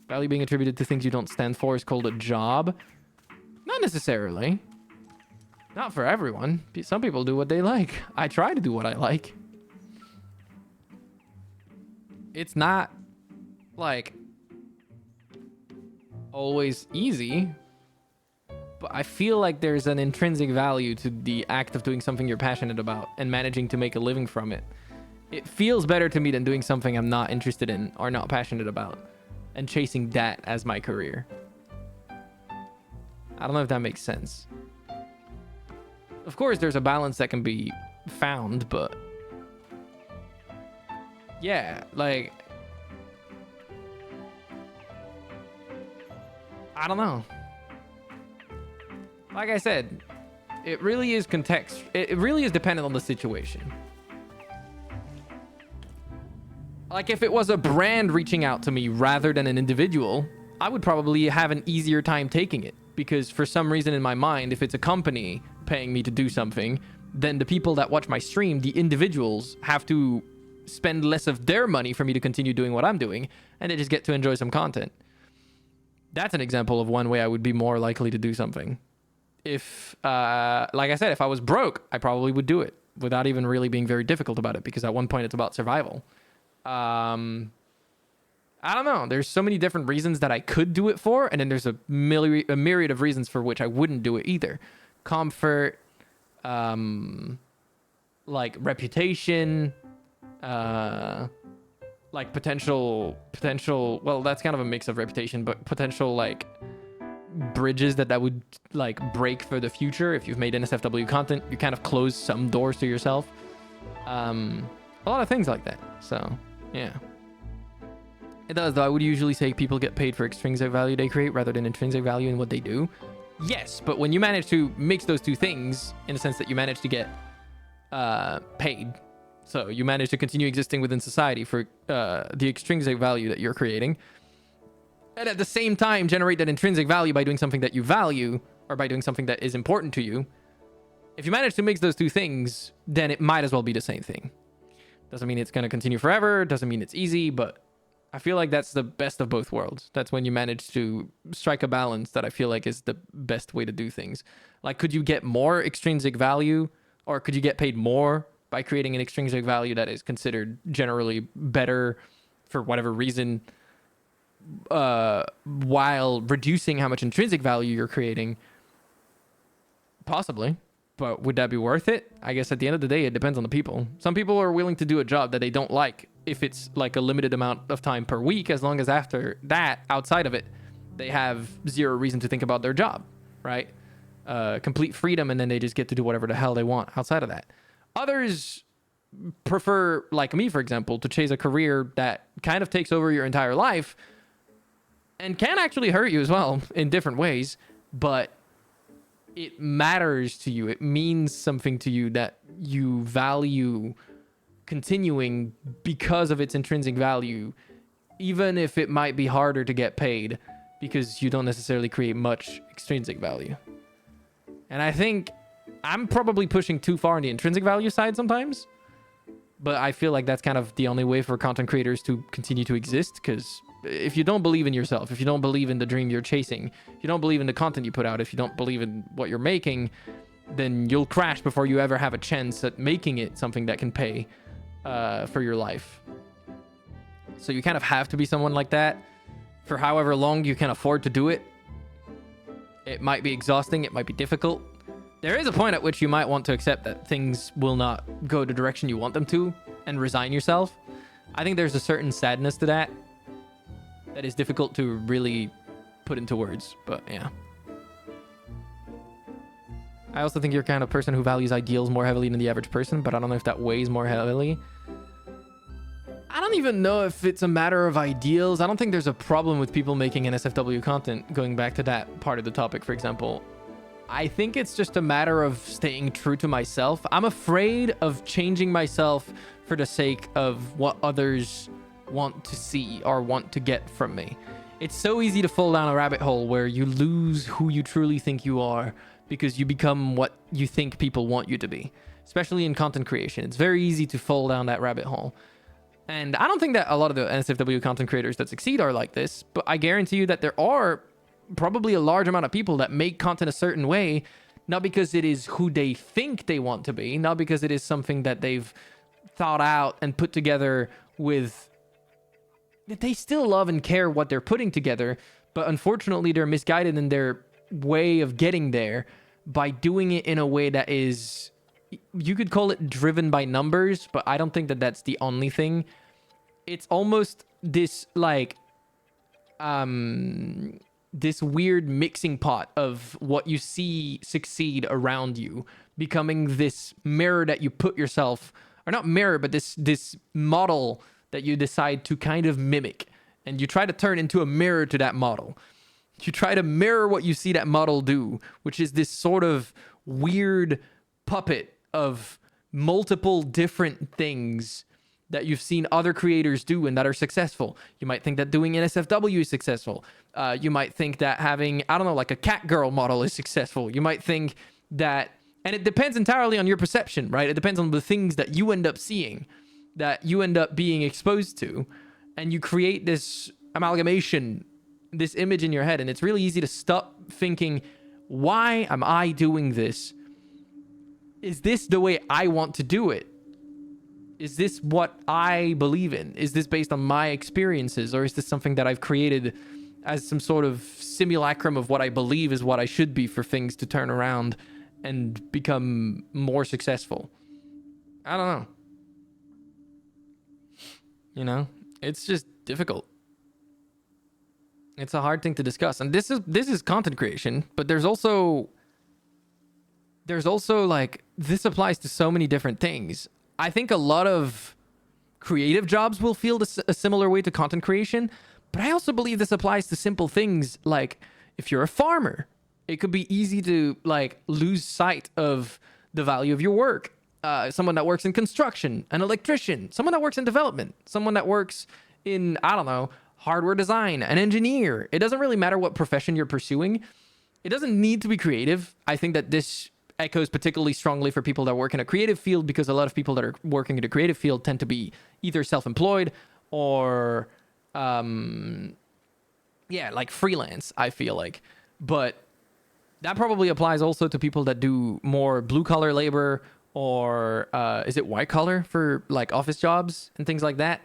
Value being attributed to things you don't stand for is called a job. Not necessarily. Not for everyone. Some people do what they like. I try to do what I like. It's not, like, always easy. But I feel like there's an intrinsic value to the act of doing something you're passionate about and managing to make a living from it. It feels better to me than doing something I'm not interested in or not passionate about and chasing that as my career. I don't know if that makes sense. Of course, there's a balance that can be found, but yeah, like, I don't know. Like I said, it really is it really is dependent on the situation. Like, if it was a brand reaching out to me rather than an individual, I would probably have an easier time taking it. Because for some reason in my mind, if it's a company paying me to do something, then the people that watch my stream, the individuals, have to spend less of their money for me to continue doing what I'm doing, and they just get to enjoy some content. That's an example of one way I would be more likely to do something. If, like I said, if I was broke, I probably would do it without even really being very difficult about it, because at one point it's about survival. I don't know. There's so many different reasons that I could do it for, and then there's a myriad of reasons for which I wouldn't do it either. Comfort, like reputation, like potential, well, that's kind of a mix of reputation, but potential, like, bridges that would, like, break for the future. If you've made NSFW content, you kind of close some doors to yourself. A lot of things like that. So, yeah. It does, though. I would usually say people get paid for extrinsic value they create rather than intrinsic value in what they do. Yes, but when you manage to mix those two things, in the sense that you manage to get paid, so you manage to continue existing within society for the extrinsic value that you're creating, and at the same time generate that intrinsic value by doing something that you value, or by doing something that is important to you, if you manage to mix those two things, then it might as well be the same thing. Doesn't mean it's going to continue forever, doesn't mean it's easy, but I feel like that's the best of both worlds. That's when you manage to strike a balance that I feel like is the best way to do things. Like, could you get more extrinsic value, or could you get paid more by creating an extrinsic value that is considered generally better for whatever reason, while reducing how much intrinsic value you're creating? Possibly. But would that be worth it? I guess at the end of the day, it depends on the people. Some people are willing to do a job that they don't like if it's like a limited amount of time per week, as long as after that, outside of it, they have zero reason to think about their job, right? Complete freedom, and then they just get to do whatever the hell they want outside of that. Others prefer, like me, for example, to chase a career that kind of takes over your entire life and can actually hurt you as well in different ways, but it matters to you. It means something to you that you value continuing because of its intrinsic value, even if it might be harder to get paid because you don't necessarily create much extrinsic value. And I think I'm probably pushing too far on the intrinsic value side sometimes. But I feel like that's kind of the only way for content creators to continue to exist, because if you don't believe in yourself, if you don't believe in the dream you're chasing, if you don't believe in the content you put out, if you don't believe in what you're making, then you'll crash before you ever have a chance at making it something that can pay for your life. So you kind of have to be someone like that for however long you can afford to do it. It might be exhausting, it might be difficult. There is a point at which you might want to accept that things will not go the direction you want them to and resign yourself. I think there's a certain sadness to that that is difficult to really put into words, but yeah. I also think you're kind of person who values ideals more heavily than the average person, but I don't know if that weighs more heavily. I don't even know if it's a matter of ideals. I don't think there's a problem with people making NSFW content, going back to that part of the topic, for example. I think it's just a matter of staying true to myself. I'm afraid of changing myself for the sake of what others want to see or want to get from me. It's so easy to fall down a rabbit hole where you lose who you truly think you are because you become what you think people want you to be, especially in content creation. It's very easy to fall down that rabbit hole. And I don't think that a lot of the NSFW content creators that succeed are like this, but I guarantee you that there are probably a large amount of people that make content a certain way, not because it is who they think they want to be, not because it is something that they've thought out and put together with... They still love and care what they're putting together, but unfortunately they're misguided in their way of getting there by doing it in a way that is... You could call it driven by numbers, but I don't think that that's the only thing. It's almost this, like... this weird mixing pot of what you see succeed around you, becoming this mirror that you put yourself, or not mirror, but this model that you decide to kind of mimic, and you try to turn into a mirror to that model. You try to mirror what you see that model do, which is this sort of weird puppet of multiple different things that you've seen other creators do and that are successful. You might think that doing NSFW is successful. You might think that having, I don't know, like a cat girl model is successful. You might think that, and it depends entirely on your perception, right? It depends on the things that you end up seeing, that you end up being exposed to, and you create this amalgamation, this image in your head, and it's really easy to stop thinking, why am I doing this? Is this the way I want to do it? Is this what I believe in? Is this based on my experiences? Or is this something that I've created as some sort of simulacrum of what I believe is what I should be for things to turn around and become more successful? I don't know. You know, it's just difficult. It's a hard thing to discuss. And this is content creation, but there's also like, this applies to so many different things. I think a lot of creative jobs will feel a similar way to content creation, but I also believe this applies to simple things like if you're a farmer, it could be easy to like lose sight of the value of your work. Someone that works in construction, an electrician, someone that works in development, someone that works in, I don't know, hardware design, an engineer. It doesn't really matter what profession you're pursuing. It doesn't need to be creative. I think that this echoes particularly strongly for people that work in a creative field, because a lot of people that are working in a creative field tend to be either self-employed or like freelance, I feel like. But that probably applies also to people that do more blue collar labor, or is it white collar for like office jobs and things like that.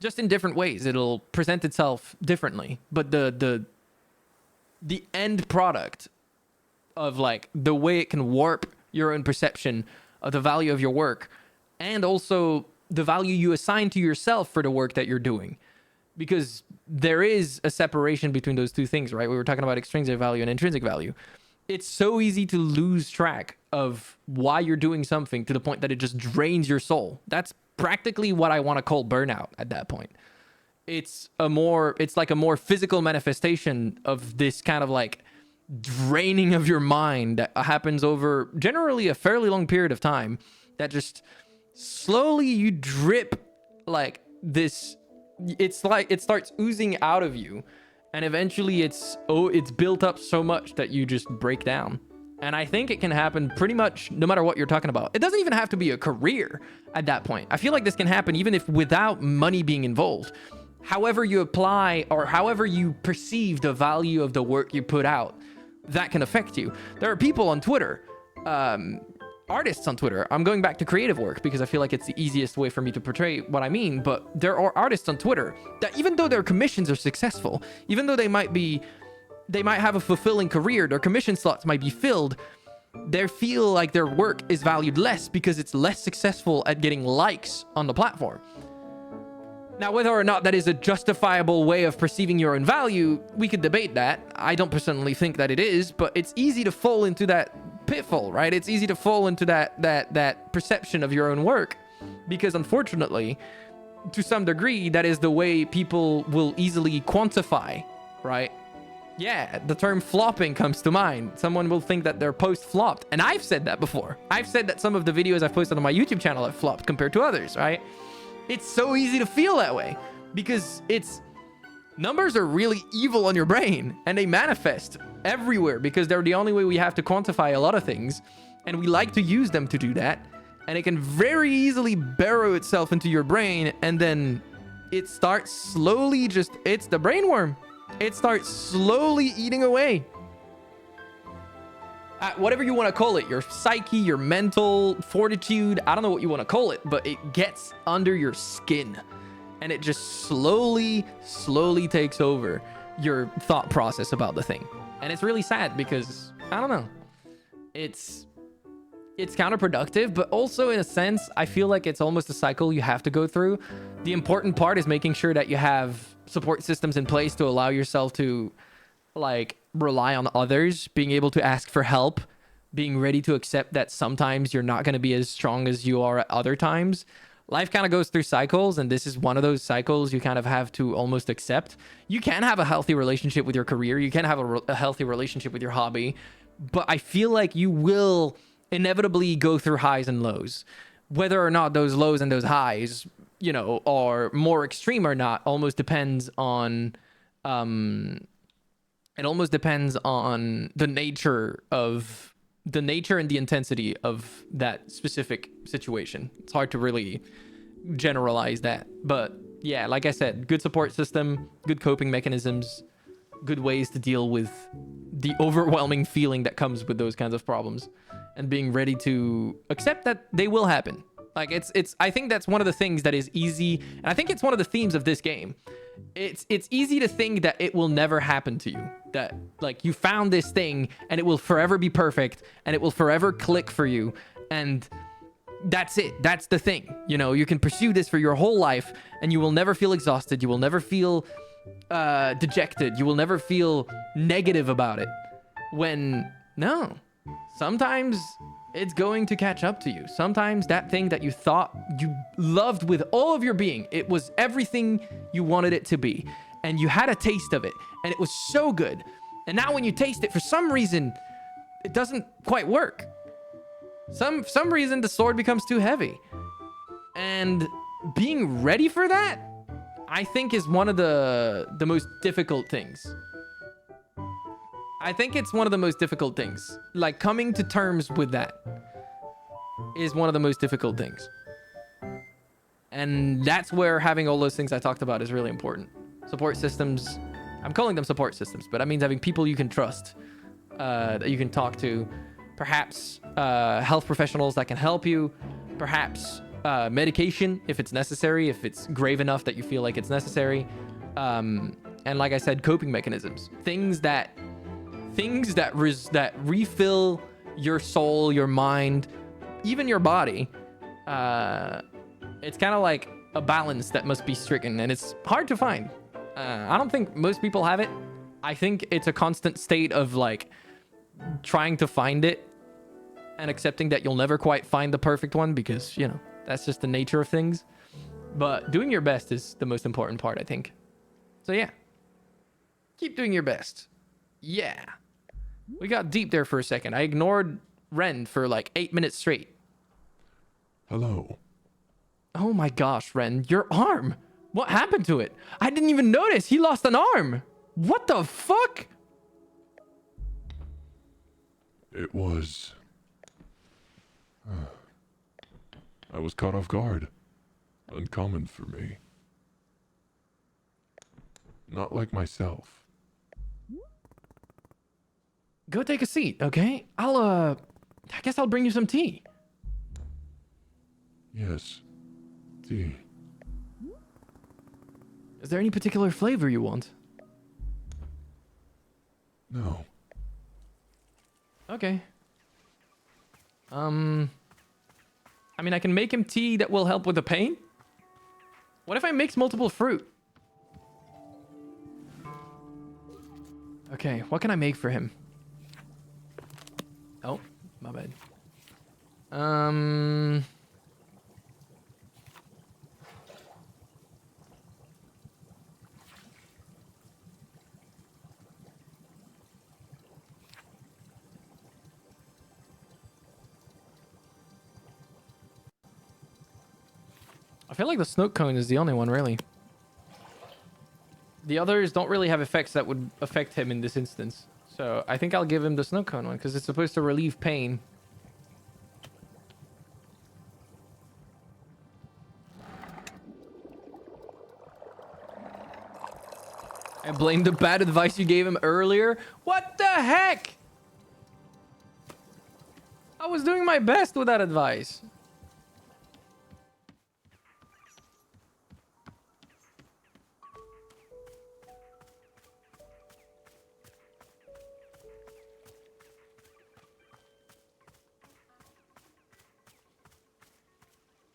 Just in different ways, it'll present itself differently, but the end product of like the way it can warp your own perception of the value of your work, and also the value you assign to yourself for the work that you're doing, because there is a separation between those two things, right? We were talking about extrinsic value and intrinsic value. It's so easy to lose track of why you're doing something to the point that it just drains your soul. That's practically what I want to call burnout at that point. It's like a more physical manifestation of this kind of like draining of your mind that happens over generally a fairly long period of time, that just slowly you drip like this. It's like it starts oozing out of you, and eventually it's built up so much that you just break down. And I think it can happen pretty much no matter what you're talking about. It doesn't even have to be a career at that point. I feel like this can happen even if without money being involved. However you apply or however you perceive the value of the work you put out, that can affect you. There are people on Twitter, artists on Twitter. I'm going back to creative work because I feel like it's the easiest way for me to portray what I mean. But there are artists on Twitter that even though their commissions are successful, even though they might have a fulfilling career, their commission slots might be filled, they feel like their work is valued less because it's less successful at getting likes on the platform. Now, whether or not that is a justifiable way of perceiving your own value, we could debate that. I don't personally think that it is, but it's easy to fall into that pitfall, right? It's easy to fall into that perception of your own work because unfortunately, to some degree, that is the way people will easily quantify, right? Yeah, the term flopping comes to mind. Someone will think that their post flopped. And I've said that before. I've said that some of the videos I've posted on my YouTube channel have flopped compared to others, right? It's so easy to feel that way because numbers are really evil on your brain and they manifest everywhere because they're the only way we have to quantify a lot of things. And we like to use them to do that. And it can very easily burrow itself into your brain. And then it starts slowly it's the brain worm. It starts slowly eating away. Whatever you want to call it, your psyche, your mental fortitude, I don't know what you want to call it, but it gets under your skin and it just slowly takes over your thought process about the thing. And it's really sad because, I don't know, it's counterproductive, but also in a sense, I feel like it's almost a cycle you have to go through. The important part is making sure that you have support systems in place to allow yourself to like rely on others, being able to ask for help, being ready to accept that sometimes you're not going to be as strong as you are at other times. Life kind of goes through cycles, and this is one of those cycles you kind of have to almost accept. You can have a healthy relationship with your career. You can have a healthy relationship with your hobby, but I feel like you will inevitably go through highs and lows. Whether or not those lows and those highs, you know, are more extreme or not, almost depends on it almost depends on the nature and the intensity of that specific situation. It's hard to really generalize that. But yeah, like I said, good support system, good coping mechanisms, good ways to deal with the overwhelming feeling that comes with those kinds of problems, and being ready to accept that they will happen. Like I think that's one of the things that is easy, and I think it's one of the themes of this game. It's easy to think that it will never happen to you, that like you found this thing and it will forever be perfect and it will forever click for you, and that's it. That's the thing. You know, you can pursue this for your whole life and you will never feel exhausted. You will never feel dejected. You will never feel negative about it. When no, sometimes it's going to catch up to you. Sometimes that thing that you thought you loved with all of your being, it was everything you wanted it to be, and you had a taste of it and it was so good, and now when you taste it, for some reason it doesn't quite work. Some reason the sword becomes too heavy, and being ready for that, I think, is one of the most difficult things. I think it's one of the most difficult things. Like, coming to terms with that is one of the most difficult things. And that's where having all those things I talked about is really important. Support systems, I'm calling them support systems, but that means having people you can trust, that you can talk to, perhaps health professionals that can help you, perhaps medication if it's necessary, if it's grave enough that you feel like it's necessary. And like I said, coping mechanisms, things that refill your soul, your mind, even your body. It's kind of like a balance that must be stricken, and it's hard to find. I don't think most people have it. I think it's a constant state of like trying to find it and accepting that you'll never quite find the perfect one, because, you know, that's just the nature of things. But doing your best is the most important part, I think. So yeah, keep doing your best. Yeah. We got deep there for a second. I ignored Ren for like 8 minutes straight. Hello. Oh my gosh, Ren, your arm. What happened to it? I didn't even notice. He lost an arm. What the fuck? It was... I was caught off guard. Uncommon for me. Not like myself. Go take a seat, okay? I guess I'll bring you some tea. Yes. Tea. Is there any particular flavor you want? No. Okay. I mean, I can make him tea that will help with the pain. What if I mix multiple fruit? Okay, what can I make for him? Oh, my bad. I feel like the snow cone is the only one, really. The others don't really have effects that would affect him in this instance. So I think I'll give him the snow cone one because it's supposed to relieve pain. I blame the bad advice you gave him earlier. What the heck? I was doing my best with that advice.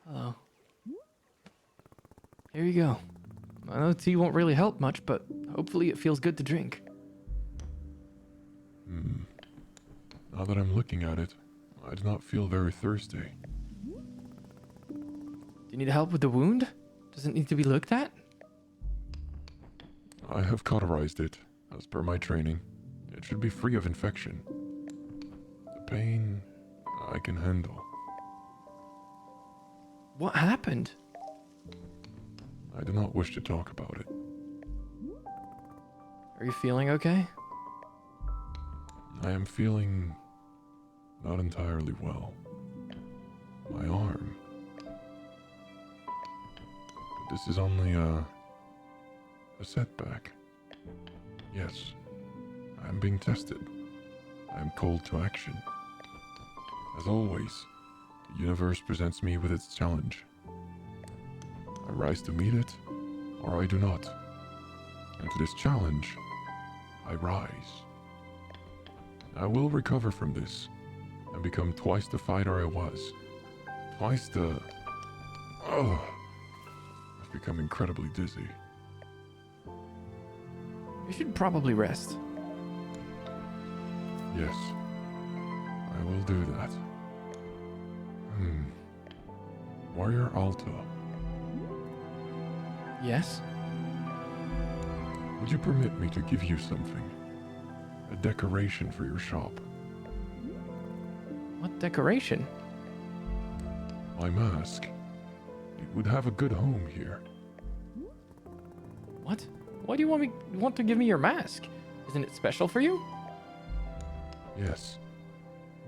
Hello. Here you go. I know tea won't really help much, but hopefully it feels good to drink. Now that I'm looking at it, I do not feel very thirsty. Do you need help with the wound? Does it need to be looked at? I have cauterized it, as per my training. It should be free of infection. The pain, I can handle. What happened? I do not wish to talk about it. Are you feeling okay? I am feeling not entirely well. My arm. But this is only a setback. Yes, I am being tested. I am called to action. As always, the universe presents me with its challenge. I rise to meet it, or I do not. And to this challenge, I rise. I will recover from this, and become twice the fighter I was. Twice the... Oh, I've become incredibly dizzy. You should probably rest. Yes, I will do that. Warrior Alta, Yes? would you permit me to give you something? A decoration for your shop. What decoration? My mask. It would have a good home here. What? Why do you want to give me your mask? Isn't it special for you? Yes,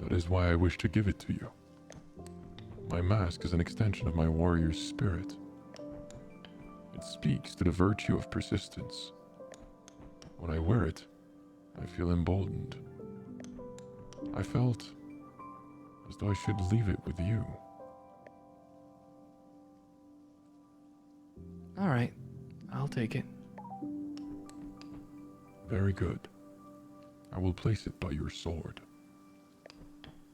that is why I wish to give it to you. My mask is an extension of my warrior's spirit. It speaks to the virtue of persistence. When I wear it, I feel emboldened. I felt as though I should leave it with you. All right. I'll take it. Very good. I will place it by your sword.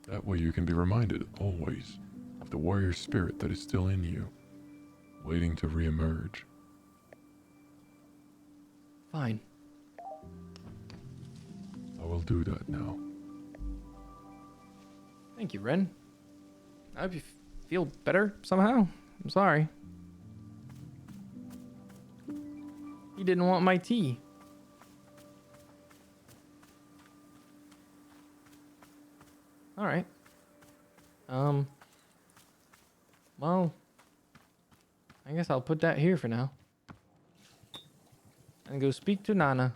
That way you can be reminded always of the warrior spirit that is still in you, waiting to re-emerge. Fine. I will do that now. Thank you, Ren. I hope you feel better somehow. I'm sorry. You didn't want my tea. All right. Well, I guess I'll put that here for now. And go speak to Nana.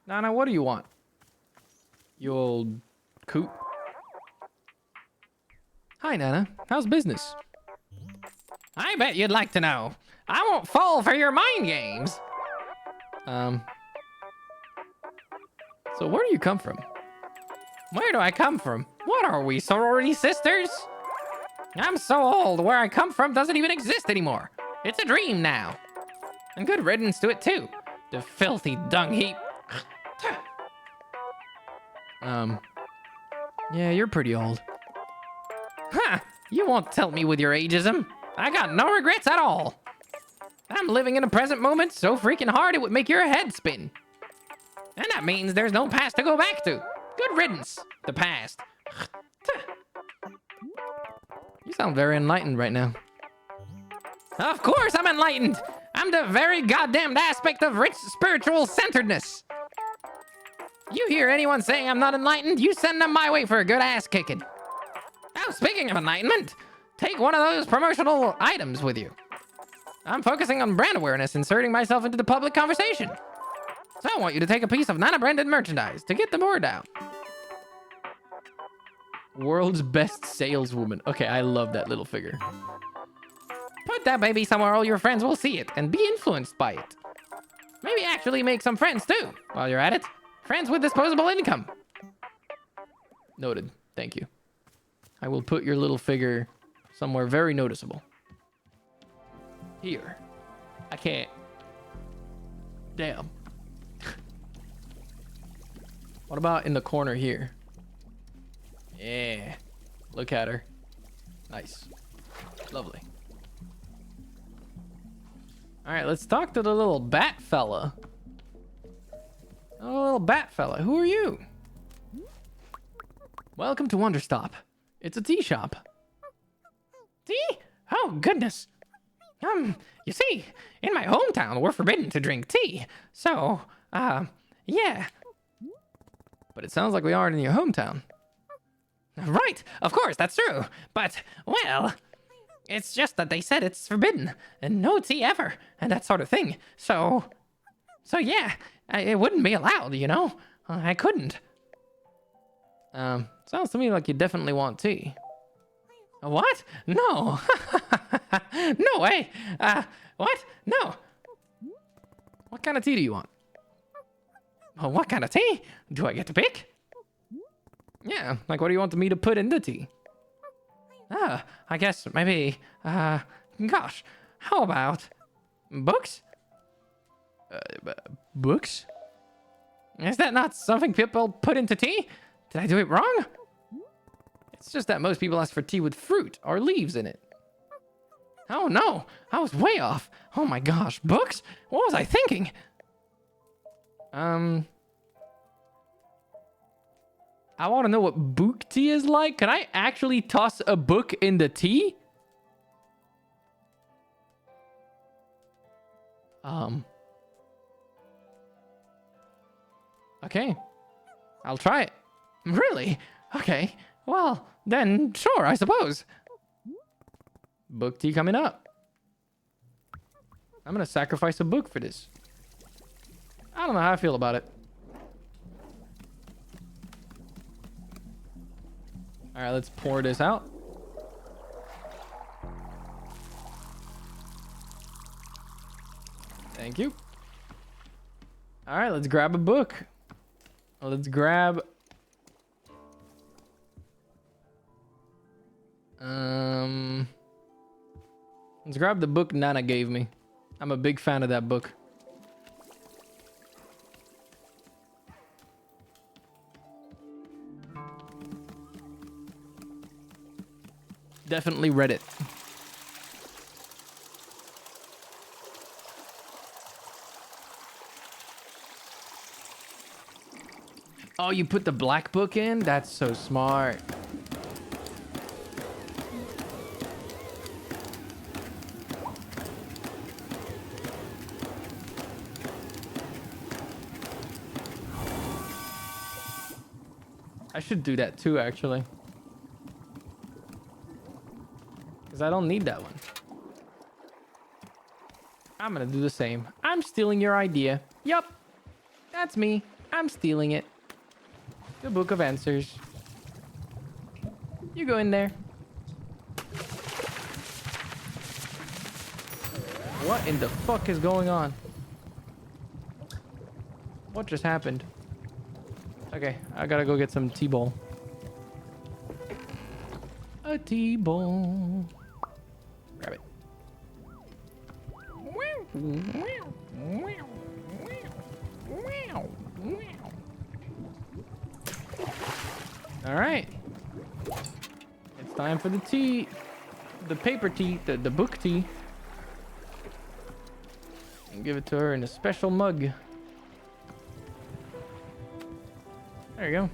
Nana, what do you want? You old Coot. Hi, Nana. How's business? I bet you'd like to know. I won't fall for your mind games. So where do you come from? Where do I come from? What are we, sorority sisters? I'm so old, where I come from doesn't even exist anymore. It's a dream now. And good riddance to it, too. The filthy dung heap. Yeah, you're pretty old. Ha! You won't tell me with your ageism. I got no regrets at all. I'm living in the present moment so freaking hard it would make your head spin. And that means there's no past to go back to. Good riddance, the past. You sound very enlightened right now. Of course I'm enlightened. I'm the very goddamned aspect of rich spiritual centeredness. You hear anyone saying I'm not enlightened, you send them my way for a good ass kicking. Now, speaking of enlightenment, take one of those promotional items with you. I'm focusing on brand awareness, inserting myself into the public conversation. So I want you to take a piece of Nana-branded merchandise to get the word out. World's best saleswoman. Okay, I love that little figure. Put that baby somewhere all your friends will see it and be influenced by it. Maybe actually make some friends too, while you're at it. Friends with disposable income. Noted. Thank you. I will put your little figure somewhere very noticeable. Here. I can't. Damn. What about in the corner here? Yeah. Look at her. Nice. Lovely. All right, let's talk to the little bat fella. Oh, little bat fella. Who are you? Welcome to Wanderstop. It's a tea shop. Tea? Oh, goodness. You see, in my hometown, we're forbidden to drink tea. So, yeah. But it sounds like we aren't in your hometown. Right, of course, that's true. But, well, it's just that they said it's forbidden, and no tea ever, and that sort of thing. So yeah, it wouldn't be allowed, you know? I couldn't. Sounds to me like you definitely want tea. What? No. No way. What? No. What kind of tea do you want? Well, what kind of tea? Do I get to pick? Yeah, like what do you want me to put in the tea? I guess maybe, gosh, how about books? Books? Is that not something people put into tea? Did I do it wrong? It's just that most people ask for tea with fruit or leaves in it. Oh no, I was way off. Oh my gosh, books? What was I thinking? I want to know what book tea is like. Can I actually toss a book in the tea? Okay. I'll try it. Really? Okay. Well, then sure, I suppose. Book tea coming up. I'm gonna sacrifice a book for this. I don't know how I feel about it. All right, let's pour this out. Thank you. All right, let's grab a book. Let's grab... Let's grab the book Nana gave me. I'm a big fan of that book. Definitely read it. Oh, you put the black book in? That's so smart. I should do that too, actually. Because I don't need that one. I'm gonna do the same. I'm stealing your idea. Yup. That's me. I'm stealing it. The Book of Answers. You go in there. What in the fuck is going on? What just happened? Okay, I gotta go get some T-ball. A T-ball. Grab it. All right. It's time for the tea. The paper tea, the book tea. And give it to her in a special mug. There you go.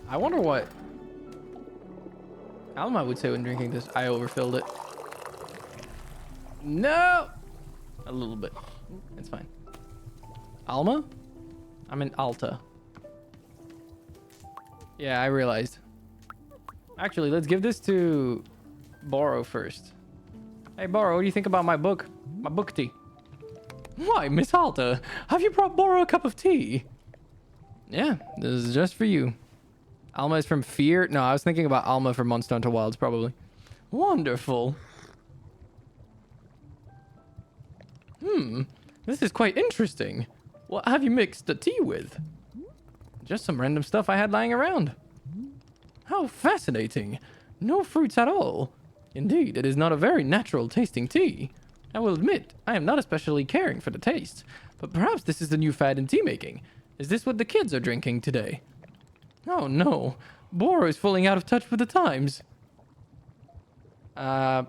I wonder what Alma would say when drinking this. I overfilled it. No! A little bit. It's fine. Alma? I'm in Alta. Yeah, I realized. Actually, let's give this to Boro first. Hey, Boro, what do you think about my book? My book tea. Why, Miss Alta, have you brought Boro a cup of tea? Yeah, this is just for you. Alma is from Fear? No, I was thinking about Alma from Monster Hunter Wilds, probably. Wonderful. This is quite interesting. What have you mixed the tea with? Just some random stuff I had lying around. How fascinating. No fruits at all. Indeed, it is not a very natural tasting tea. I will admit, I am not especially caring for the taste, but perhaps this is the new fad in tea making. Is this what the kids are drinking today? Oh no, Boro is falling out of touch with the times. It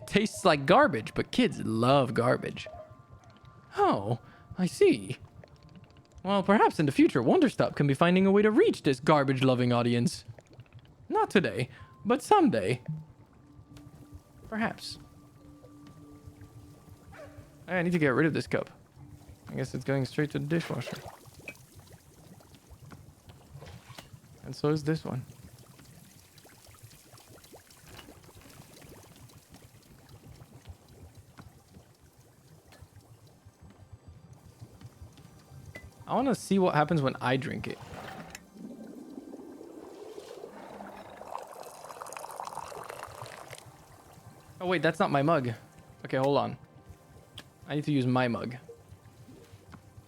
tastes like garbage, but kids love garbage. Oh, I see. Well, perhaps in the future, Wanderstop can be finding a way to reach this garbage-loving audience. Not today, but someday. Perhaps. I need to get rid of this cup. I guess it's going straight to the dishwasher. And so is this one. I want to see what happens when I drink it. Oh wait, that's not my mug. Okay, hold on. I need to use my mug.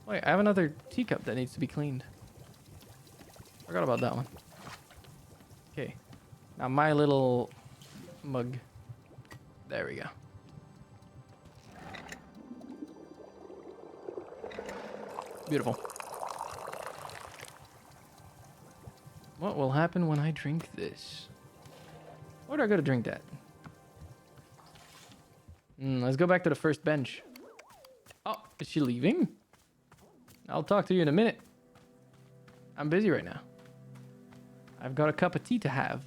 Wait, I have another teacup that needs to be cleaned. Forgot about that one. Okay. Now my little mug. There we go. Beautiful. What will happen when I drink this? Where do I go to drink that? Let's go back to the first bench. Oh, is she leaving? I'll talk to you in a minute. I'm busy right now. I've got a cup of tea to have.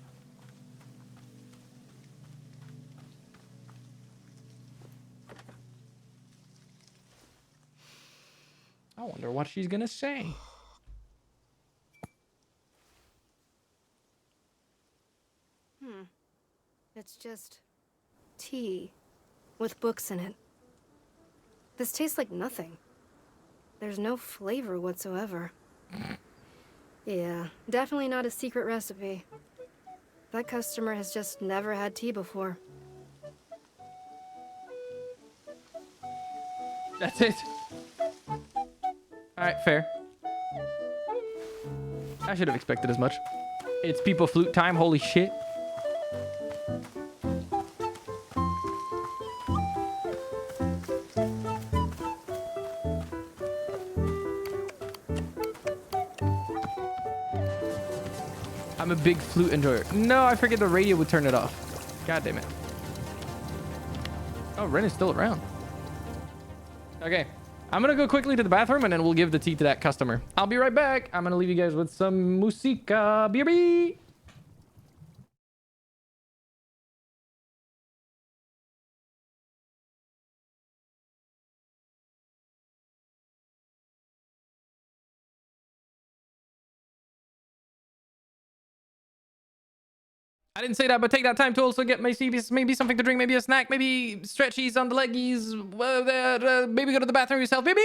I wonder what she's gonna say. It's just tea with books in it. This tastes like nothing. There's no flavor whatsoever. Yeah, definitely not a secret recipe. That customer has just never had tea before. That's it. Alright, fair. I should have expected as much. It's people flute time, holy shit. I'm a big flute enjoyer. No, I forget the radio would turn it off. God damn it. Oh, Ren is still around. Okay. I'm gonna go quickly to the bathroom and then we'll give the tea to that customer. I'll be right back. I'm gonna leave you guys with some musica. BRB! I didn't say that, but take that time to also get maybe something to drink, maybe a snack, maybe stretchies on the leggies, maybe go to the bathroom yourself, maybe.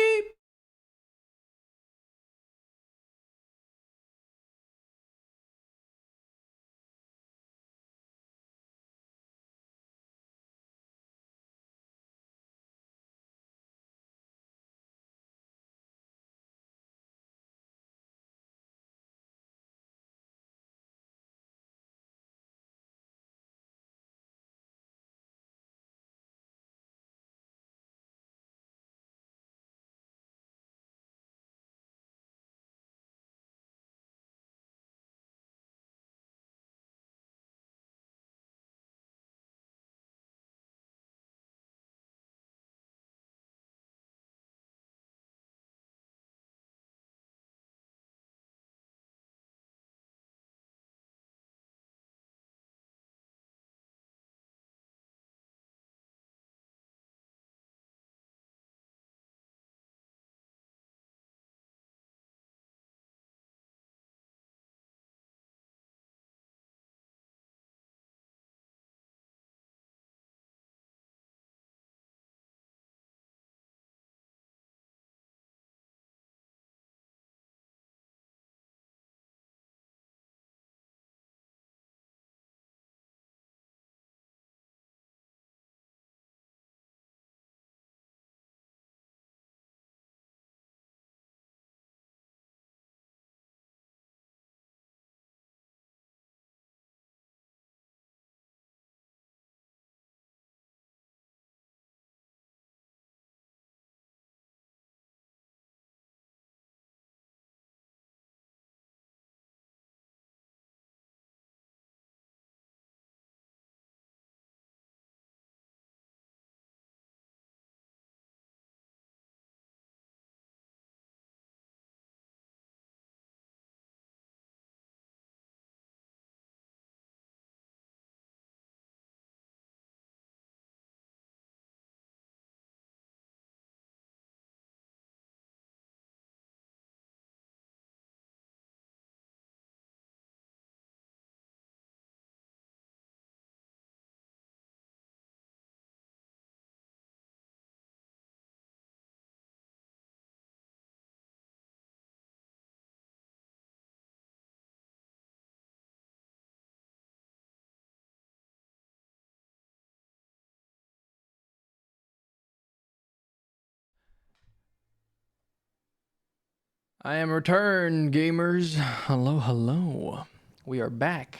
I am returned, gamers. Hello, hello. We are back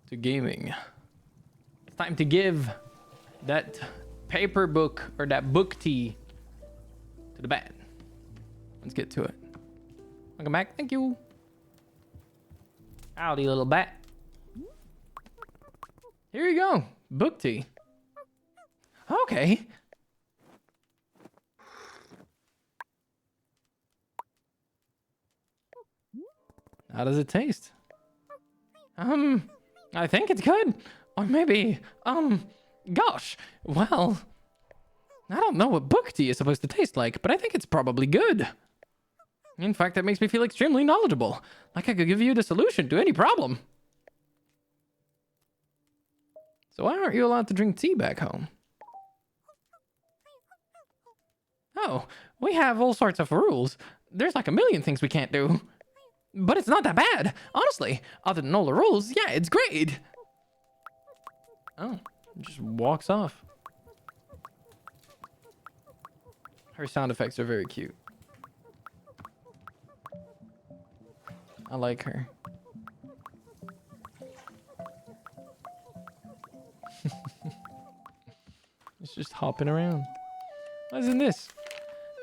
to gaming. It's time to give that paper book or that book tea to the bat. Let's get to it. Welcome back. Thank you. Howdy, little bat. Here you go. Book tea. Okay. How does it taste? I think it's good. Or maybe, gosh, well, I don't know what book tea is supposed to taste like, but I think it's probably good. In fact, that makes me feel extremely knowledgeable. Like I could give you the solution to any problem. So why aren't you allowed to drink tea back home? Oh, we have all sorts of rules. There's like a million things we can't do. But it's not that bad. Honestly, other than all the rules, yeah, it's great. Oh, just walks off. Her sound effects are very cute. I like her. It's just hopping around. What is in this?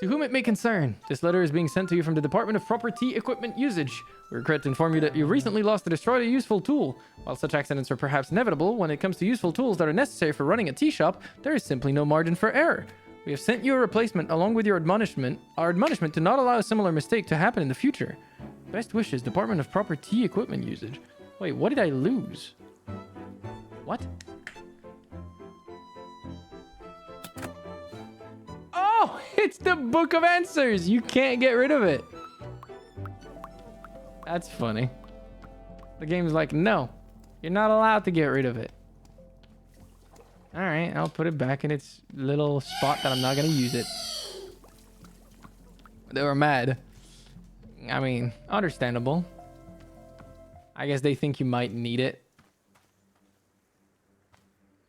To whom it may concern, this letter is being sent to you from the Department of Property Equipment Usage. We regret to inform you that you recently lost or destroyed a useful tool. While such accidents are perhaps inevitable, when it comes to useful tools that are necessary for running a tea shop, there is simply no margin for error. We have sent you a replacement along with your admonishment, our admonishment to not allow a similar mistake to happen in the future. Best wishes, Department of Property Equipment Usage. Wait, what did I lose? What? Oh, it's the Book of Answers. You can't get rid of it. That's funny. The game's like, no, you're not allowed to get rid of it. All right, I'll put it back in its little spot that I'm not going to use it. They were mad. I mean, understandable. I guess they think you might need it.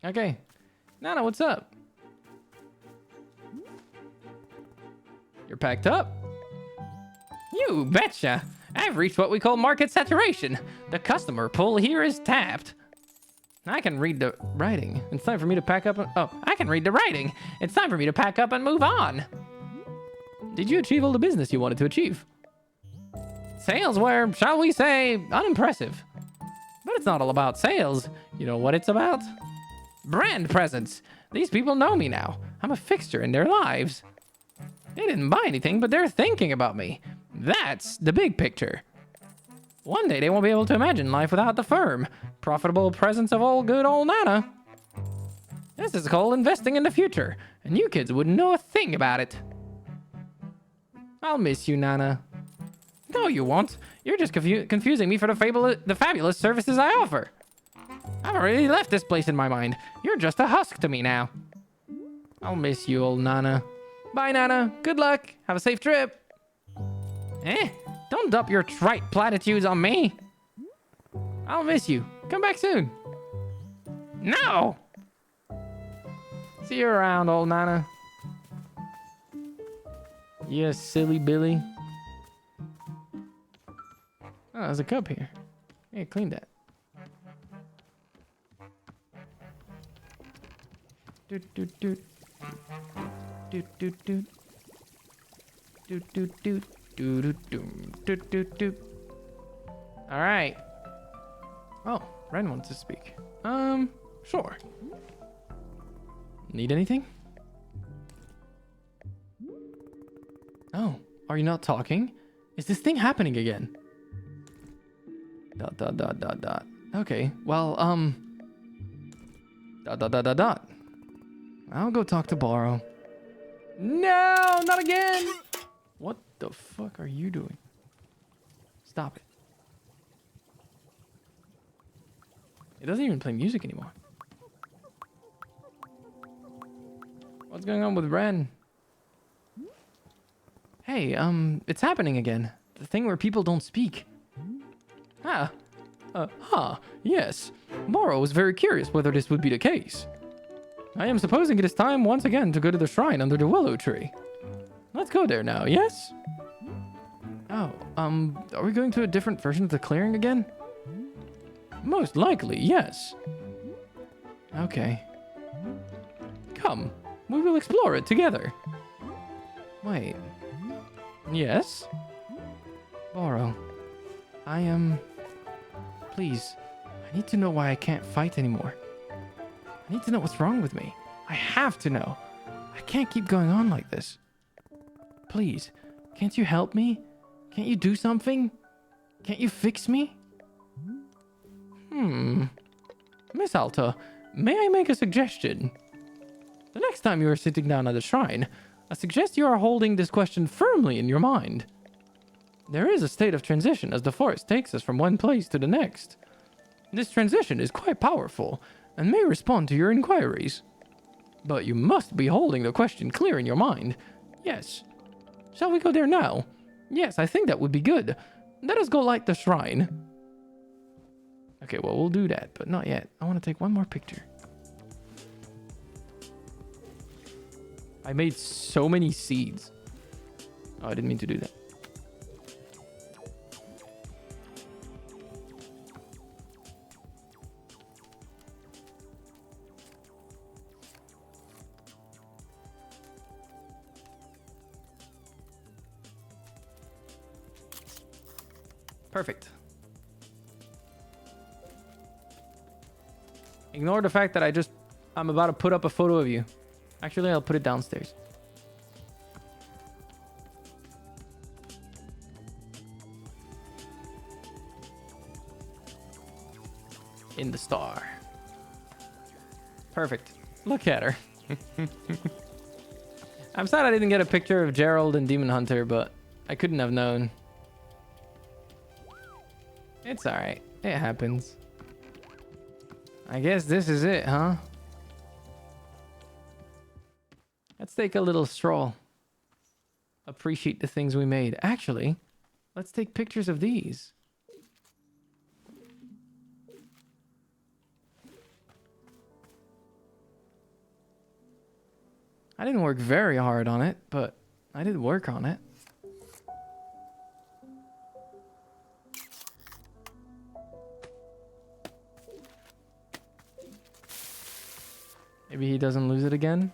Okay. Nana, what's up? You're packed up? You betcha. I've reached what we call market saturation. The customer pool here is tapped. I can read the writing. It's time for me to pack up and... Oh, I can read the writing. It's time for me to pack up and move on. did you achieve all the business you wanted to achieve? Sales were, shall we say, unimpressive. But it's not all about sales. You know what it's about? Brand presence. These people know me now. I'm a fixture in their lives. They didn't buy anything, but they're thinking about me. That's the big picture. One day they won't be able to imagine life without the firm. Profitable presence of all good old Nana. This is called investing in the future, and you kids wouldn't know a thing about it. I'll miss you, Nana. No, you won't. You're just confusing me for the fabulous services I offer. I've already left this place in my mind. You're just a husk to me now. I'll miss you, old Nana. Bye, Nana. Good luck. Have a safe trip. Don't dump your trite platitudes on me. I'll miss you. Come back soon. No! See you around, old Nana. You silly Billy. Oh, there's a cup here. Hey, clean that. Doot doot doot. Doot doot doot. Doot doot doot. Doot doot doot. Doot doot doot. All right. Oh, Ren wants to speak. Sure. Need anything? Oh, are you not talking? Is this thing happening again? ... Okay, well, ... I'll go talk to Borrow. No, not again! What the fuck are you doing? Stop it. It doesn't even play music anymore. What's going on with Ren? Hey, it's happening again. The thing where people don't speak. Yes. Morrow was very curious whether this would be the case. I am supposing it is time once again to go to the shrine under the willow tree. Let's go there now, yes? Oh, are we going to a different version of the clearing again? Most likely, yes. Okay. Come, we will explore it together. Wait. Yes? Boro, I am... Please, I need to know why I can't fight anymore. I need to know what's wrong with me. I have to know. I can't keep going on like this. Please, can't you help me? Can't you do something? Can't you fix me? Miss Alta, may I make a suggestion? The next time you are sitting down at a shrine, I suggest you are holding this question firmly in your mind. There is a state of transition as the forest takes us from one place to the next. This transition is quite powerful and may respond to your inquiries. But you must be holding the question clear in your mind. Yes. Shall we go there now? Yes, I think that would be good. Let us go light the shrine. Okay, well, we'll do that, but not yet. I want to take one more picture. I made so many seeds. Oh, I didn't mean to do that. Perfect. Ignore the fact that I'm about to put up a photo of you. Actually, I'll put it downstairs. In the star. Perfect. Look at her. I'm sad I didn't get a picture of Gerald and Demon Hunter, but I couldn't have known. It's alright. It happens. I guess this is it, huh? Let's take a little stroll. Appreciate the things we made. Actually, let's take pictures of these. I didn't work very hard on it, but I did work on it. Maybe he doesn't lose it again.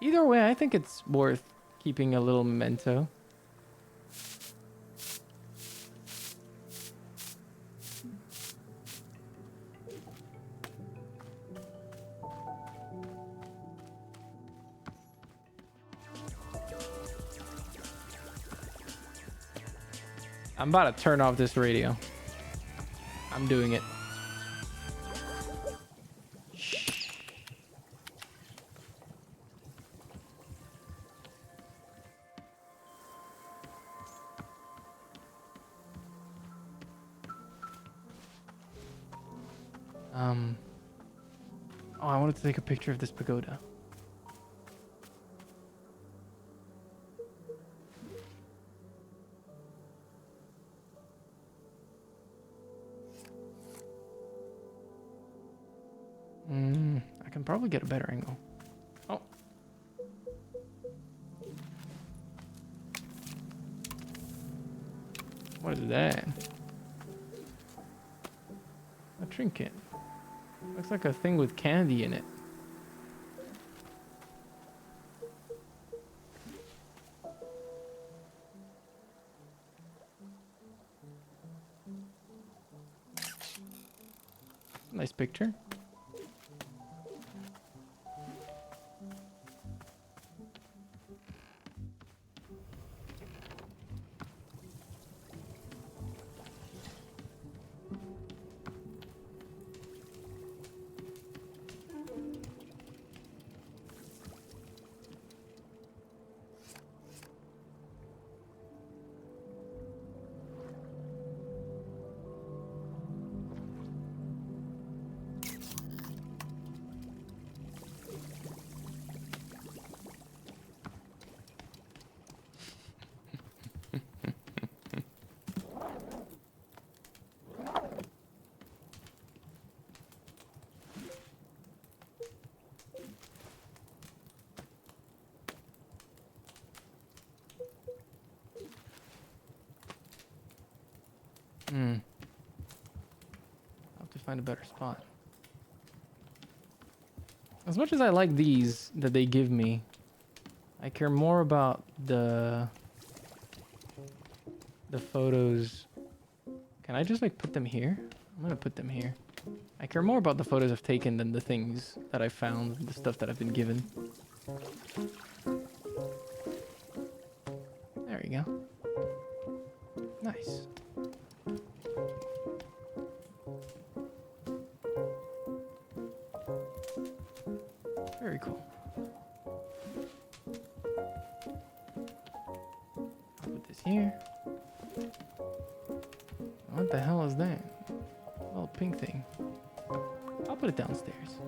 Either way, I think it's worth keeping a little memento. I'm about to turn off this radio. I'm doing it. Oh, I wanted to take a picture of this pagoda. I can probably get a better angle. Oh. What is that? A trinket. Looks like a thing with candy in it. Nice picture. I'll have to find a better spot. As much as I like these that they give me, I care more about the photos. Can I just like put them here? I'm gonna put them here. I care more about the photos I've taken than the things that I found, the stuff that I've been given. There you go. Nice. Very cool. I'll put this here. What the hell is that? A little pink thing. I'll put it downstairs.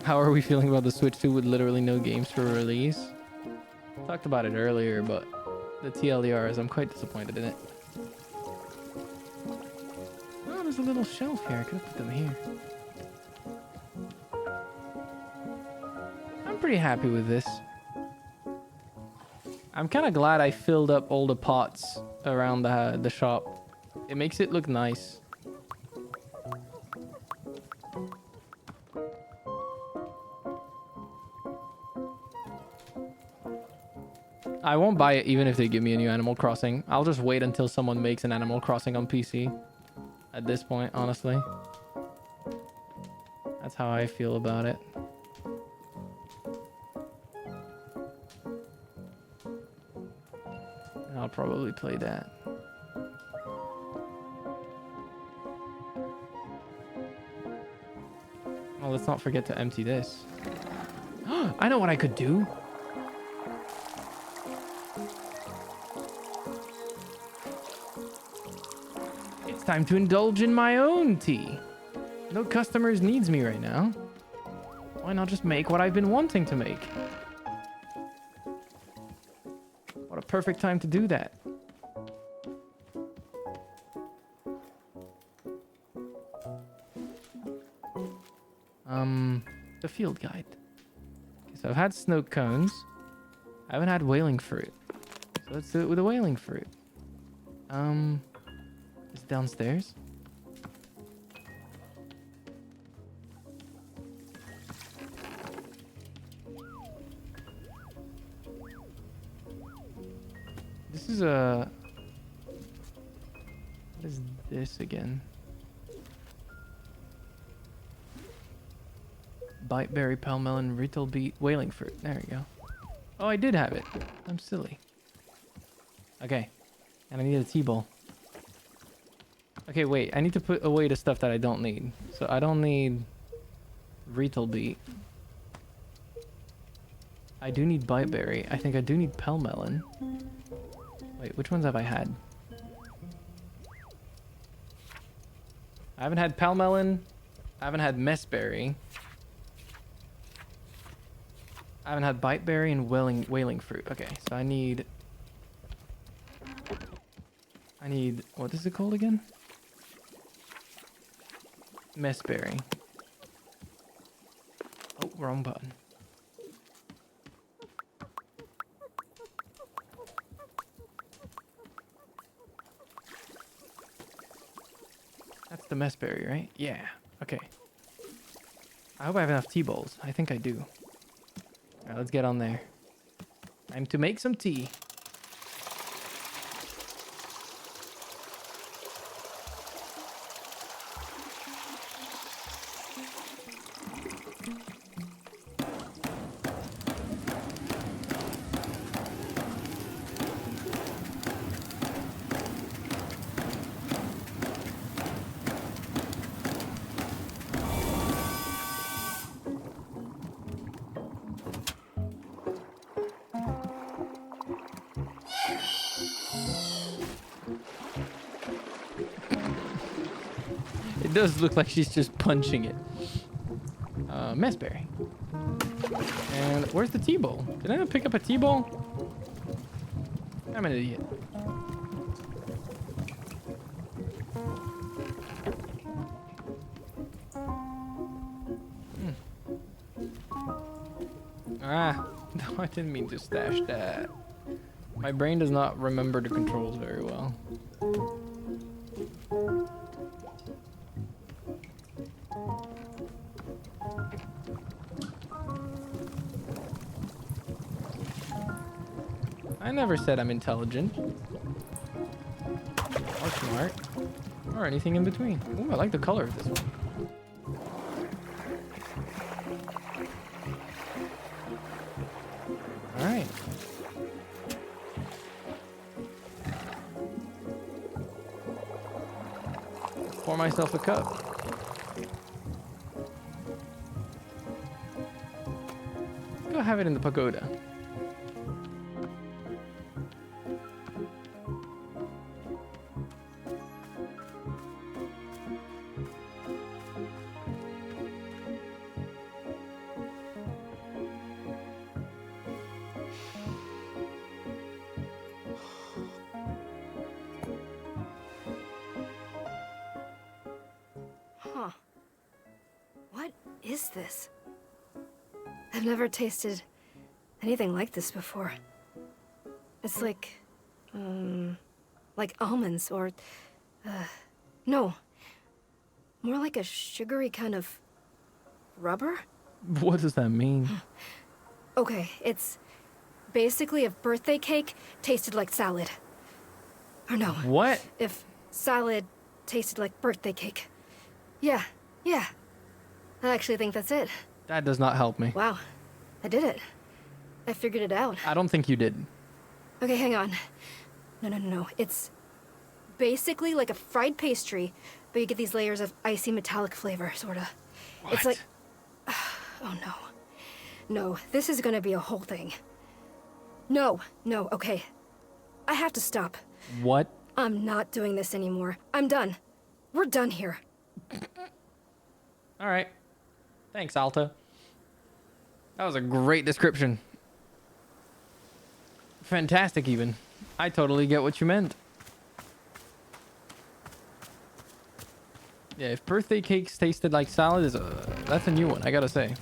How are we feeling about the Switch 2 with literally no games for release? Talked about it earlier, but the TLDRs, I'm quite disappointed in it. Oh, there's a little shelf here. I could have put them here. I'm pretty happy with this. I'm kind of glad I filled up all the pots around the shop. It makes it look nice. I won't buy it even if they give me a new Animal Crossing. I'll just wait until someone makes an Animal Crossing on PC. At this point, honestly. That's how I feel about it. And I'll probably play that. Oh, let's not forget to empty this. I know what I could do. It's time to indulge in my own tea. No customers needs me right now. Why not just make what I've been wanting to make? What a perfect time to do that. The field guide. Okay, so I've had snow cones. I haven't had whaling fruit. So let's do it with a whaling fruit. It's downstairs. This is a... What is this again? Biteberry, palmelon, retail beet, whaling fruit. There we go. Oh, I did have it. I'm silly. Okay. And I need a tea bowl. Okay, wait. I need to put away the stuff that I don't need. So I don't need retail beet. I do need biteberry. I think I do need palmelon. Wait, which ones have I had? I haven't had palmelon. I haven't had messberry. I haven't had biteberry and whaling fruit. Okay, so I need, what is it called again? Messberry. Oh, wrong button. That's the messberry, right? Yeah. Okay. I hope I have enough tea bowls. I think I do. All right, let's get on there. Time to make some tea. It does look like she's just punching it. Messberry. And where's the tea bowl? Did I not pick up a tea bowl? I'm an idiot. Ah, no, I didn't mean to stash that. My brain does not remember the controls very well. I never said I'm intelligent. Or smart. Or anything in between. Ooh, I like the color of this one. Alright. Pour myself a cup. Go have it in the pagoda. Huh. What is this? I've never tasted anything like this before. It's like almonds or, no. More like a sugary kind of rubber? What does that mean? Okay, it's basically if birthday cake tasted like salad. Or no. What? If salad tasted like birthday cake. Yeah. I actually think that's it. That does not help me. Wow. I did it. I figured it out. I don't think you did. Okay, hang on. No. It's basically like a fried pastry, but you get these layers of icy metallic flavor, sorta. What? It's like... Oh, no. No, this is gonna be a whole thing. No, okay. I have to stop. What? I'm not doing this anymore. I'm done. We're done here. All right. Thanks, Alta. That was a great description. Fantastic, even. I totally get what you meant. Yeah, if birthday cakes tasted like salad, that's a new one, I gotta say.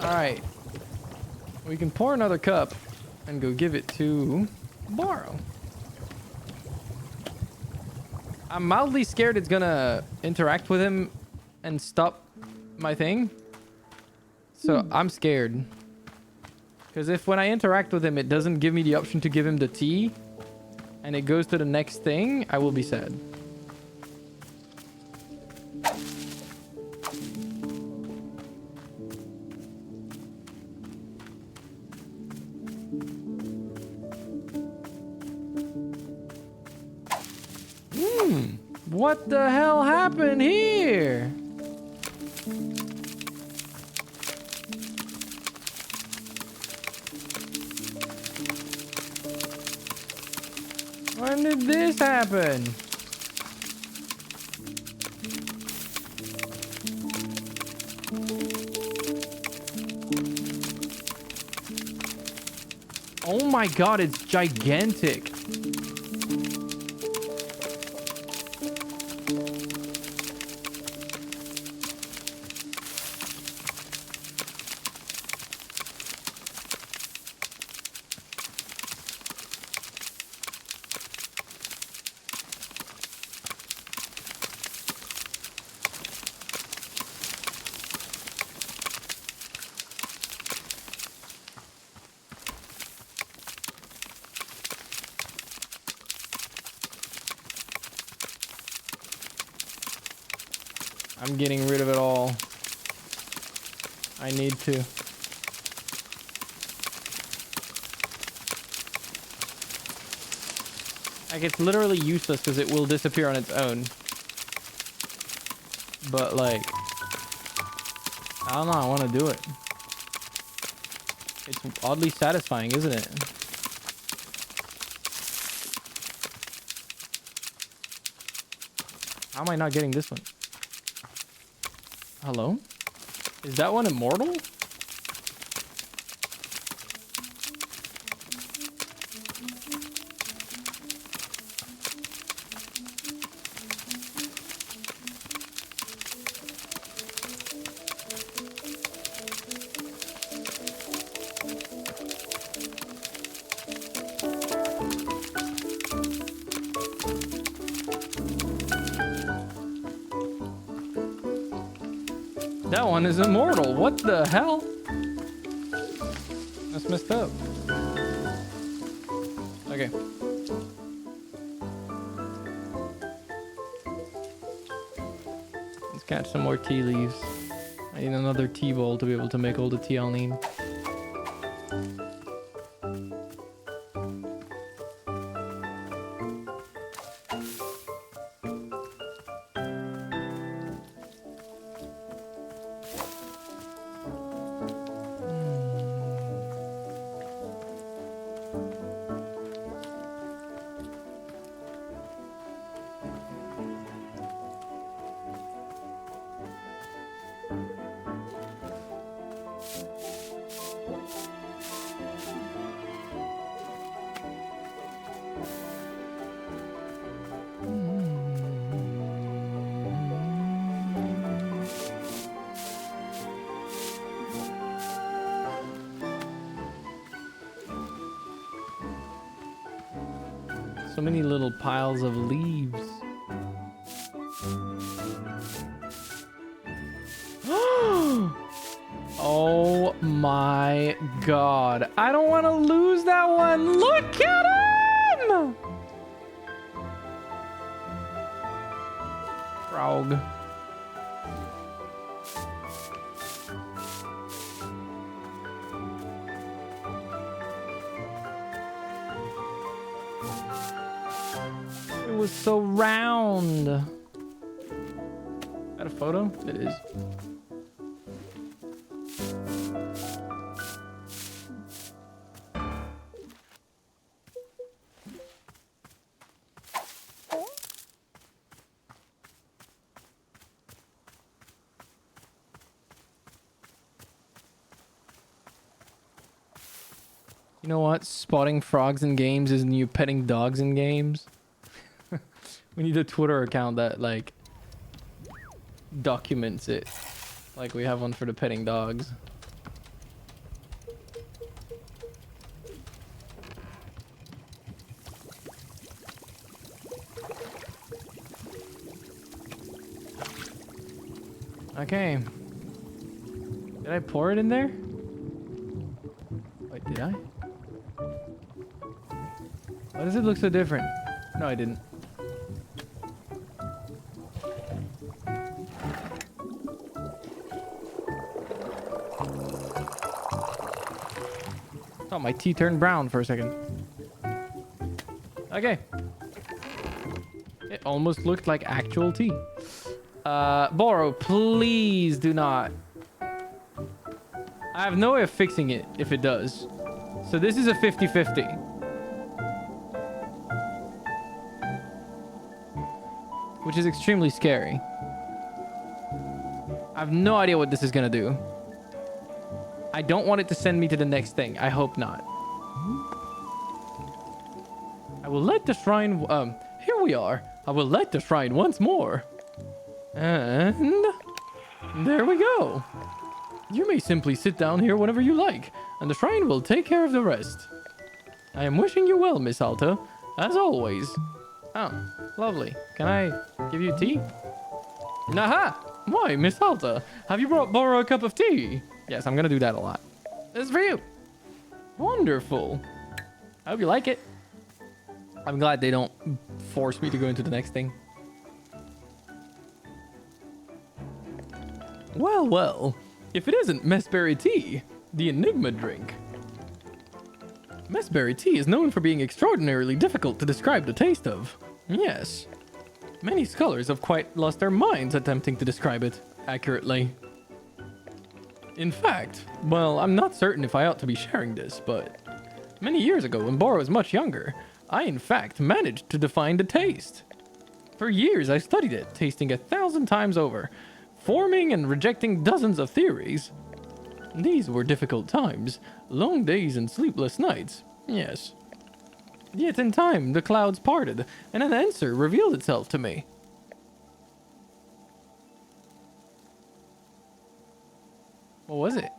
All right. We can pour another cup and go give it to Borrow. I'm mildly scared it's gonna interact with him and stop my thing. So I'm scared. Because if when I interact with him, it doesn't give me the option to give him the tea, and it goes to the next thing, I will be sad. What the hell happened here? When did this happen? Oh my god, it's gigantic. I'm getting rid of it all. I need to. Like, it's literally useless because it will disappear on its own. But, like, I don't know, I want to do it. It's oddly satisfying, isn't it? How am I not getting this one? Hello? Is that one immortal? That one is immortal. What the hell? That's messed up. Okay. Let's catch some more tea leaves. I need another tea bowl to be able to make all the tea I'll need. So many little piles of leaves. Oh my god. I don't want to lose that one. Look at him! Frog. It was so round. Is that a photo? It is. You know what? Spotting frogs in games is new petting dogs in games. We need a Twitter account that, like, documents it. Like we have one for the petting dogs. Okay. Did I pour it in there? Wait, did I? Why does it look so different? No, I didn't. Oh, my tea turned brown for a second. Okay. It almost looked like actual tea. Boro, please do not. I have no way of fixing it if it does. So this is a 50-50. Which is extremely scary. I have no idea what this is gonna do. I don't want it to send me to the next thing. I hope not. I will light the shrine. Here we are. I will light the shrine once more. And there we go. You may simply sit down here whenever you like, and the shrine will take care of the rest. I am wishing you well, Miss Alta, as always. Oh, lovely. Can I give you tea? Aha! Why, Miss Alta, have you brought Boro a cup of tea? Yes, I'm gonna do that a lot. This is for you. Wonderful. I hope you like it. I'm glad they don't force me to go into the next thing. Well, well. If it isn't messberry tea, the enigma drink. Messberry tea is known for being extraordinarily difficult to describe the taste of. Yes. Many scholars have quite lost their minds attempting to describe it accurately. In fact, well, I'm not certain if I ought to be sharing this, but many years ago when Boro was much younger, I in fact managed to define the taste. For years I studied it, tasting 1,000 times over, forming and rejecting dozens of theories. These were difficult times, long days and sleepless nights, yes. Yet in time the clouds parted, and an answer revealed itself to me. What was it?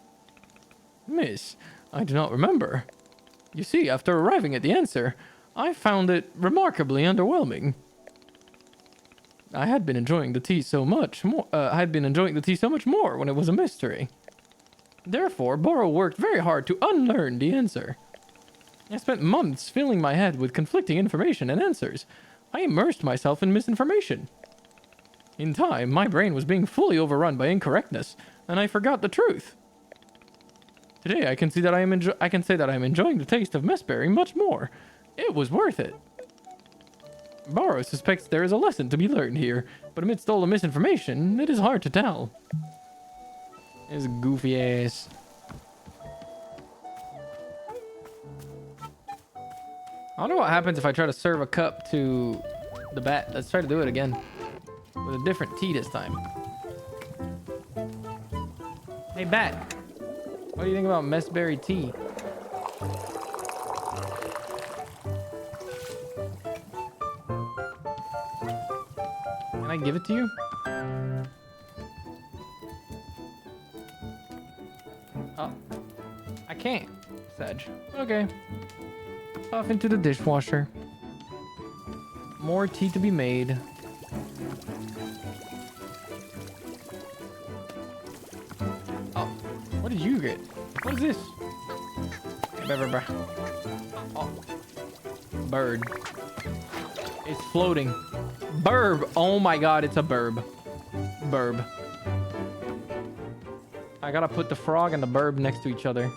Miss, I do not remember. You see, after arriving at the answer, I found it remarkably underwhelming. I had been enjoying the tea so much more. I had been enjoying the tea so much more when it was a mystery. Therefore, Boro worked very hard to unlearn the answer. I spent months filling my head with conflicting information and answers. I immersed myself in misinformation. In time, my brain was being fully overrun by incorrectness, and I forgot the truth. Today, I can say that I am enjoying the taste of messberry much more. It was worth it. Boro suspects there is a lesson to be learned here, but amidst all the misinformation, it is hard to tell. This goofy ass. I wonder what happens if I try to serve a cup to the bat. Let's try to do it again. With a different tea this time. Hey, bat. What do you think about messberry tea? Can I give it to you? Oh. I can't, Sedge. Okay. Off into the dishwasher. More tea to be made. Oh, what did you get? What is this? Oh. Bird. It's floating. Burb. Oh my god, it's a burb. Burb. I gotta put the frog and the burb next to each other.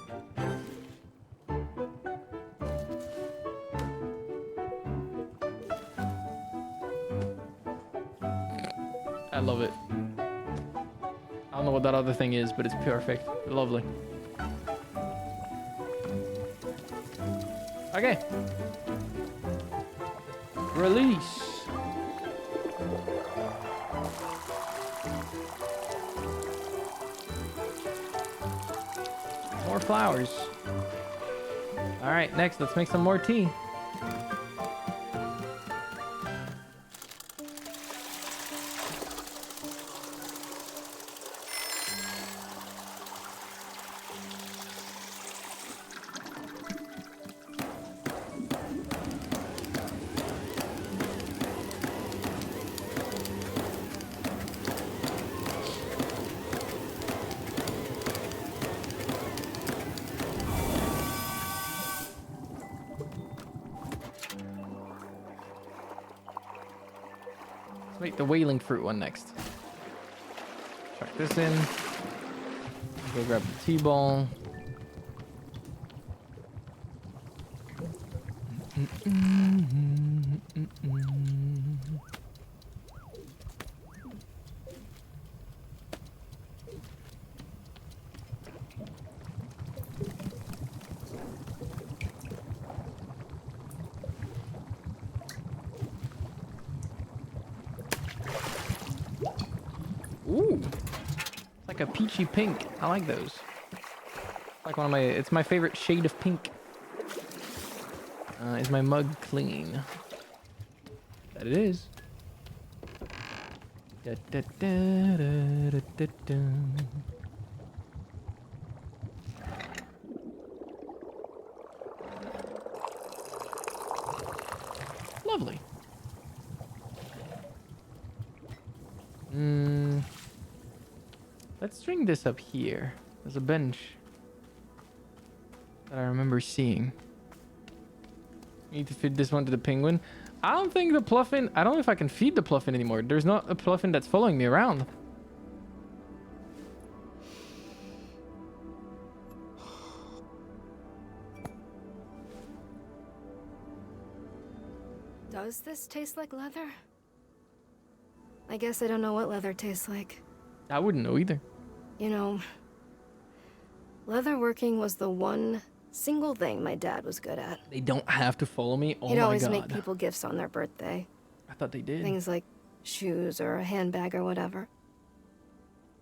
I love it. I don't know what that other thing is, but it's perfect. Lovely. Okay. Release. More flowers. All right, next, let's make some more tea. Wait, the wailing fruit one next. Chuck this in. Go grab the tea ball. Ooh, it's like a peachy pink. I like those. Like one of my, it's my favorite shade of pink. Is my mug clean? That it is. Da, da, da, da, da, da, da. Lovely. Let's string this up here. There's a bench that I remember seeing. Need to feed this one to the penguin. I don't think the Pluffin... I don't know if I can feed the Pluffin anymore. There's not a Pluffin that's following me around. Does this taste like leather? I guess I don't know what leather tastes like. I wouldn't know either. You know, leatherworking was the one single thing my dad was good at. They don't have to follow me. Oh He'd my always god. make people gifts on their birthday. I thought they did. Things like shoes or a handbag or whatever.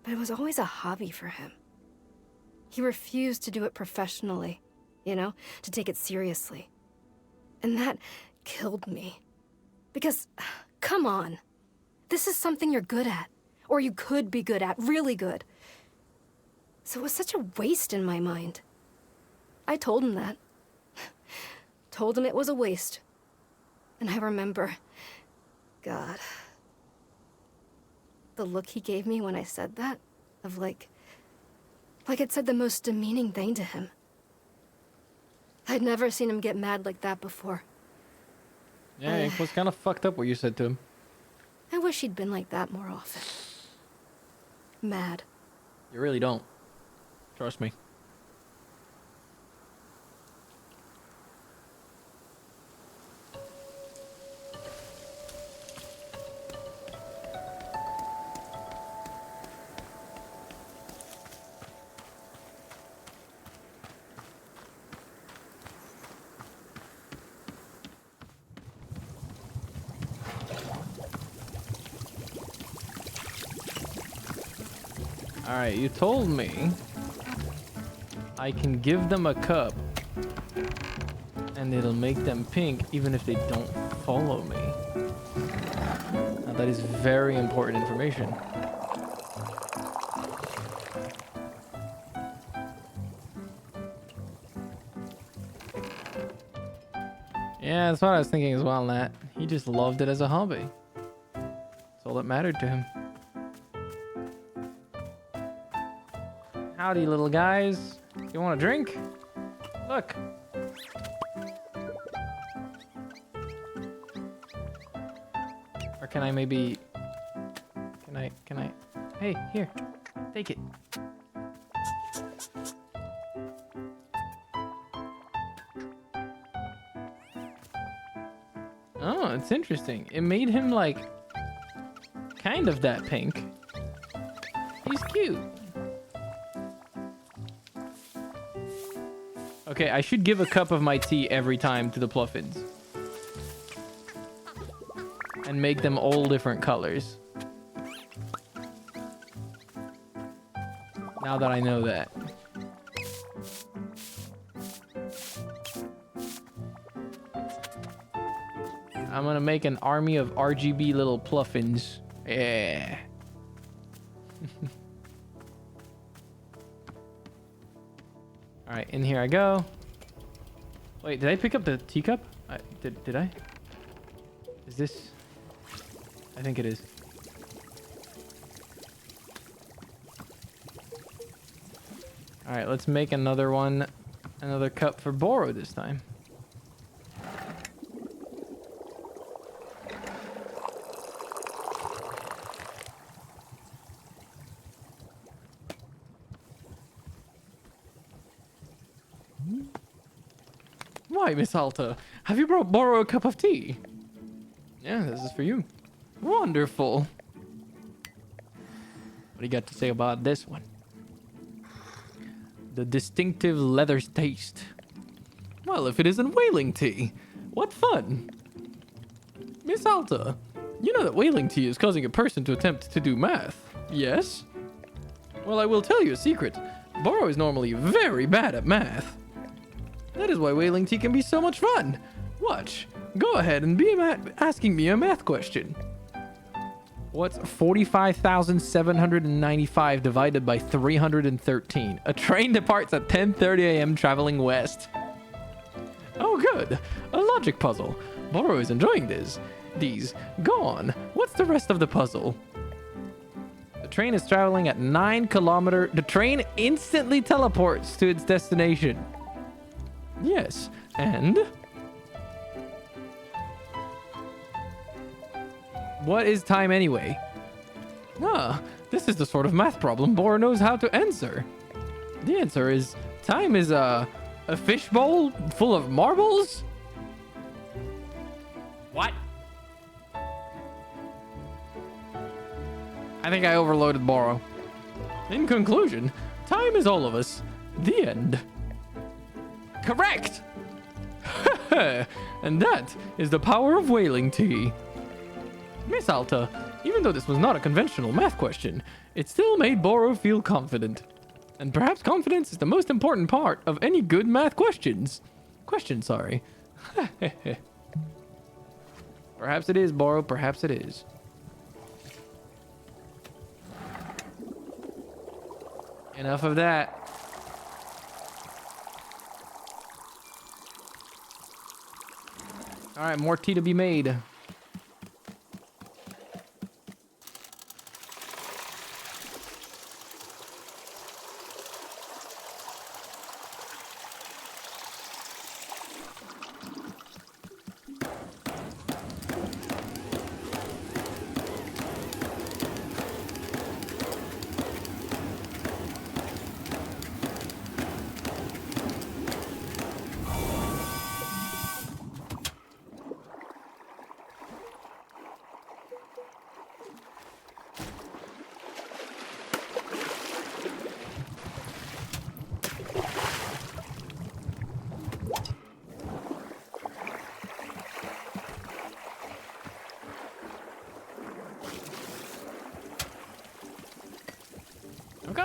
But it was always a hobby for him. He refused to do it professionally, you know, to take it seriously. And that killed me. Because, come on, this is something you're good at. Or you could be good at, really good. So it was such a waste in my mind. I told him that. Told him it was a waste. And I remember, God, the look he gave me when I said that, of like it said the most demeaning thing to him. I'd never seen him get mad like that before. Yeah, it was kind of fucked up what you said to him. I wish he'd been like that more often. Mad. You really don't. Trust me. Alright, you told me I can give them a cup and it'll make them pink even if they don't follow me. Now that is very important information. Yeah, that's what I was thinking as well, Nat. He just loved it as a hobby. That's all that mattered to him. Howdy, little guys. You want a drink? Look. Or can I maybe... Can I... Hey, here. Take it. Oh, it's interesting. It made him, like, kind of that pink. He's cute. Okay, I should give a cup of my tea every time to the Pluffins. And make them all different colors. Now that I know that. I'm gonna make an army of RGB little Pluffins. Yeah. Alright, in here I go. Wait, did I pick up the teacup? Did I? Is this... I think it is. Alright, let's make another one. Another cup for Boro this time. Why, Miss Alta? Have you brought Boro a cup of tea? Yeah, this is for you. Wonderful. What do you got to say about this one? The distinctive leather taste. Well, if it isn't whaling tea, what fun. Miss Alta, you know that whaling tea is causing a person to attempt to do math, yes? Well, I will tell you a secret. Boro is normally very bad at math. That is why whaling tea can be so much fun. Watch. Go ahead and be asking me a math question. What's 45,795 divided by 313? A train departs at 10:30 a.m. traveling west. Oh, good. A logic puzzle. Boro is enjoying these. Go on. What's the rest of the puzzle? The train is traveling at 9 kilometers. The train instantly teleports to its destination. Yes, and? What is time anyway? Ah, this is the sort of math problem Boro knows how to answer. The answer is, time is a fishbowl full of marbles? What? I think I overloaded Boro. In conclusion, time is all of us. The end. Correct! And that is the power of whaling tea. Miss Alta, even though this was not a conventional math question, it still made Boro feel confident. And perhaps confidence is the most important part of any good math questions. Sorry. Perhaps it is, Boro, perhaps it is. Enough of that. All right, more tea to be made.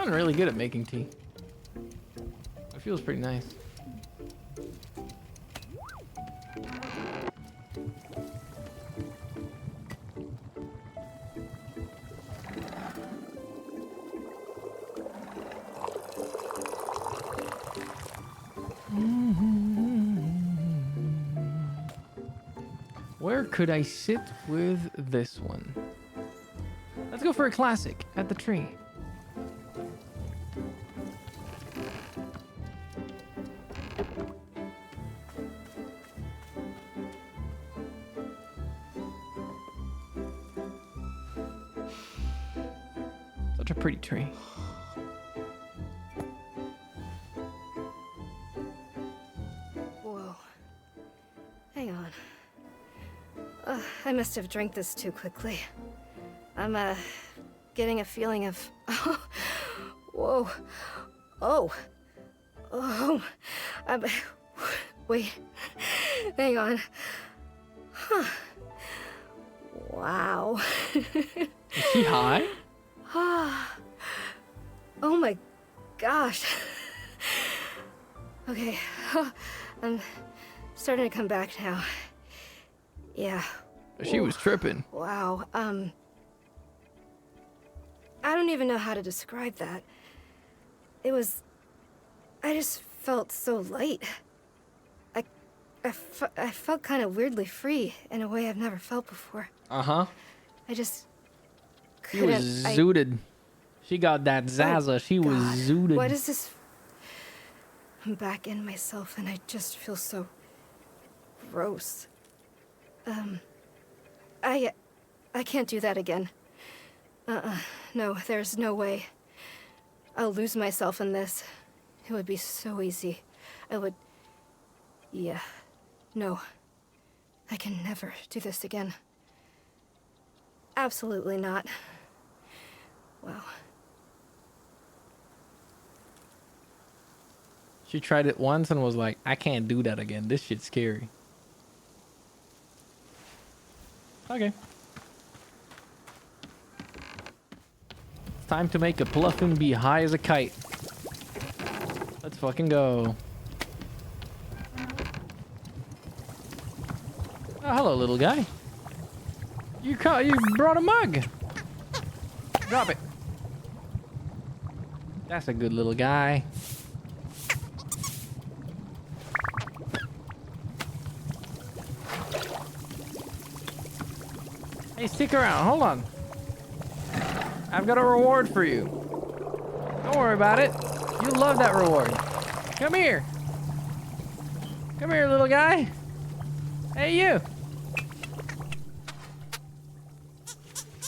gotten really good at making tea. It feels pretty nice. Where could I sit with this one? Let's go for a classic at the tree. Such a pretty tree. Whoa. Hang on. I must have drank this too quickly. I'm, getting a feeling of... Whoa. Oh. Oh. Wait. Hang on. Huh. Wow. Is she high? Oh my gosh. Okay. I'm starting to come back now. Yeah. She was tripping. Wow. I don't even know how to describe that. I just felt so light. I felt kind of weirdly free in a way I've never felt before. Uh-huh. I just She couldn't. was zooted. She got that Zaza. She was God, zooted. What is this? I'm back in myself and I just feel so gross. I can't do that again. No, there's no way. I'll lose myself in this. It would be so easy. Yeah. No. I can never do this again. Absolutely not. Wow. She tried it once and was like, I can't do that again. This shit's scary. Okay. It's time to make a Pluffin be high as a kite. Let's fucking go. Oh, hello, little guy. You brought a mug. Drop it. That's a good little guy. Hey, stick around. Hold on. I've got a reward for you. Don't worry about it. You'll love that reward. Come here. Come here, little guy. Hey, you.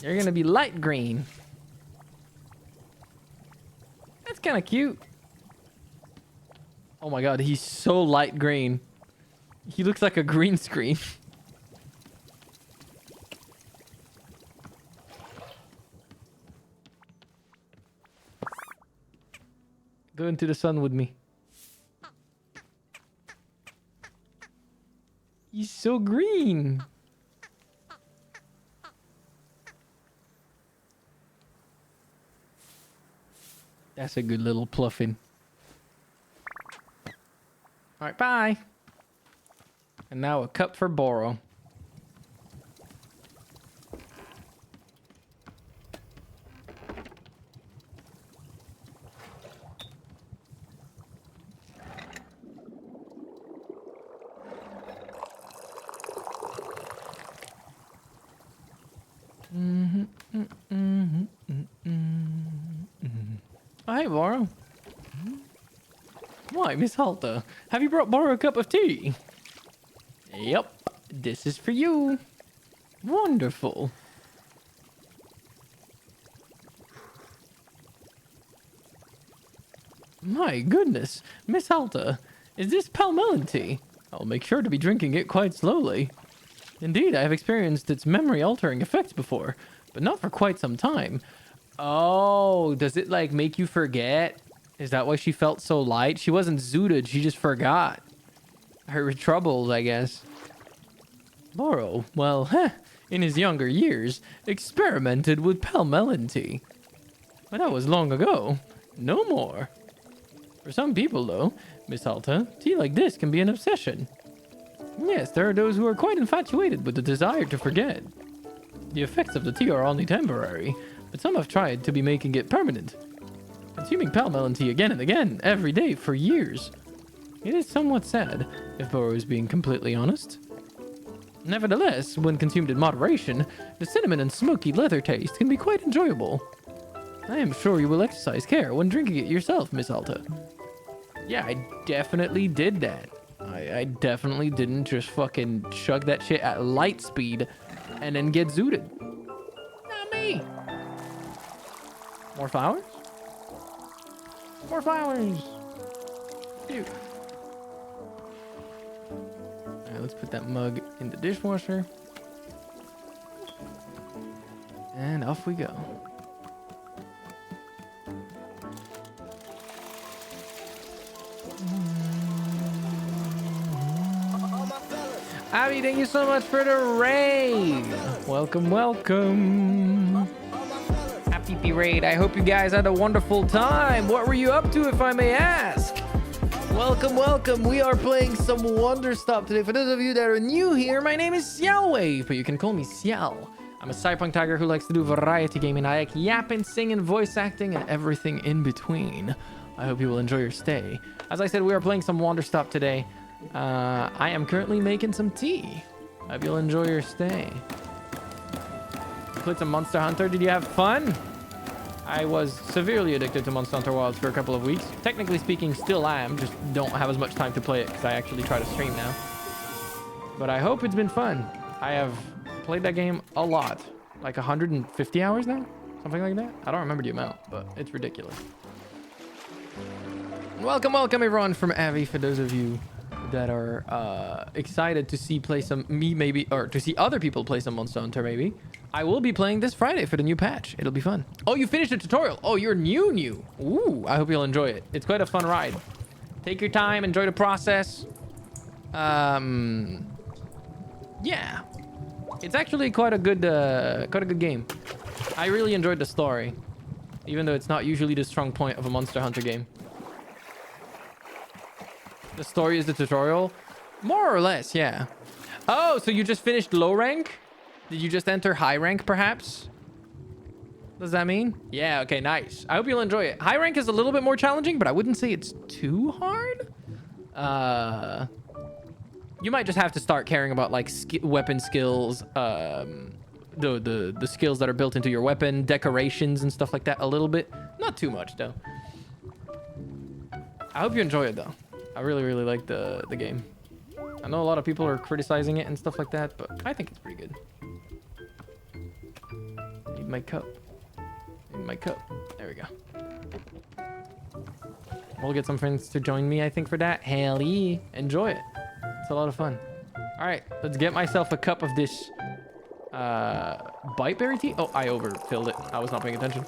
You're gonna be light green. That's kind of cute. Oh my god, he's so light green. He looks like a green screen. Go into the sun with me. He's so green. That's a good little Pluffin. All right, bye. And now a cup for Boro. Oh, hey, Boro. Why, Miss Halter? Have you brought Boro a cup of tea? Yep, this is for you. Wonderful. My goodness, Miss Halter, is this palmelon tea? I'll make sure to be drinking it quite slowly. Indeed, I have experienced its memory-altering effects before, but not for quite some time. Oh, does it, like, make you forget? Is that why she felt so light? She wasn't zooted, she just forgot. Her troubles, I guess. Boro, well, in his younger years, experimented with palmelon tea. But that was long ago. No more. For some people, though, Miss Alta, tea like this can be an obsession. Yes, there are those who are quite infatuated with the desire to forget. The effects of the tea are only temporary, but some have tried to be making it permanent. Consuming pale melon tea again and again, every day, for years. It is somewhat sad, if Burrow is being completely honest. Nevertheless, when consumed in moderation, the cinnamon and smoky leather taste can be quite enjoyable. I am sure you will exercise care when drinking it yourself, Miss Alta. Yeah, I definitely did that. I definitely didn't just fucking chug that shit at light speed and then get zooted. Not me. More flowers? More flowers. Cute. Alright, let's put that mug in the dishwasher. And off we go. Abby, thank you so much for the raid. Welcome, welcome. Happy raid. I hope you guys had a wonderful time. What were you up to, if I may ask? Welcome, welcome. We are playing some Wanderstop today. For those of you that are new here, my name is Ciel, but you can call me Ciel. I'm a cyberpunk tiger who likes to do variety gaming. I like yapping, singing, voice acting, and everything in between. I hope you will enjoy your stay. As I said, we are playing some Wanderstop today. I am currently making some tea. Hope you'll enjoy your stay. Played some Monster Hunter. Did you have fun? I was severely addicted to Monster Hunter Wilds for a couple of weeks. Technically speaking, still am. Just don't have as much time to play it because I actually try to stream now. But I hope it's been fun. I have played that game a lot. Like 150 hours now? Something like that? I don't remember the amount, but it's ridiculous. Welcome, welcome everyone from Avi. For those of you that are excited to see to see other people play some Monster Hunter, maybe I will be playing this Friday for the new patch. It'll be fun. Oh, you finished the tutorial. Oh, you're new. Ooh, I hope you'll enjoy it. It's quite a fun ride. Take your time, enjoy the process. Yeah, it's actually quite a good game. I really enjoyed the story, even though it's not usually the strong point of a Monster Hunter game. The story is the tutorial? More or less, yeah. Oh, so you just finished low rank? Did you just enter high rank, perhaps? Does that mean? Yeah, okay, nice. I hope you'll enjoy it. High rank is a little bit more challenging, but I wouldn't say it's too hard. You might just have to start caring about, like, weapon skills, the skills that are built into your weapon, decorations and stuff like that a little bit. Not too much, though. I hope you enjoy it, though. I really, really like the game. I know a lot of people are criticizing it and stuff like that, but I think it's pretty good. Need my cup. Need my cup. There we go. We'll get some friends to join me, I think, for that. Hell yeah. Enjoy it. It's a lot of fun. All right, let's get myself a cup of this bite berry tea. Oh, I overfilled it. I was not paying attention.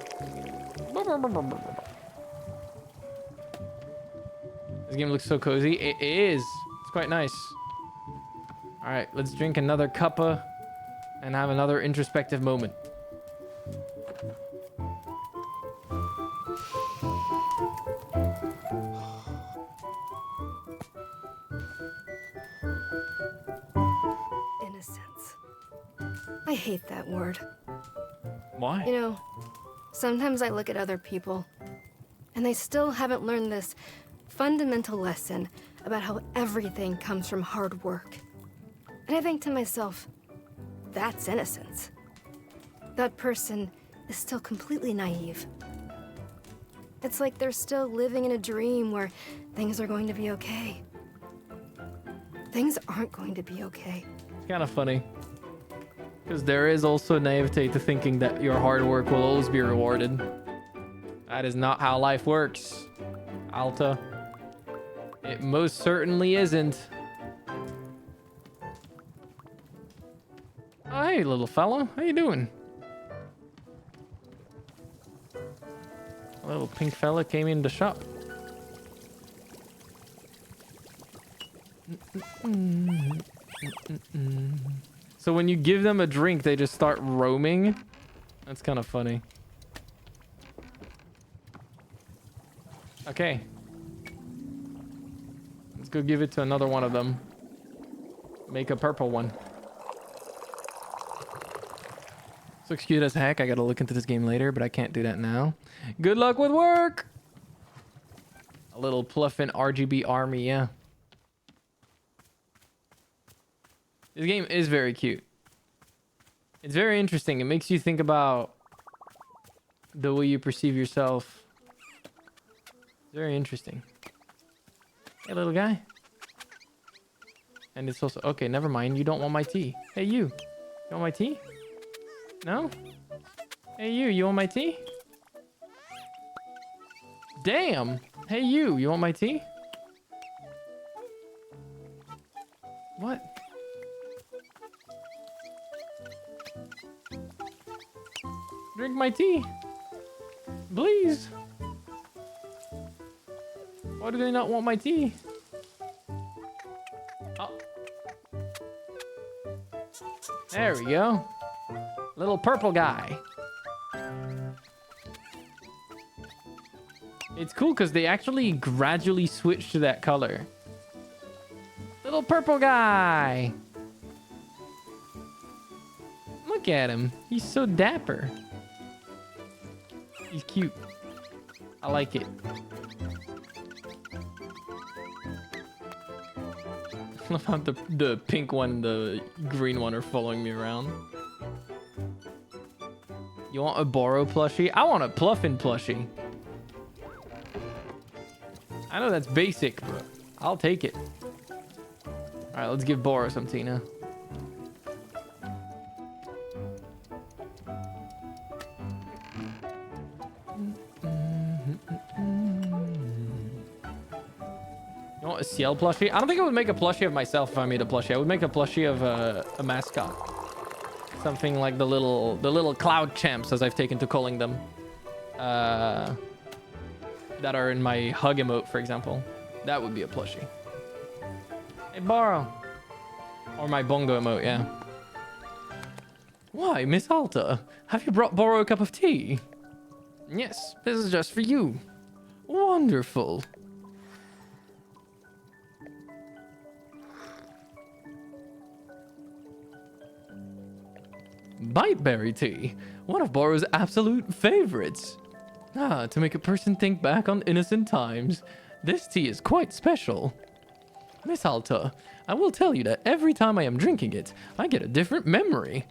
This game looks so cozy. It is. It's quite nice. All right, let's drink another cuppa and have another introspective moment. Innocence. I hate that word. Why? You know, sometimes I look at other people, and they still haven't learned this fundamental lesson about how everything comes from hard work. And I think to myself, that's innocence. That person is still completely naive. It's like they're still living in a dream where things are going to be okay. Things aren't going to be okay. It's kind of funny. Because there is also naivete to thinking that your hard work will always be rewarded. That is not how life works, Alta. It most certainly isn't. Oh, hey, little fella. How you doing? A little pink fella came in the shop. So when you give them a drink, they just start roaming? That's kind of funny. Okay. Let's go give it to another one of them. Make a purple one. This looks cute as heck. I gotta look into this game later, but I can't do that now. Good luck with work! A little Pluffin RGB army, yeah. This game is very cute. It's very interesting. It makes you think about the way you perceive yourself. It's very interesting. Hey, little guy. And it's also... Okay, never mind. You don't want my tea. Hey, you. You want my tea? No? Hey, you want my tea? Damn! Hey, you want my tea? What? Drink my tea. Please. Why do they not want my tea? Oh. There we go. Little purple guy. It's cool because they actually gradually switch to that color. Little purple guy. Look at him. He's so dapper. He's cute. I like it. I love how the pink one and the green one are following me around. You want a Boro plushie? I want a Pluffin plushie. I know that's basic, but I'll take it. All right, let's give Boro some Tina. You want a Ciel plushie? I don't think I would make a plushie of myself if I made a plushie. I would make a plushie of a mascot. Something like the little cloud champs, as I've taken to calling them. That are in my hug emote, for example. That would be a plushie. Hey, Boro. Or my bongo emote, yeah. Why, Miss Alta? Have you brought Boro a cup of tea? Yes, this is just for you. Wonderful. Biteberry tea, one of Boro's absolute favorites. Ah, to make a person think back on innocent times. This tea is quite special. Miss Alta, I will tell you that every time I am drinking it, I get a different memory.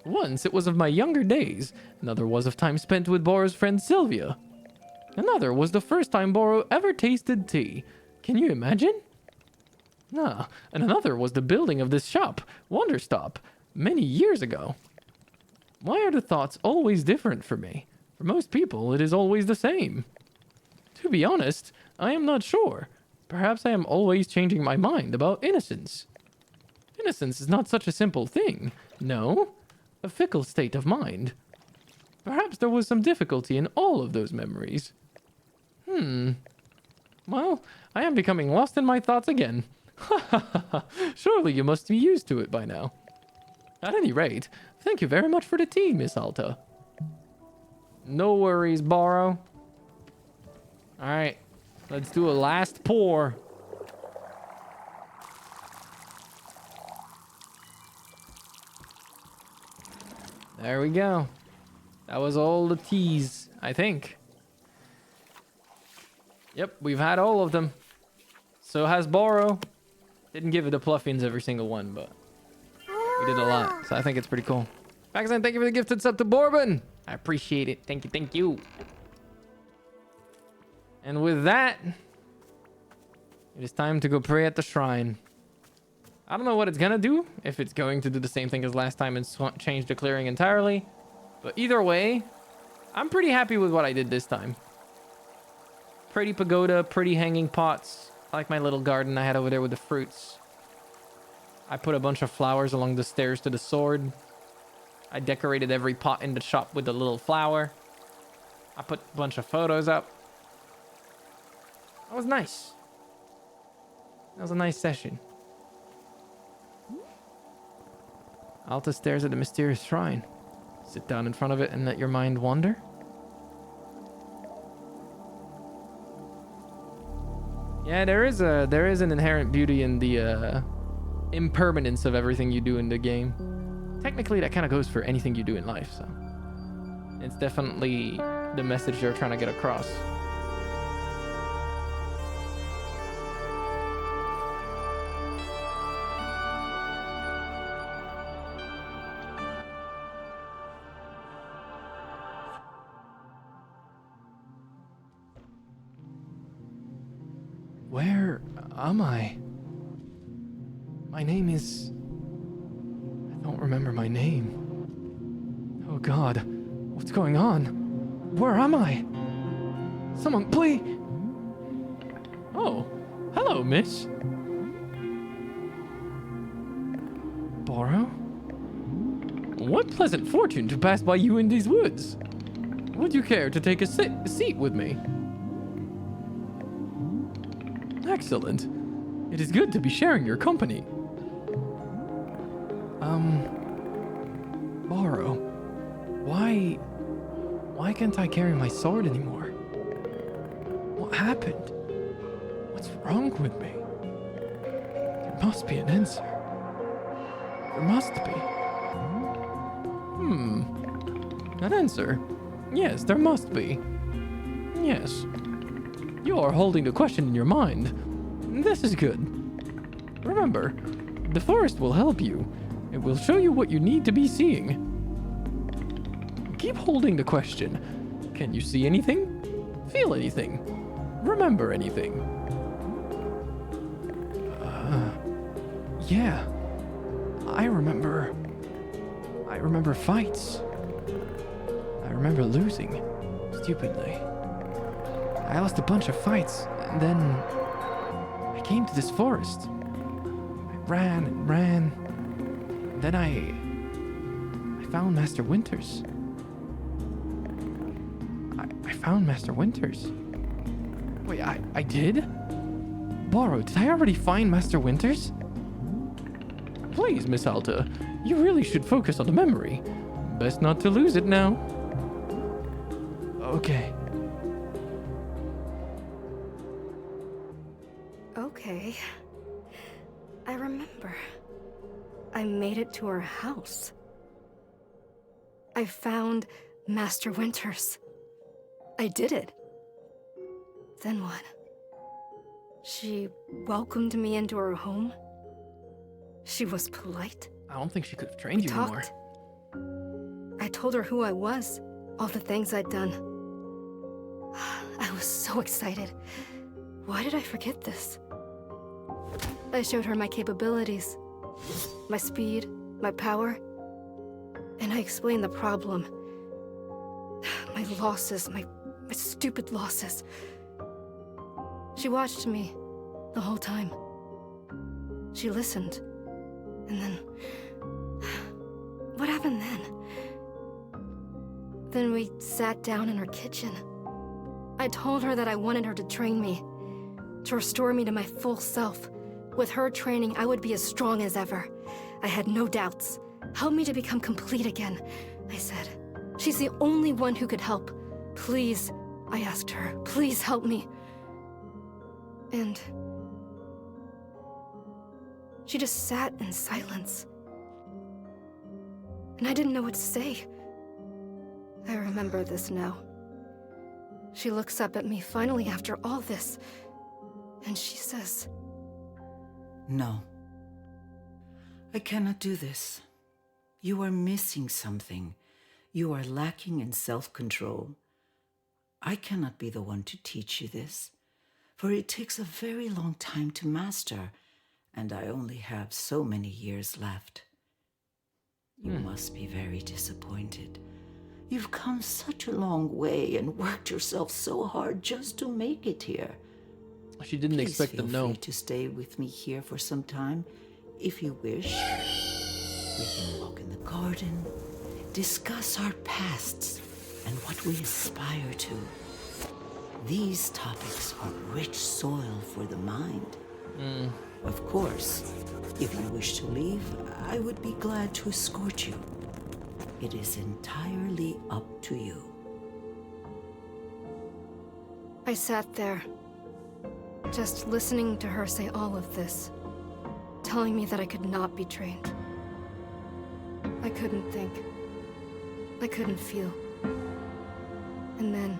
Once it was of my younger days, another was of time spent with Boro's friend Sylvia. Another was the first time Boro ever tasted tea. Can you imagine? Ah, and another was the building of this shop, Wanderstop, many years ago. Why are the thoughts always different for me? For most people, it is always the same. To be honest, I am not sure. Perhaps I am always changing my mind about innocence. Innocence is not such a simple thing, no? A fickle state of mind. Perhaps there was some difficulty in all of those memories. Well, I am becoming lost in my thoughts again. Surely you must be used to it by now. At any rate, thank you very much for the tea, Miss Alta. No worries, Boro. All right, let's do a last pour. There we go. That was all the teas, I think. Yep, we've had all of them. So has Boro. Didn't give it the Pluffins every single one, but we did a lot. So I think it's pretty cool. Pakistan, thank you for the gifted sub to Bourbon. I appreciate it. Thank you, thank you. And with that, it is time to go pray at the shrine. I don't know what it's gonna do, if it's going to do the same thing as last time and change the clearing entirely. But either way, I'm pretty happy with what I did this time. Pretty pagoda, pretty hanging pots. I like my little garden I had over there with the fruits. I put a bunch of flowers along the stairs to the sword. I decorated every pot in the shop with a little flower. I put a bunch of photos up. That was nice. That was a nice session. Alta stares at the mysterious shrine. Sit down in front of it and let your mind wander. Yeah, there is an inherent beauty in the impermanence of everything you do in the game. Technically, that kind of goes for anything you do in life, so it's definitely the message they're trying to get across. Where am I? My name is... I don't remember my name. Oh God, what's going on? Where am I? Someone, please! Oh, hello, miss. Borrow? What pleasant fortune to pass by you in these woods. Would you care to take a seat with me? Excellent. It is good to be sharing your company. Borrow, why can't I carry my sword anymore? What happened? What's wrong with me? There must be an answer. There must be. An answer? Yes, there must be. Yes. You are holding the question in your mind. This is good. Remember, the forest will help you. It will show you what you need to be seeing. Keep holding the question. Can you see anything? Feel anything? Remember anything? Yeah. I remember fights. I remember losing, stupidly. I lost a bunch of fights, and then I came to this forest. I ran and ran. And then I found Master Winters. I found Master Winters. Wait, I did? Borrow, did I already find Master Winters? Please, Miss Alta, you really should focus on the memory. Best not to lose it now. Okay. Okay. I remember. I made it to her house. I found Master Winters. I did it. Then what? She welcomed me into her home. She was polite. I don't think she could have trained you anymore. I told her who I was, all the things I'd done. I was so excited. Why did I forget this? I showed her my capabilities, my speed, my power, and I explained the problem. My losses, my stupid losses. She watched me the whole time. She listened. And then... what happened then? Then we sat down in her kitchen. I told her that I wanted her to train me, to restore me to my full self. With her training, I would be as strong as ever. I had no doubts. Help me to become complete again, I said. She's the only one who could help. Please, I asked her, please help me. And she just sat in silence. And I didn't know what to say. I remember this now. She looks up at me finally after all this, and she says, "No. I cannot do this. You are missing something. You are lacking in self-control. I cannot be the one to teach you this, for it takes a very long time to master, and I only have so many years left. You must be very disappointed. You've come such a long way and worked yourself so hard just to make it here. She didn't expect Please the feel no. free to stay with me here for some time, if you wish. We can walk in the garden, discuss our pasts and what we aspire to. These topics are rich soil for the mind. Of course, if you wish to leave, I would be glad to escort you. It is entirely up to you." I sat there, Just listening to her say all of this, telling me that I could not be trained. I couldn't think. I couldn't feel. And then,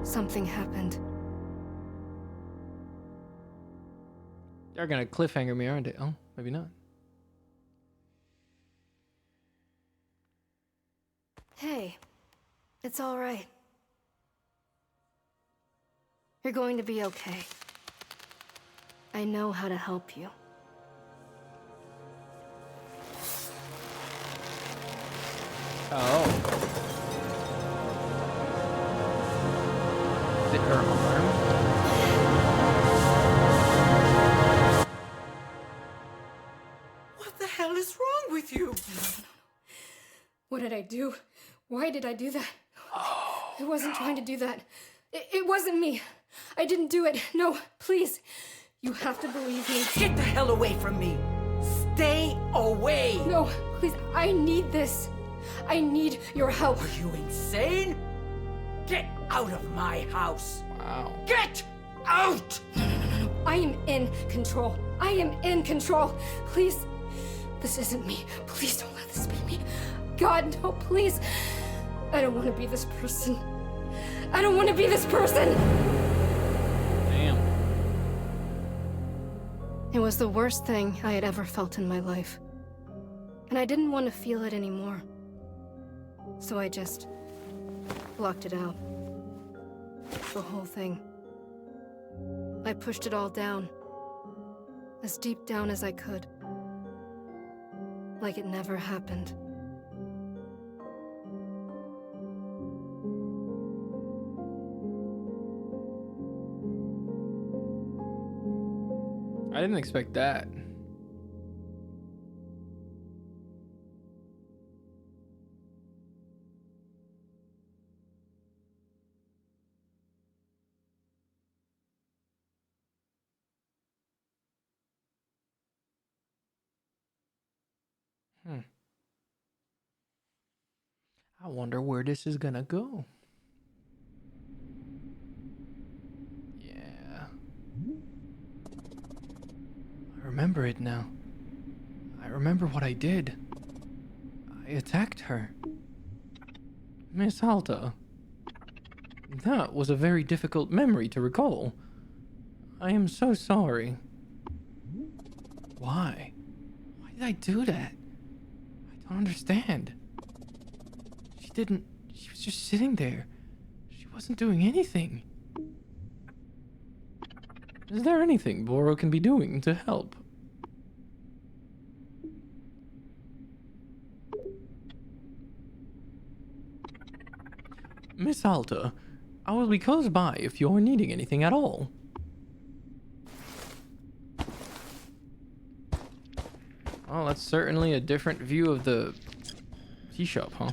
something happened. They're gonna cliffhanger me, aren't they? Oh, maybe not. Hey, it's all right. You're going to be okay. I know how to help you. Oh. Is it her arm? What the hell is wrong with you? What did I do? Why did I do that? I wasn't trying to do that. It wasn't me. I didn't do it. No, please. You have to believe me. Get the hell away from me! Stay away! No, please, I need this. I need your help. Are you insane? Get out of my house! Wow. Get out! No. I am in control. I am in control. Please, this isn't me. Please don't let this be me. God, no, please. I don't want to be this person. I don't want to be this person. Damn. It was the worst thing I had ever felt in my life. And I didn't want to feel it anymore. So I just blocked it out. The whole thing. I pushed it all down. As deep down as I could. Like it never happened. I didn't expect that. I wonder where this is gonna go. Yeah. I remember it now. I remember what I did. I attacked her. Miss Alta. That was a very difficult memory to recall. I am so sorry. Why? Why did I do that? I don't understand. She was just sitting there. She wasn't doing anything. Is there anything Boro can be doing to help? Miss Alta, I will be close by if you're needing anything at all. Well, that's certainly a different view of the tea shop, huh?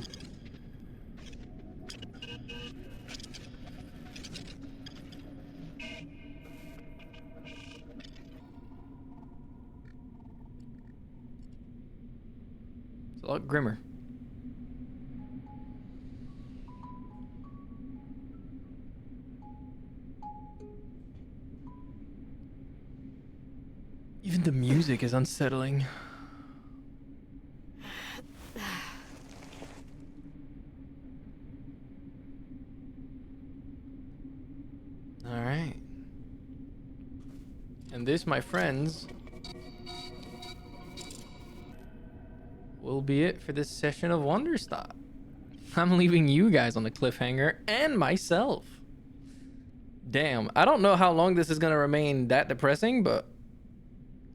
It's a lot grimmer. Even the music is unsettling. All right. And this, my friends, will be it for this session of Wanderstop. I'm leaving you guys on the cliffhanger and myself. Damn, I don't know how long this is gonna remain that depressing, but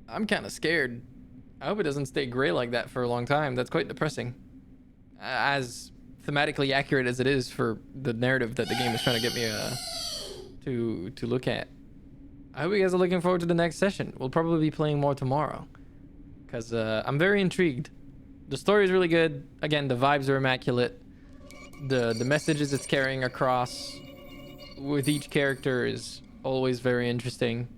I'm kind of scared. I hope it doesn't stay gray like that for a long time. That's quite depressing. As thematically accurate as it is for the narrative that the game is trying to get me to look at. I hope you guys are looking forward to the next session. We'll probably be playing more tomorrow, because I'm very intrigued. The story is really good. Again, the vibes are immaculate. The messages it's carrying across with each character is always very interesting.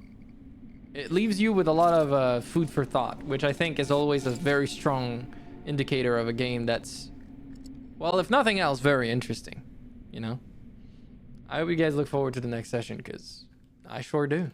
It leaves you with a lot of food for thought, which I think is always a very strong indicator of a game that's, well, if nothing else, very interesting, you know? I hope you guys look forward to the next session, because I sure do.